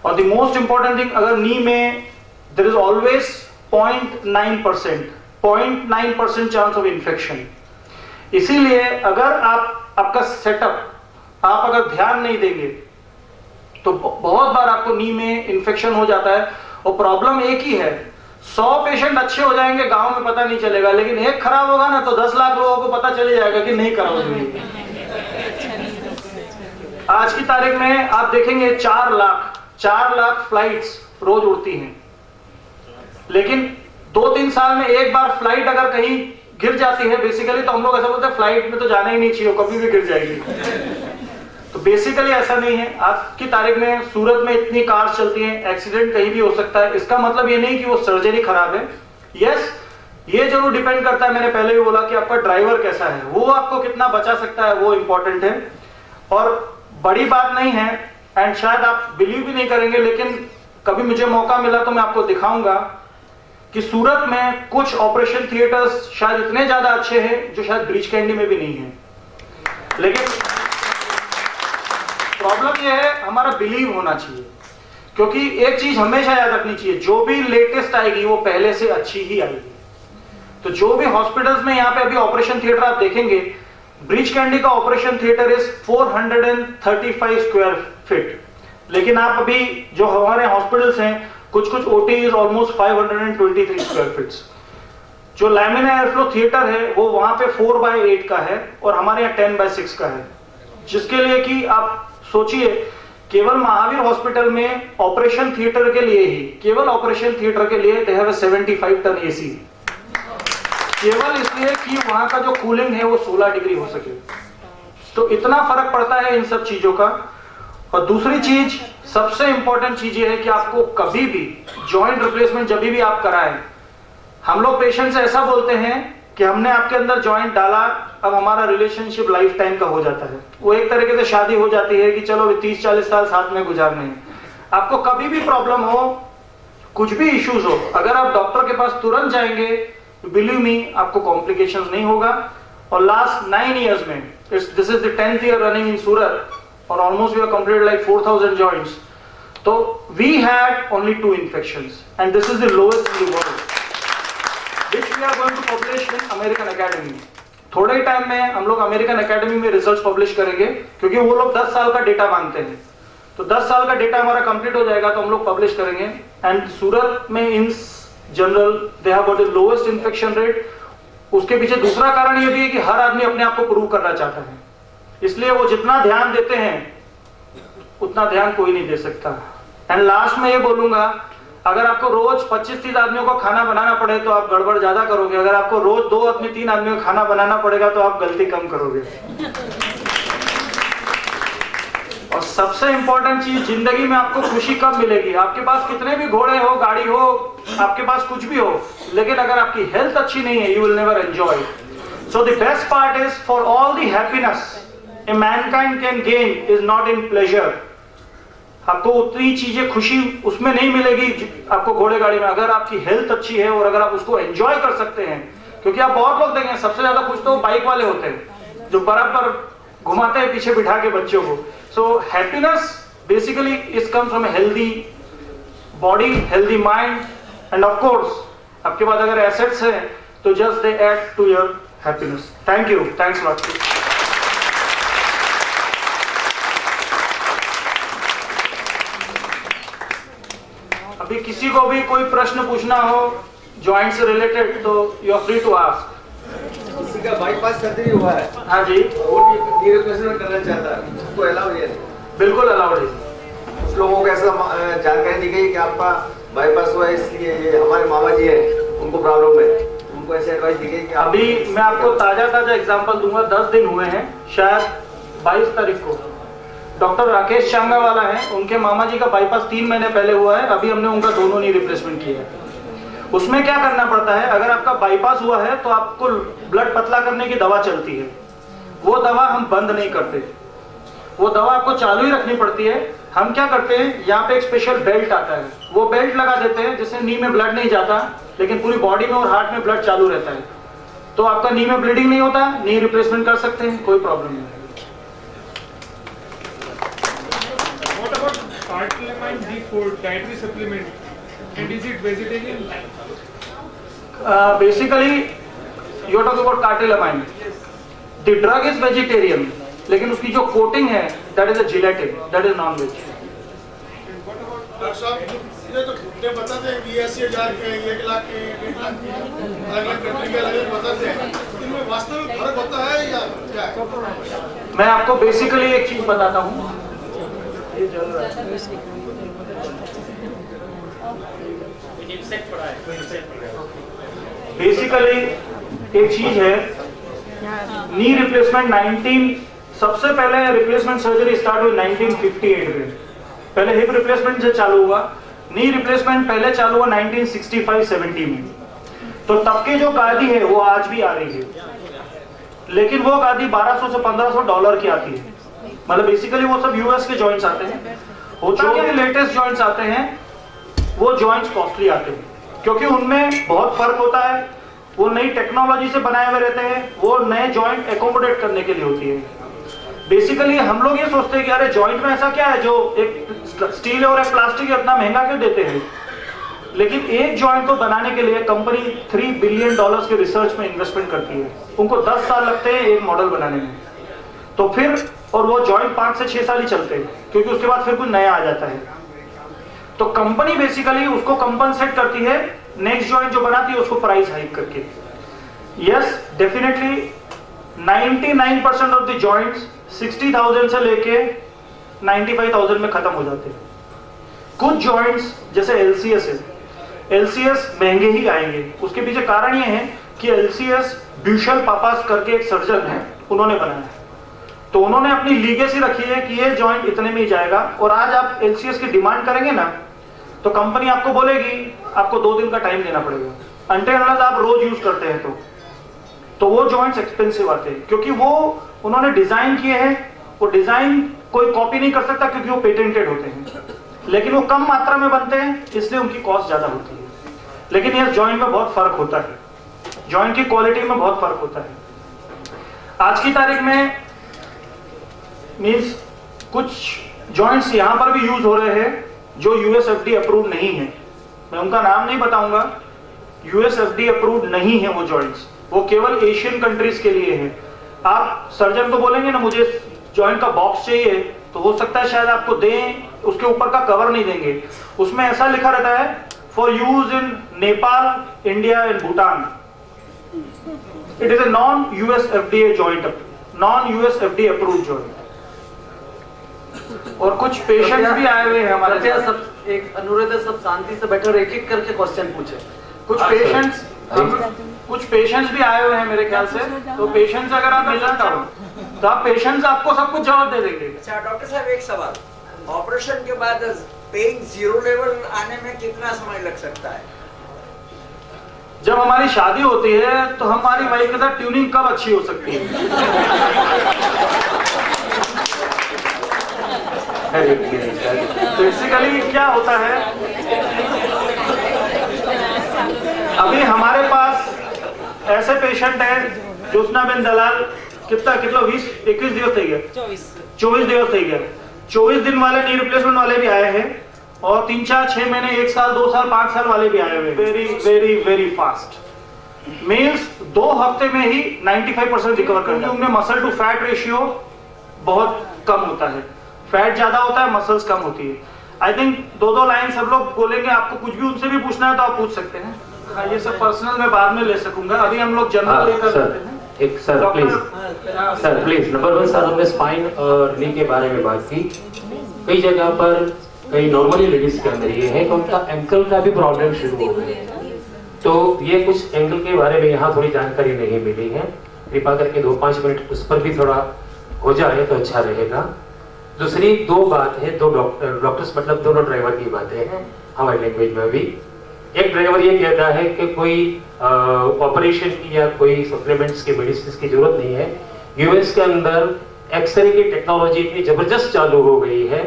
और द मोस्ट इंपॉर्टेंट थिंग, अगर नी में there is always 0.9% chance of infection. इसीलिए अगर आपका सेटअप आप अगर ध्यान नहीं देंगे तो बहुत बार आपको नी में इन्फेक्शन हो जाता है। और प्रॉब्लम एक ही है, 100 पेशेंट अच्छे हो जाएंगे गांव में पता नहीं चलेगा, लेकिन एक खराब होगा ना तो 10 लाख लोगों को पता चल जाएगा कि नहीं करा उसने। आज की तारीख में आप देखेंगे 4 लाख फ्लाइट्स रोज उड़ती हैं, लेकिन 2-3 साल में एक बार फ्लाइट अगर कहीं गिर जाती है, बेसिकली तो हम लोग ऐसा बोलते हैं फ्लाइट में तो जाना ही नहीं चाहिए, कभी भी गिर जाएगी। तो बेसिकली ऐसा नहीं है। आज की तारीख में सूरत में इतनी कार चलती हैं, एक्सीडेंट कहीं भी हो सकता है। इसका मतलब ये नहीं कि वो सर्जरी खराब है। यस, ये जरूर डिपेंड करता है, मैंने पहले भी बोला कि आपका ड्राइवर कैसा है, वो आपको कितना बचा सकता है, वो इंपॉर्टेंट है। और बड़ी बात नहीं है, एंड शायद आप बिलीव भी नहीं करेंगे, लेकिन कभी मुझे मौका मिला तो मैं आपको दिखाऊंगा कि सूरत में कुछ ऑपरेशन थिएटर्स शायद इतने ज्यादा अच्छे हैं जो शायद ब्रीच कैंडी में भी नहीं है। लेकिन प्रॉब्लम यह है, हमारा बिलीव होना चाहिए, क्योंकि एक चीज हमेशा याद रखनी चाहिए, जो भी लेटेस्ट आएगी वो पहले से अच्छी ही आएगी। तो जो भी हॉस्पिटल्स में यहाँ पे अभी ऑपरेशन थिएटर आप देखेंगे, ब्रीच कैंडी का operation theatre is 435 square feet, लेकिन आप अभी जो हमारे हॉस्पिटल्स हैं, कुछ OT is almost 523 square feets. जो लैमिना एयरफ्लो थिएटर है वो वहां पे 4/8 का है और हमारे यहाँ 10/6 का है, जिसके लिए कि आप सोचिए, केवल महावीर हॉस्पिटल में ऑपरेशन थिएटर के लिए ही, केवल ऑपरेशन थिएटर के लिए दे हैव 75 टन एसी, केवल इसलिए कि वहां का जो कूलिंग है वो 16 डिग्री हो सके। तो इतना फर्क पड़ता है इन सब चीजों का। और दूसरी चीज, सबसे इंपॉर्टेंट चीज ये है कि आपको कभी भी जॉइंट रिप्लेसमेंट जब भी आप कराएं, हम लोग पेशेंट से ऐसा बोलते हैं कि हमने आपके अंदर जॉइंट डाला, अब हमारा रिलेशनशिप लाइफ टाइम का हो जाता है। वो एक तरीके से शादी हो जाती है कि चलो 30-40 साल साथ में गुजारने हैं। आपको कभी भी प्रॉब्लम हो, कुछ भी इश्यूज हो, अगर आप डॉक्टर के पास तुरंत जाएंगे, बिलीव मी, आपको कॉम्प्लिकेशंस नहीं होगा। और लास्ट 9 years में, this is the 10th year running in Surat, और almost we have completed like 4000 joints. तो we had only 2 infections and this is the lowest in the world, which we are going to publish in American Academy। थोड़े time में हम लोग American academy में results publish करेंगे, क्योंकि वो लोग 10 साल का डेटा मांगते हैं। तो 10 साल का डेटा हमारा कंप्लीट हो जाएगा तो हम लोग पब्लिश करेंगे। एंड सूरत में in general they have got the lowest infection rate. उसके पीछे दूसरा कारण ये भी है कि हर आदमी अपने आप को प्रूव करना चाहता है, इसलिए वो जितना ध्यान देते हैं उतना ध्यान कोई नहीं दे सकता। एंड लास्ट में ये बोलूंगा, अगर आपको रोज 25-30 आदमियों को खाना बनाना पड़े तो आप गड़बड़ ज्यादा करोगे, अगर आपको रोज 2 आदमी 3 आदमियों को खाना बनाना पड़ेगा तो आप गलती कम करोगे। और सबसे इंपॉर्टेंट चीज, जिंदगी में आपको खुशी कब मिलेगी? आपके पास कितने भी घोड़े हो, गाड़ी हो, आपके पास कुछ भी हो, लेकिन अगर आपकी हेल्थ अच्छी नहीं है, you will never enjoy. So the best part is, for all the happiness A Mankind can gain is not in pleasure. आपको उतनी चीजें खुशी उसमें नहीं मिलेगी आपको घोड़े गाड़ी में, अगर आपकी हेल्थ अच्छी है और अगर आप उसको एंजॉय कर सकते हैं। क्योंकि आप बहुत लोग देखें, सबसे ज्यादा खुश तो बाइक वाले होते हैं जो बराबर घुमाते हैं पीछे बिठा के बच्चों को। So happiness basically is come from a healthy body, healthy mind, and of course आपके पास अगर एसेट्स हैं तो just they add to your happiness. Thank you, thanks lot. अभी किसी को भी कोई प्रश्न पूछना हो जॉइंट से रिलेटेड तो you are free to ask. किसी का बाईपास सर्जरी हुआ है, हाँ जी, वो नी रिप्लेसमेंट करना चाहता है, उसको अलाउ है? बिल्कुल अलाउड है। कुछ लोगों को ऐसा जानकारी दी गई कि आपका बाईपास हुआ है इसलिए ये हमारे मामा जी हैं उनको प्रॉब्लम है, उनको ऐसे एडवाइस दी गई कि अभी मैं आपको ताजा एग्जांपल दूंगा। 10 दिन हुए हैं, शायद 22 तारीख को डॉक्टर राकेश चांगावाला हैं, उनके मामा जी का बाईपास 3 महीने पहले हुआ है। अभी हमने उनका दोनों नी रिप्लेसमेंट किया है। उसमें क्या करना पड़ता है, अगर आपका बाईपास हुआ है तो आपको ब्लड पतला करने की दवा चलती है, वो दवा हम बंद नहीं करते, वो दवा आपको चालू ही रखनी पड़ती है। हम क्या करते हैं, यहाँ पे एक स्पेशल बेल्ट आता है, वो बेल्ट लगा देते हैं जिससे नी में ब्लड नहीं जाता, लेकिन पूरी बॉडी में और हार्ट में ब्लड चालू रहता है। तो आपका नी में ब्लीडिंग नहीं होता, नी रिप्लेसमेंट कर सकते हैं, कोई प्रॉब्लम नहीं है। What about Cartilamine D4 dietary supplement? And is it vegetarian? Basically, you are talking about Cartilamine. The drug is vegetarian, लेकिन उसकी जो कोटिंग है, that is a gelatin, that is non-veg. Doctor साहब ये तो घुटने बताते हैं कि 80,000 के 1 लाख के 1.5 लाख के अलग-अलग कंट्री के अलग बताते हैं, इनमें वास्तविक फर्क होता है या क्या है? मैं आपको बेसिकली एक चीज बताता हूँ। बेसिकली एक चीज है, नी रिप्लेसमेंट सबसे पहले रिप्लेसमेंट सर्जरी स्टार्ट हुई 1958 में। पहले हिप रिप्लेसमेंट से चालू हुआ, नी रिप्लेसमेंट पहले चालू हुआ 1965-70 में। तो तब की जो गादी है वो आज भी आ रही है, लेकिन वो गादी 1200 से 1500 डॉलर की आती है। मतलब बेसिकली वो सब यूएस के जॉइंट्स आते हैं। जो भी लेटेस्ट जॉइंट्स आते हैं वो जॉइंट्स कॉस्टली आते हैं, क्योंकि उनमें बहुत फर्क होता है, वो नई टेक्नोलॉजी से बनाए हुए रहते हैं, वो नए जॉइंट एकोमोडेट करने के लिए होती है। बेसिकली हम लोग ये सोचते हैं कि अरे जॉइंट में ऐसा क्या है जो एक स्टील और एक प्लास्टिक इतना महंगा क्यों देते हैं, लेकिन एक जॉइंट को बनाने के लिए कंपनी $3 बिलियन के रिसर्च में इन्वेस्टमेंट करती है। उनको 10 साल लगते हैं एक मॉडल बनाने में, तो फिर और वो जॉइंट 5 से 6 साल ही चलते हैं, क्योंकि उसके बाद फिर कुछ नया आ जाता है। तो कंपनी बेसिकली उसको कंपनसेट करती है, नेक्स्ट जॉइंट जो बनाती है उसको प्राइस हाइक करके। Yes, definitely 99% of the joints 60,000 से लेके 95,000 में खत्म हो जाते हैं। कुछ जॉइंट्स जैसे एलसीएस है, एलसीएस महंगे ही आएंगे। उसके पीछे कारण ये है कि एलसीएस ब्यूशल पापास करके एक सर्जन है, उन्होंने बनाया है। तो उन्होंने अपनी लीगेसी रखी है कि ये जॉइंट इतने में ही जाएगा, और आज आप एलसीएस की डिमांड करेंगे ना तो कंपनी आपको बोलेगी आपको 2 दिन का टाइम देना पड़ेगा, अनटिल आप रोज यूज करते हैं तो वो जॉइंट्स एक्सपेंसिव आते हैं, क्योंकि वो उन्होंने डिजाइन किए हैं। वो डिजाइन कोई कॉपी नहीं कर सकता क्योंकि वो पेटेंटेड होते हैं, लेकिन वो कम मात्रा में बनते हैं इसलिए उनकी कॉस्ट ज्यादा होती है। लेकिन यस, जॉइंट में बहुत फर्क होता है, जॉइंट की क्वालिटी में बहुत फर्क होता है। आज की तारीख में मींस कुछ जॉइंट्स यहां पर भी यूज हो रहे हैं जो यूएसएफडी अप्रूव्ड नहीं है। मैं उनका नाम नहीं बताऊंगा, यूएसएफडी अप्रूव्ड नहीं है वो जॉइंट्स, वो केवल एशियन कंट्रीज के लिए है। आप सर्जन को बोलेंगे ना मुझे जॉइंट का बॉक्स चाहिए, तो हो सकता है शायद आपको दें, उसके ऊपर का कवर नहीं देंगे, उसमें ऐसा लिखा रहता है for use in Nepal, India and Bhutan. It is a non USFDA joint, non USFD approved joint. और कुछ पेशेंट्स भी आए हुए हैं हमारे साथ। सब एक अनुरोध है, सब शांति से बैठे और एक-एक करके क्वेश्चन पूछे। कुछ पेशेंट्स भी आए हुए हैं मेरे ख्याल से, तो पेशेंट्स अगर आप मिलना चाहो तो आप पेशेंट्स आपको सब कुछ जवाब दे देंगे। अच्छा डॉक्टर साहब, एक सवाल, ऑपरेशन के बाद पेन 0 लेवल आने में कितना समय लग सकता है? जब हमारी शादी होती है तो हमारी वाइफ के साथ ट्यूनिंग कब अच्छी हो सकती है? बेसिकली क्या होता है, अभी हमारे पास ऐसे पेशेंट हैं ज्योत्सना बेन दलाल, कितना 20-21 दिवस થઈ ગયા, 24 दिवस થઈ ગયા। 24 दिन वाले नी रिप्लेसमेंट वाले भी आए हैं, और 3, 4, 6 महीने, 1 साल, 2 साल, 5 साल वाले भी आए हुए, very very very fast. Males 2 हफ्ते में ही 95% रिकवर कर जाते हैं। उनमें मसल टू फैट रेशियो बहुत कम होता है, फैट ज्यादा होता है, मसल्स कम होती है। आई थिंक 2 लाइन सब लोग बोलेंगे, आपको कुछ भी उनसे भी पूछना है तो आप पूछ सकते हैं। हाँ, ये सब पर्सनल में बाद में ले सकूंगा, अभी हम लोग जनरल लेकर करते हैं। एक सर प्लीज नंबर 1 सर, हमने स्पाइन और नी के बारे में बात की। कई जगह पर कई नॉर्मली लेडीज के अंदर ये है कि उनका एंकल का भी प्रॉब्लम शुरू हो गया, तो ये कुछ एंकल के बारे में यहाँ थोड़ी जानकारी नहीं मिली है, कृपया करके 2-5 मिनट उस पर भी थोड़ा हो जाए तो अच्छा रहेगा। दूसरी 2 बात है, 2 डॉक्टर्स मतलब दोनों ड्राइवर की बातें हैं हमारी लैंग्वेज में भी। एक ड्राइवर ये कहता है कि कोई ऑपरेशन की या कोई सप्लीमेंट्स की मेडिसिन की जरूरत नहीं है। यूएस के अंदर एक्सरे की टेक्नोलॉजी इतनी जबरदस्त चालू हो गई है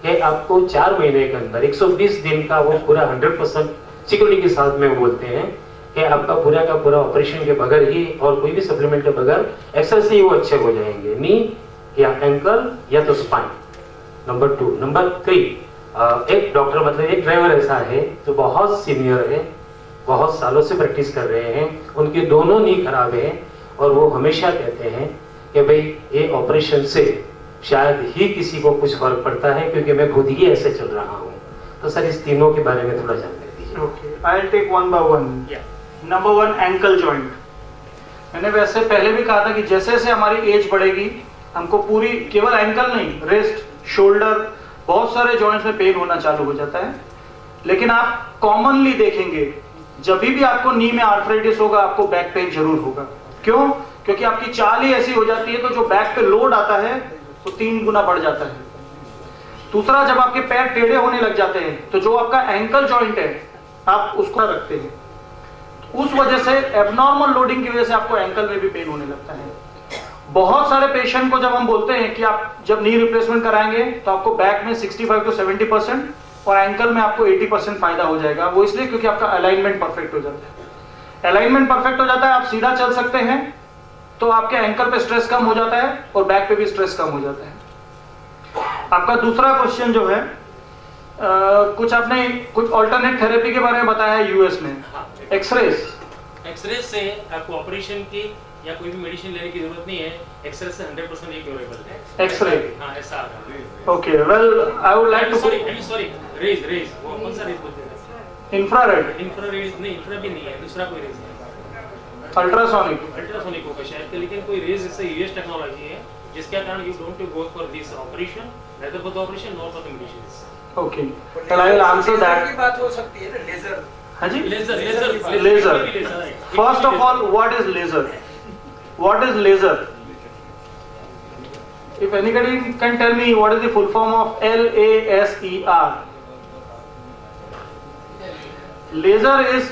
कि आपको 4 महीने के अंदर 120 दिन का वो पूरा 100% सिक्योरिटी के साथ में बोलते हैं कि आपका पूरा का पूरा ऑपरेशन के बगैर ही और कोई भी सप्लीमेंट के बगैर एक्सरे से ही वो अच्छे हो जाएंगे, नी या एंकल या तो स्पाइन। नंबर 2। नंबर 3, एक डॉक्टर मतलब एक ड्राइवर ऐसा है जो बहुत सीनियर है, बहुत सालों से प्रैक्टिस कर रहे हैं, उनके दोनों नी खराब है और वो हमेशा कहते हैं कि भाई ये ऑपरेशन से शायद ही किसी को कुछ फर्क पड़ता है क्योंकि मैं खुद ही ऐसे चल रहा हूँ। तो सर इस तीनों के बारे में थोड़ा जानकारी दीजिए। Okay, I will take 1 by 1। Number 1, ankle joint. मैंने वैसे पहले भी कहा था कि जैसे जैसे हमारी एज बढ़ेगी हमको पूरी, केवल एंकल नहीं, रिस्ट, शोल्डर, बहुत सारे जॉइंट्स में पेन होना चालू हो जाता है। लेकिन आप कॉमनली देखेंगे जब भी आपको नी में आर्थराइटिस होगा आपको बैक पेन जरूर होगा। क्यों? क्योंकि आपकी चाल ही ऐसी हो जाती है तो जो बैक पे लोड आता है तो 3 गुना बढ़ जाता है। दूसरा, जब आपके पैर टेढ़े होने लग जाते हैं तो जो आपका एंकल जॉइंट है आप उसको रखते हैं, उस वजह से एबनॉर्मल लोडिंग की वजह से आपको एंकल में भी पेन होने लगता है। बहुत सारे पेशेंट को जब हम बोलते हैं कि आप जब नी रिप्लेसमेंट कराएंगे तो आपको बैक में 65 to 70% और एंकल में आपको 80% फायदा हो जाएगा। वो इसलिए क्योंकि आपका अलाइनमेंट परफेक्ट हो जाता है। अलाइनमेंट परफेक्ट हो जाता है, आप सीधा चल सकते हैं तो आपके एंकल पे स्ट्रेस कम हो जाता है और बैक पे भी स्ट्रेस कम हो जाता है। आपका दूसरा क्वेश्चन जो है, कुछ आपने कुछ अल्टरनेट थेरेपी के बारे में बताया है यूएस में। एक्सरे से आपको ऑपरेशन की या कोई भी मेडिसिन लेने की जरूरत नहीं है, एक्सरे से 100% ये क्योरेबल है। एक्सरे, हाँ ऐसा। Okay, well I would like to sorry raise वो कौन सा रेज बोलते हैं? इंफ्रारेड नहीं, इंफ्रा भी नहीं है, दूसरा कोई रेज है, अल्ट्रासोनिक होगा शायद, लेकिन कोई रेज इससे यूएस टेक्नोलॉजी है जिसके कारण you don't go for this operation, neither for the operation nor for the medicine. Okay, well I will answer that. की बात हो सकती है ना, लेजर। हाँ जी, laser. First of all, what is laser? What is laser? If anybody can tell me what is the full form of LASER? Laser is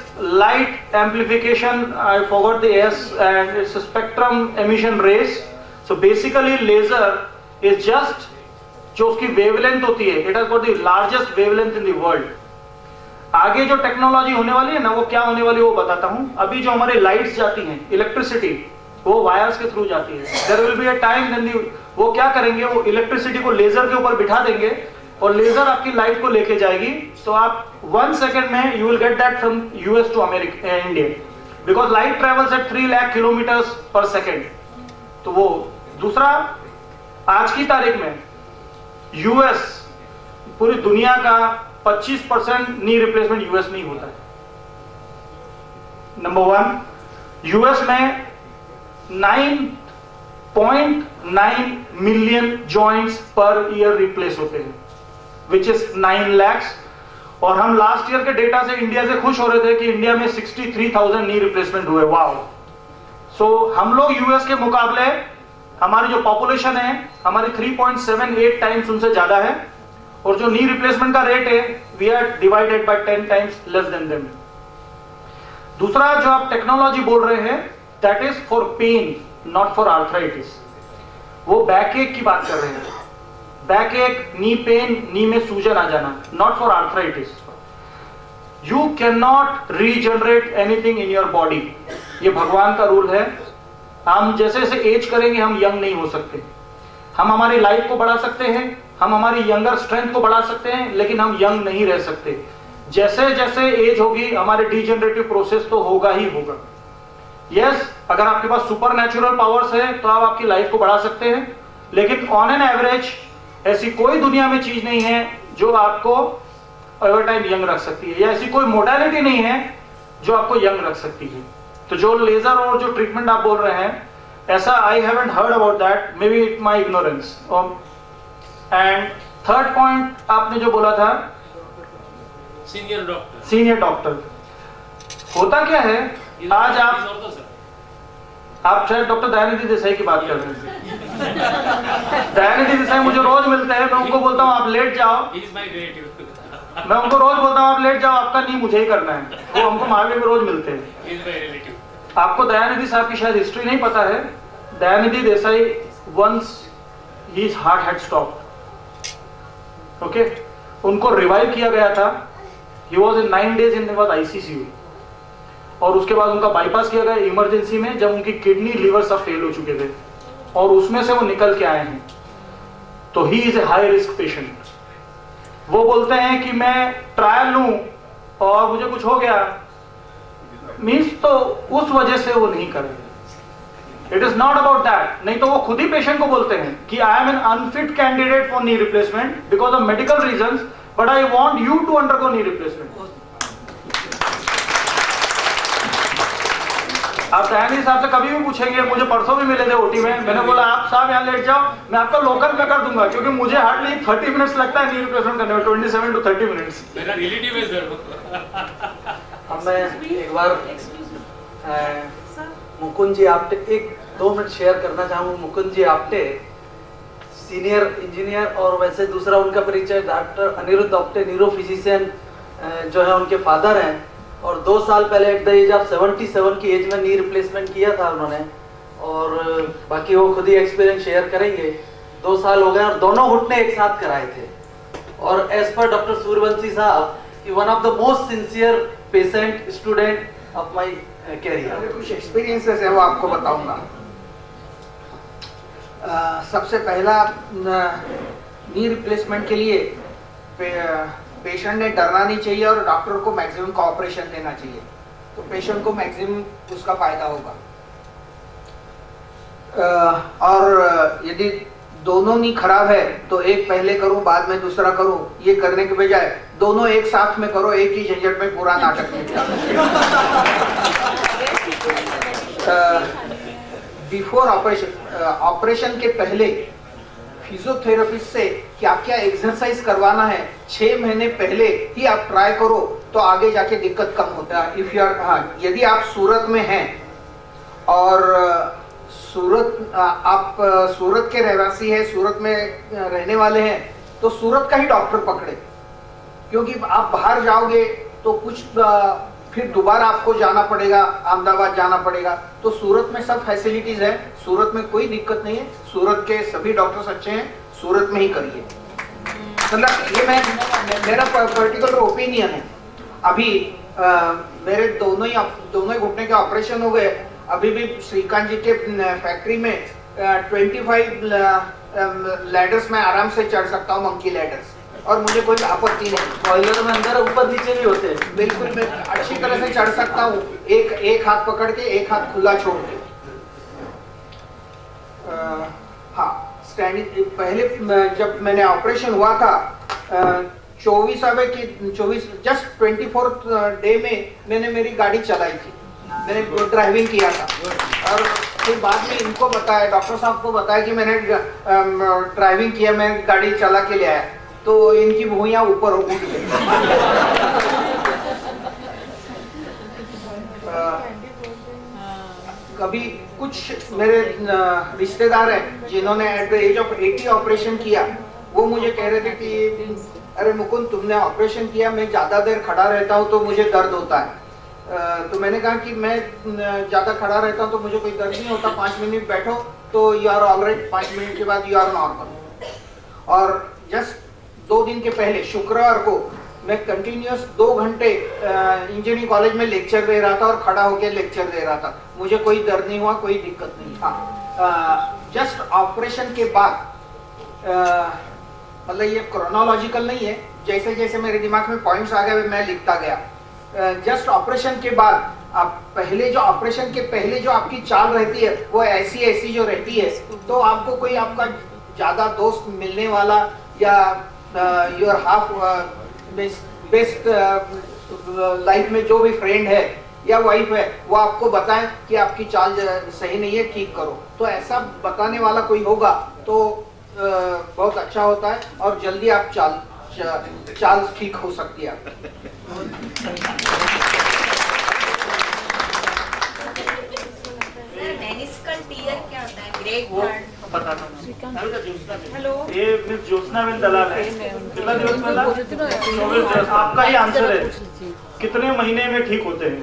light amplification, I forgot the S, and it's a spectrum emission rays. So basically laser is just जो उसकी wavelength होती है, it has got the largest wavelength in the world. आगे जो technology होने वाली है ना, वो क्या होने वाली है वो बताता हूं। अभी जो हमारे लाइट्स जाती हैं, इलेक्ट्रिसिटी, वो वायर्स के थ्रू जाती है। There will be a time when वो क्या करेंगे, वो इलेक्ट्रिसिटी को लेजर के ऊपर बिठा देंगे और लेजर आपकी लाइट को लेके जाएगी। तो आप 1 सेकेंड में you will get that from US to America, India, because light travels at 3 lakh kilometres per second. तो वो दूसरा, आज की तारीख में यूएस, पूरी दुनिया का 25% नी रिप्लेसमेंट यूएस में ही होता है। नंबर 1, यूएस में 9.9 million joints per year replace होते हैं, विच इज 9 lakhs। और हम लास्ट ईयर के डेटा से इंडिया से खुश हो रहे थे कि इंडिया में 63,000 नी रिप्लेसमेंट हुए। वाओ! सो हम लोग यूएस के मुकाबले, हमारी जो पॉपुलेशन है हमारी 3.78 टाइम्स उनसे ज्यादा है, और जो नी रिप्लेसमेंट का रेट है we are divided by 10 times less than them. दूसरा जो आप टेक्नोलॉजी बोल रहे हैं, that is for pain, not for arthritis. वो बैक एक की बात कर रहे हैं, बैक एक, नी पेन, नी में सूजन आ जाना, not for arthritis. You can not regenerate anything in your body, ये भगवान का रूल है। हम जैसे जैसे एज करेंगे हम यंग नहीं हो सकते। हम हमारी लाइफ को बढ़ा सकते हैं, हम हमारी यंगर स्ट्रेंथ को बढ़ा सकते हैं, लेकिन हम यंग नहीं रह सकते। जैसे जैसे एज होगी हमारे डिजेनरेटिव प्रोसेस तो होगा ही होगा। यस, अगर आपके पास सुपर नेचुरल पावर्स है तो आप आपकी लाइफ को बढ़ा सकते हैं, लेकिन ऑन एन एवरेज ऐसी कोई दुनिया में चीज नहीं है जो आपको ओवर टाइम यंग रख सकती है, या ऐसी कोई मोडालिटी नहीं है जो आपको यंग रख सकती है। तो जो लेजर और जो ट्रीटमेंट आप बोल रहे हैं, ऐसा I haven't heard about that, may be it my ignorance. And third point आपने जो बोला था, सीनियर डॉक्टर। सीनियर डॉक्टर होता क्या है, आज आप शायद डॉक्टर दयानिधि देसाई की बात कर रहे हैं। दयानिधि देसाई मुझे रोज मिलते हैं, मैं उनको बोलता हूँ आप लेट जाओ, मैं उनको रोज बोलता हूँ आप लेट जाओ, आपका नहीं मुझे ही करना है। वो हमको महावीर में रोज मिलते हैं। आपको दयानिधि साहब की शायद हिस्ट्री नहीं पता है। Dayanidhi Desai once his heart had stopped, okay, उनको रिवाइव किया गया था। He was in 9 days in ICCU, और उसके बाद उनका बाईपास किया गया इमरजेंसी में, जब उनकी किडनी लिवर सब फेल हो चुके थे, और उसमें से वो निकल के आए हैं। तो he is a high risk patient. वो बोलते हैं कि मैं ट्रायल लूं और मुझे कुछ हो गया, मीन्स तो उस वजह से वो नहीं करेंगे। It is not about that. नहीं तो वो खुद ही पेशेंट को बोलते हैं कि I am an unfit candidate for knee replacement because of medical reasons, but I want you to undergo knee replacement. आप दयानिधि साहब से कभी भी पूछेंगे, मुझे परसों भी मिले थे ओटी में, मैंने बोला आप साहब यहाँ लेट जाओ, मैं आपका लोकल में कर दूंगा, क्योंकि मुझे हार्डली 30 मिनट्स लगता है नी रिप्लेसमेंट करने में, 27 to 30 मिनट्स। मेरा रिलेटिव है सर। अब मैं एक बार मुकुंद जी आपटे 1-2 मिनट शेयर करना चाहूँगा। मुकुंद जी आपटे सीनियर इंजीनियर, और वैसे दूसरा उनका परिचय doctor Aniruddha Apte neuro physician जो है उनके फादर हैं, और 2 साल पहले एट द एज ऑफ 77 की एज में नी रिप्लेसमेंट किया था उन्होंने, और बाकी वो खुद ही एक्सपीरियंस शेयर करेंगे। 2 साल हो गए और दोनों घुटने एक साथ कराए थे, और एज पर डॉक्टर सूर्यवंशी साहब कि one of the most sincere patient student of my career. कुछ एक्सपीरियंसेस है वो आपको बताऊंगा। सबसे पहला, नी रिप्लेसमेंट के लिए पेशेंट ने डरना नहीं चाहिए और डॉक्टर को मैक्सिमम कोऑपरेशन देना चाहिए, तो पेशेंट को मैक्सिमम उसका फायदा होगा। और यदि दोनों नी खराब है तो एक पहले करूं बाद में दूसरा करूं, ये करने के बजाय दोनों एक साथ में करो, एक ही झंझट में पूरा नाटक मिट जाए। बिफोर ऑपरेशन के पहले फिजियोथेरेपिस्ट से क्या क्या एक्सरसाइज करवाना है 6 महीने पहले ही आप ट्राई करो, तो आगे जाके दिक्कत कम होता है। इफ यू आर, हाँ, यदि आप सूरत में हैं और आप सूरत के रहवासी हैं, सूरत में रहने वाले हैं, तो सूरत का ही डॉक्टर पकड़े, क्योंकि आप बाहर जाओगे तो कुछ फिर दोबारा आपको जाना पड़ेगा, अहमदाबाद जाना पड़ेगा। तो सूरत में सब फैसिलिटीज है, सूरत में कोई दिक्कत नहीं है, सूरत के सभी डॉक्टर्स अच्छे हैं, सूरत में ही करिए। मतलब ये मेरा पर्टिकुलर ओपिनियन है। अभी मेरे दोनों ही घुटने के ऑपरेशन हो गए। अभी भी श्रीकांत जी के फैक्ट्री में 25 लैडर्स में आराम से चढ़ सकता हूँ, मंकी लैडर्स, और मुझे कोई आपत्ति नहीं। बॉयलर में अंदर ऊपर नीचे भी होते हैं, बिल्कुल मैं अच्छी तरह से चढ़ सकता हूँ, एक हाथ पकड़ के एक हाथ खुला छोड़ के। हाँ, स्टैंडिंग पहले जब मैंने ऑपरेशन हुआ था 24 जस्ट 24th डे में मैंने मेरी गाड़ी चलाई थी, मैंने ड्राइविंग किया था, और फिर बाद में इनको बताया, डॉक्टर साहब को बताया कि मैंने ड्राइविंग किया, मैं गाड़ी चला के ले आया, तो इनकी भुइयां ऊपर उठ गई। कभी कुछ मेरे रिश्तेदार हैं जिन्होंने at the age of 80 operation किया, वो मुझे कह रहे थे कि अरे मुकुंद, तुमने ऑपरेशन किया, मैं ज्यादा देर खड़ा रहता हूँ तो मुझे दर्द होता है। तो मैंने कहा कि मैं ज्यादा खड़ा रहता हूँ तो मुझे कोई दर्द नहीं होता, 5 मिनट बैठो तो यू आर ऑलराइट, 5 मिनट के बाद यू आर नॉर्मल। और जस्ट 2 दिन के पहले शुक्रवार को मैं कंटिन्यूअस 2 घंटे इंजीनियरिंग कॉलेज में लेक्चर दे रहा था और खड़ा होकर लेक्चर दे रहा था, मुझे कोई दर्द नहीं हुआ, कोई दिक्कत नहीं था। जस्ट ऑपरेशन के बाद मतलब ये क्रोनोलॉजिकल नहीं है, जैसे जैसे मेरे दिमाग में पॉइंट्स आ गए मैं लिखता गया। जस्ट ऑपरेशन के बाद आप पहले जो ऑपरेशन के पहले जो आपकी चाल रहती है वो ऐसी ऐसी जो रहती है, तो आपको कोई आपका ज्यादा दोस्त मिलने वाला या योर हाफ बेस्ट लाइफ में जो भी फ्रेंड है या वाइफ है वो आपको बताएं कि आपकी चाल सही नहीं है, ठीक करो, तो ऐसा बताने वाला कोई होगा तो बहुत अच्छा होता है और जल्दी आप चाल ठीक हो सकती है आपकी। मेनिस्कल टियर क्या होता है? ग्रेट हार्ट बताता हूँ। हेलो, ये मिस ज्योत्सनाबेन दलाल है। कितना दिवस पहला? आपका ही आंसर है, कितने महीने में ठीक होते हैं?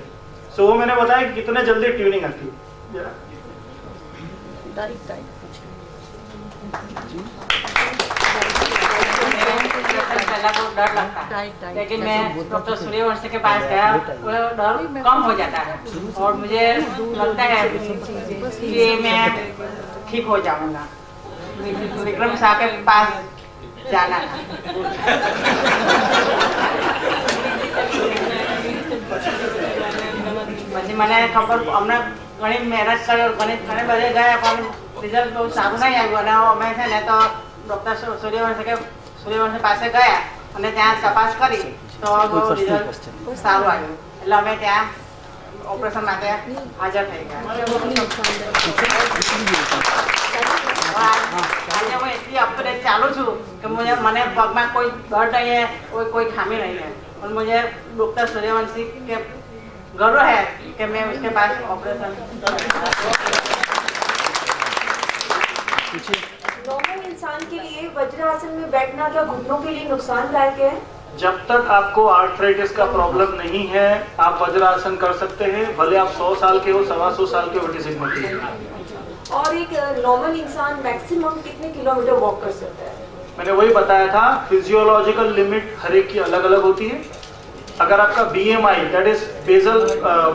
सो वो मैंने बताया कि कितने जल्दी ट्यूनिंग आती है। पहला बहुत डर लगता है, लेकिन मैं डॉक्टर सूर्यवंशी के पास गया, वो डर कम हो जाता है और मुझे लगता है कि मैं ठीक हो जाऊंगा। विक्रम साहब के पास जाना था। પછી મને ખબર અમને ઘણી મહેનત કરી ઘણી બધે ગયા પણ રિઝલ્ટ બહુ સારું નહીં આવ્યું અને અમે છે ને તો ડૉક્ટર સૂર્યવંશી પાસે ગયા અને ત્યાં તપાસ કરી તો બહુ રિઝલ્ટ સારું આવ્યું એટલે અમે ત્યાં ઓપરેશન માટે હાજર થઈ ગયા। આજે હું એટલી અપડેટ ચાલુ છું કે મને પગમાં કોઈ દર્દ નહીં है, कोई खामी नहीं है और मुझे डॉक्टर सूर्यवंशी के गर्व है कि मैं उसके पास ऑपरेशन। नॉर्मल इंसान के लिए वज्रासन में बैठना क्या घुटनों के लिए नुकसानदायक है? जब तक आपको आर्थराइटिस का प्रॉब्लम नहीं है आप वज्रासन कर सकते हैं, भले आप 100 साल के हो, 125 साल के हो। और एक नॉर्मल इंसान मैक्सिमम कितने किलोमीटर वॉक कर सकता है? मैंने वही बताया था, फिजियोलॉजिकल लिमिट हर एक की अलग अलग होती है। अगर आपका BMI that is basal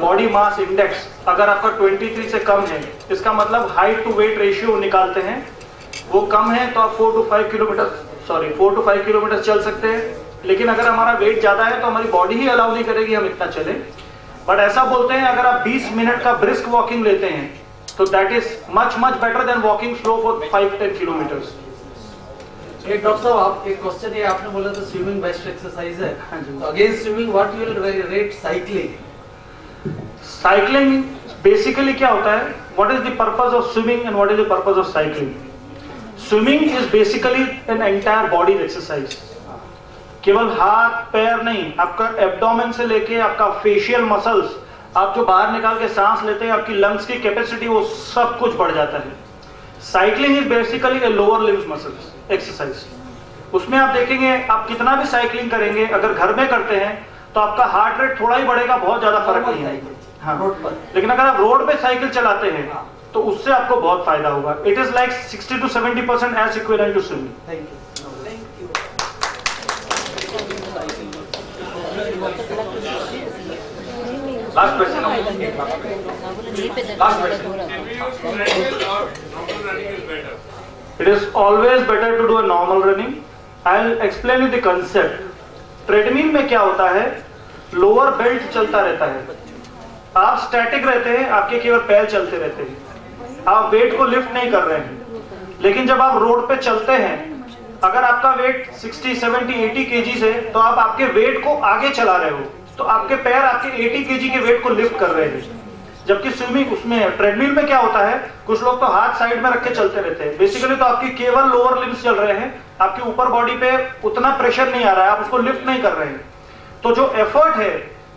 body mass index अगर आपका 23 से कम है, इसका मतलब हाइट टू वेट रेशियो निकालते हैं, वो कम है तो आप 4 to 5 किलोमीटर चल सकते हैं। लेकिन अगर हमारा वेट ज्यादा है तो हमारी बॉडी ही अलाउ नहीं करेगी हम इतना चले। बट ऐसा बोलते हैं अगर आप 20 मिनट का ब्रिस्क वॉकिंग लेते हैं तो that is much better than walking slow for 5-10 kilometres. एक डॉक्टर साहब आप एक क्वेश्चन है, आपने बोला था स्विमिंग बेस्ट एक्सरसाइज है, तो against swimming what you will rate cycling? Cycling basically क्या होता है, what is the purpose of swimming and what is the purpose of cycling? Swimming is basically an entire body exercise, केवल हाथ पैर नहीं, आपका एब्डोमेन से लेके आपका फेशियल मसल्स, आप जो बाहर निकाल के सांस लेते हैं, आपकी लंग्स की कैपेसिटी, वो सब कुछ बढ़ जाता है। Cycling is basically a lower limbs muscles exercise. उसमें आप देखेंगे आप कितना भी साइक्लिंग करेंगे, अगर घर में करते हैं तो आपका हार्ट रेट थोड़ा ही बढ़ेगा, बहुत ज्यादा फर्क नहीं है। हाँ, लेकिन अगर आप रोड पे साइकिल चलाते हैं तो उससे आपको बहुत फायदा होगा। It is like 60 to 70% as equivalent to swimming. Last question. It is always better to do a normal running. I'll explain you the concept. Treadmill में क्या होता है, लोअर बेल्ट चलता रहता है, आप स्टैटिक रहते हैं, आपके केवल पैर चलते रहते हैं, आप वेट को लिफ्ट नहीं कर रहे हैं। लेकिन जब आप रोड पे चलते हैं, अगर आपका वेट 60, 70, 80 kg है तो आप आपके वेट को आगे चला रहे हो, तो आपके पैर आपके 80 kg के वेट को लिफ्ट कर रहे हैं। जबकि स्विमिंग उसमें ट्रेडमिल में क्या होता है, कुछ लोग तो हाथ साइड में रख के चलते रहते हैं, बेसिकली तो आपकी केवल लोअर लिम्स चल रहे हैं, आपके ऊपर बॉडी पे उतना प्रेशर नहीं आ रहा है, आप उसको लिफ्ट नहीं कर रहे हैं। तो जो एफर्ट है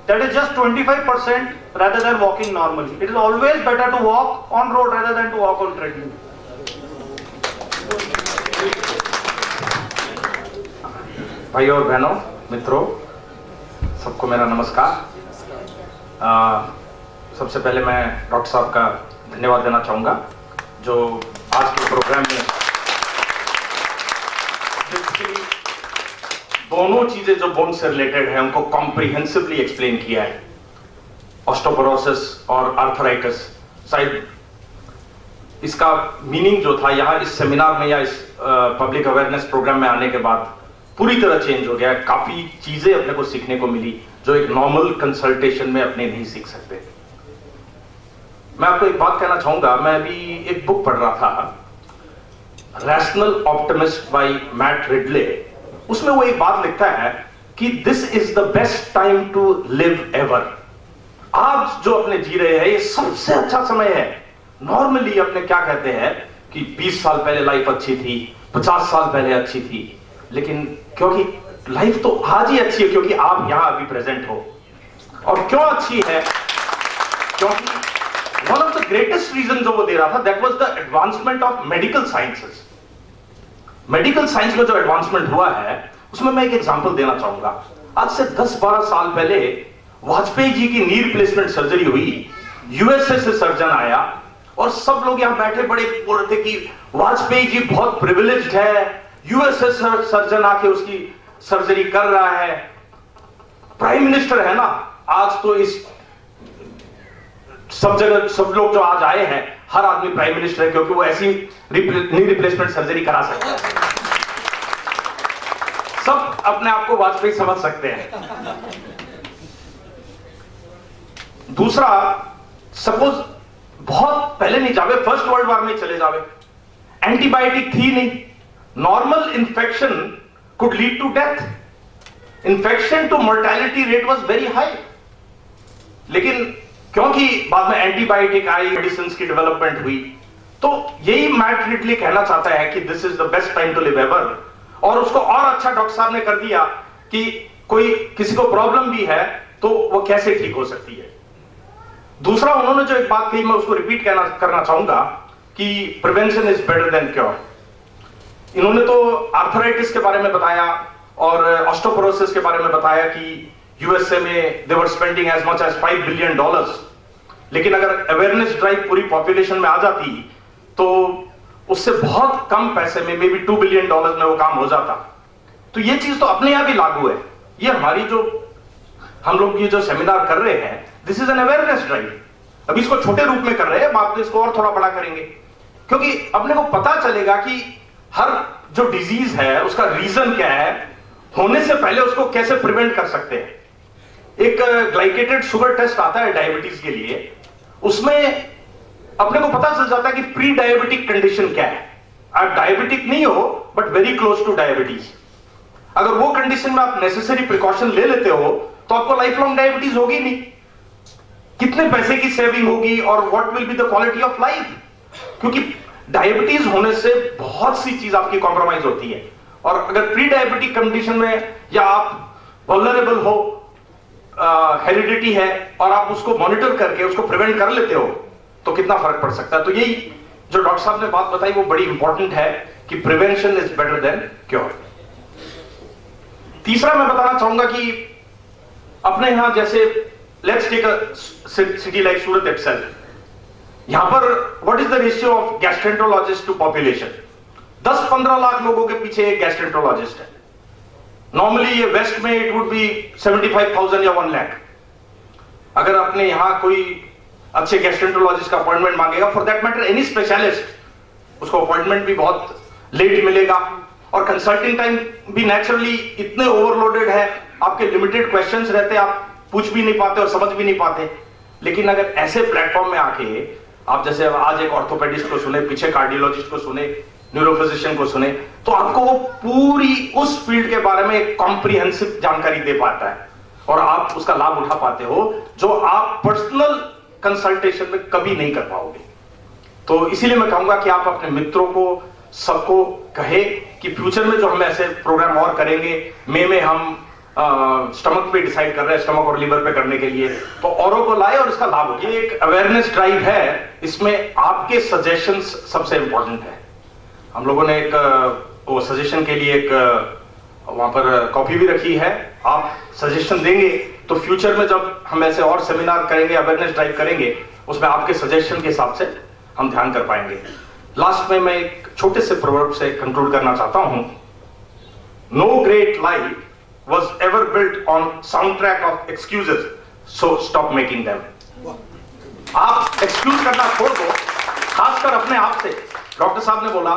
that is just 25% rather than walking normally. It is always better to walk on road rather than to walk on treadmill. भाइयों और बहनों, मित्रों, सबको मेरा नमस्कार। सबसे पहले मैं डॉक्टर साहब का धन्यवाद देना चाहूँगा जो आज के प्रोग्राम में दोनों चीज़ें जो बोन से रिलेटेड है उनको कॉम्प्रिहेंसिवली एक्सप्लेन किया है। ऑस्टियोपोरोसिस और आर्थराइटिस शायद इसका मीनिंग जो था यहाँ इस सेमिनार में या इस पब्लिक अवेयरनेस प्रोग्राम में आने के बाद पूरी तरह चेंज हो गया। काफी चीजें अपने को सीखने को मिली जो एक नॉर्मल कंसल्टेशन में अपने नहीं सीख सकते। मैं आपको एक बात कहना चाहूंगा, मैं अभी एक बुक पढ़ रहा था, rational optimist by Matt Ridley. उसमें वो एक बात लिखता है कि this is the best time to live ever. आज जो अपने जी रहे हैं ये सबसे अच्छा समय है। नॉर्मली अपने क्या कहते हैं कि 20 साल पहले लाइफ अच्छी थी, 50 साल पहले अच्छी थी, लेकिन क्योंकि लाइफ तो आज ही अच्छी है क्योंकि आप यहां अभी प्रेजेंट हो। और क्यों अच्छी है? क्योंकि one of the greatest reason जो वो दे रहा था, that was the advancement of medical sciences. Medical science में जो एडवांसमेंट हुआ है उसमें मैं एक एग्जांपल देना चाहूंगा। आज से 10-12 साल पहले वाजपेयी जी की नी रिप्लेसमेंट सर्जरी हुई, यूएसए से सर्जन आया और सब लोग यहां बैठे बड़े बोल रहे थे कि वाजपेयी जी बहुत प्रिविलेज्ड है, यूएसए सर्जन आके उसकी सर्जरी कर रहा है। प्राइम मिनिस्टर है ना, आज तो इस सब जगह सब लोग जो आज आए हैं हर आदमी प्राइम मिनिस्टर है क्योंकि वो ऐसी नी रिप्लेसमेंट सर्जरी करा सकता है। सब अपने आप को वाजपेयी समझ सकते हैं। दूसरा, सपोज बहुत पहले नहीं जावे, फर्स्ट वर्ल्ड वॉर में चले जावे, एंटीबायोटिक थी नहीं, normal infection could lead to death, infection to mortality rate was very high. लेकिन क्योंकि बाद में एंटीबायोटिक आई, मेडिसिन की डेवलपमेंट हुई, तो यही मैट रिडले कहना चाहता है कि this is the best time to live ever. और उसको और अच्छा डॉक्टर साहब ने कर दिया कि कोई किसी को प्रॉब्लम भी है तो वो कैसे ठीक हो सकती है। दूसरा, उन्होंने जो एक बात कही मैं उसको रिपीट करना चाहूंगा कि prevention is better than cure. इन्होंने तो आर्थराइटिस के बारे में बताया और ऑस्टियोपोरोसिस के बारे में बताया कि यूएसए में they were spending as much as $5 billion. लेकिन अगर अवेयरनेस ड्राइव पूरी पॉपुलेशन में आ जाती तो उससे बहुत कम पैसे में, मे बी $2 बिलियन में वो काम हो जाता। तो ये चीज तो अपने यहां भी लागू है। ये हमारी जो हम लोग ये जो सेमिनार कर रहे हैं, this is an awareness drive. अभी इसको छोटे रूप में कर रहे हैं, बाद में इसको और थोड़ा बड़ा करेंगे क्योंकि अपने को पता चलेगा कि हर जो डिजीज है उसका रीजन क्या है, होने से पहले उसको कैसे प्रिवेंट कर सकते हैं। एक ग्लाइकेटेड शुगर टेस्ट आता है डायबिटीज के लिए, उसमें अपने को पता चल जाता है कि प्री डायबिटिक कंडीशन क्या है। आप डायबिटिक नहीं हो but very close two diabetes. अगर वो कंडीशन में आप नेसेसरी प्रिकॉशन ले लेते हो तो आपको लाइफ लॉन्ग डायबिटीज होगी नहीं। कितने पैसे की सेविंग होगी और what will be the quality of life, क्योंकि डायबिटीज होने से बहुत सी चीज आपकी कॉम्प्रोमाइज होती है। और अगर प्री डायबिटिक कंडीशन में या आप वल्नरेबल हो, हेरिडिटी है और आप उसको मॉनिटर करके उसको प्रिवेंट कर लेते हो तो कितना फर्क पड़ सकता है। तो यही जो डॉक्टर साहब ने बात बताई वो बड़ी इंपॉर्टेंट है कि prevention is better than cure. तीसरा मैं बताना चाहूंगा कि अपने यहां जैसे let's take a city like Surat itself, यहां पर what is the ratio of gastroenterologist to population? 10-15 lakh लोगों के पीछे एक गैस्ट्रेंटरोलॉजिस्ट है। नॉर्मली ये वेस्ट में इट वुड बी 75,000 या 1 लाख। अगर अपने यहां कोई अच्छे गैस्ट्रेंटरोलॉजिस्ट का अपॉइंटमेंट मांगेगा, for that matter any specialist, उसको अपॉइंटमेंट भी बहुत लेट मिलेगा और कंसल्टिंग टाइम भी नेचुरली इतने ओवरलोडेड है, आपके लिमिटेड क्वेश्चंस रहते हैं, आप पूछ भी नहीं पाते और समझ भी नहीं पाते। लेकिन अगर ऐसे प्लेटफॉर्म में आके आप जैसे आज एक ऑर्थोपेडिस्ट को सुने, पीछे कार्डियोलॉजिस्ट को सुने, न्यूरोफिजिशियन को सुने, तो आपको वो पूरी उस फील्ड के बारे में एक कॉम्प्रिहेंसिव जानकारी दे पाता है और आप उसका लाभ उठा पाते हो जो आप पर्सनल कंसल्टेशन में कभी नहीं कर पाओगे। तो इसीलिए मैं कहूंगा कि आप अपने मित्रों को सबको कहे कि फ्यूचर में जो हम ऐसे प्रोग्राम और करेंगे, मई में हम स्टमक पे डिसाइड कर रहे हैं, स्टमक और लिवर पे करने के लिए, तो औरों को लाए और इसका लाभ हो। ये एक अवेयरनेस ड्राइव है, इसमें आपके सजेशंस सबसे इंपॉर्टेंट है। हम लोगों ने एक वो सजेशन के लिए एक वहां पर कॉपी भी रखी है। आप सजेशन देंगे तो फ्यूचर में जब हम ऐसे और सेमिनार करेंगे, अवेयरनेस ड्राइव करेंगे, उसमें आपके सजेशन के हिसाब से हम ध्यान कर पाएंगे। लास्ट में मैं एक छोटे से प्रोवर्ब से कंक्लूड करना चाहता हूं। No great life was ever built on soundtrack of excuses, so stop making them. आप एक्सक्यूज करना छोड़ दो खासकर अपने आप से। डॉक्टर साहब ने बोला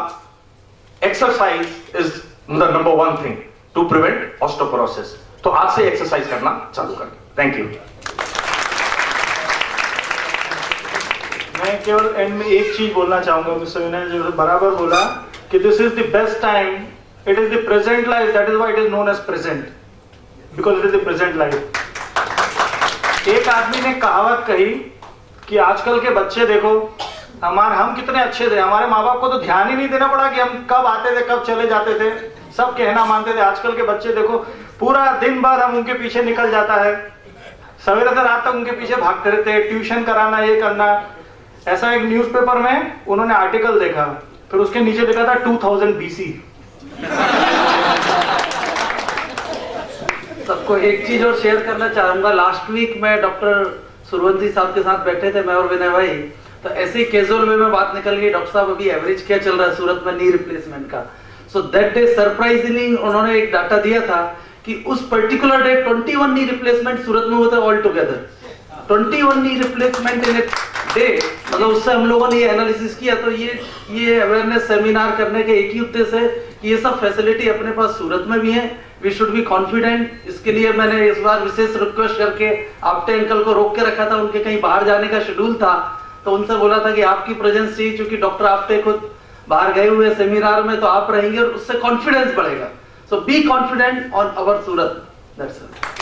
exercise is the number 1 thing to prevent osteoporosis. तो आज से एक्सरसाइज करना चालू करें। Thank you. मैं केवल एंड में एक चीज बोलना चाहूंगा, मिस्टर विनय जो बराबर बोला कि this is the best time, it is the present life, that is why it is known as present, because it is the present life. एक आदमी ने कहावत कही कि आजकल के बच्चे देखो, हम कितने अच्छे थे, हमारे माँ बाप को तो ध्यान ही नहीं देना पड़ा कि हम कब आते थे कब चले जाते थे, सब कहना मानते थे। आजकल के बच्चे देखो, पूरा दिन भर हम उनके पीछे निकल जाता है, सवेरे से रात तक उनके पीछे भागते रहते हैं, ट्यूशन कराना, ये करना। ऐसा एक न्यूज़पेपर में उन्होंने आर्टिकल देखा, फिर उसके नीचे लिखा था 2000 BC। सबको एक चीज और शेयर करना चाहूंगा। लास्ट वीक मैं डॉक्टर सुरवंती साहब के साथ बैठे थे, मैं और विनय भाई, तो ऐसे ही कैजुअल वे में बात निकल गई, डॉक्टर साहब अभी एवरेज क्या चल रहा है सूरत में नी रिप्लेसमेंट का। सो दैट डे सरप्राइजिंगली उन्होंने एक डाटा दिया था कि उस पर्टिकुलर डे 21 नी रिप्लेसमेंट सूरत में होते all together. 21 knee replacement in day, मतलब उससे हम लोगों ने ये एनालिसिस किया। तो ये अवेयरनेस सेमिनार करने के एक ही उद्देश्य है कि ये सब फैसिलिटी अपने पास सूरत में भी है, वी शुड बी कॉन्फिडेंट। इसके लिए मैंने इस बार विशेष रिक्वेस्ट करके आपटे अंकल को रोक के रखा था, उनके कहीं बाहर जाने का शेड्यूल था, तो उनसे बोला था कि आपकी प्रेजेंस चाहिए, क्योंकि डॉक्टर आपटे खुद बाहर गए हुए सेमिनार में, तो आप रहेंगे और उससे कॉन्फिडेंस बढ़ेगा। So be confident on our Surat. That's it.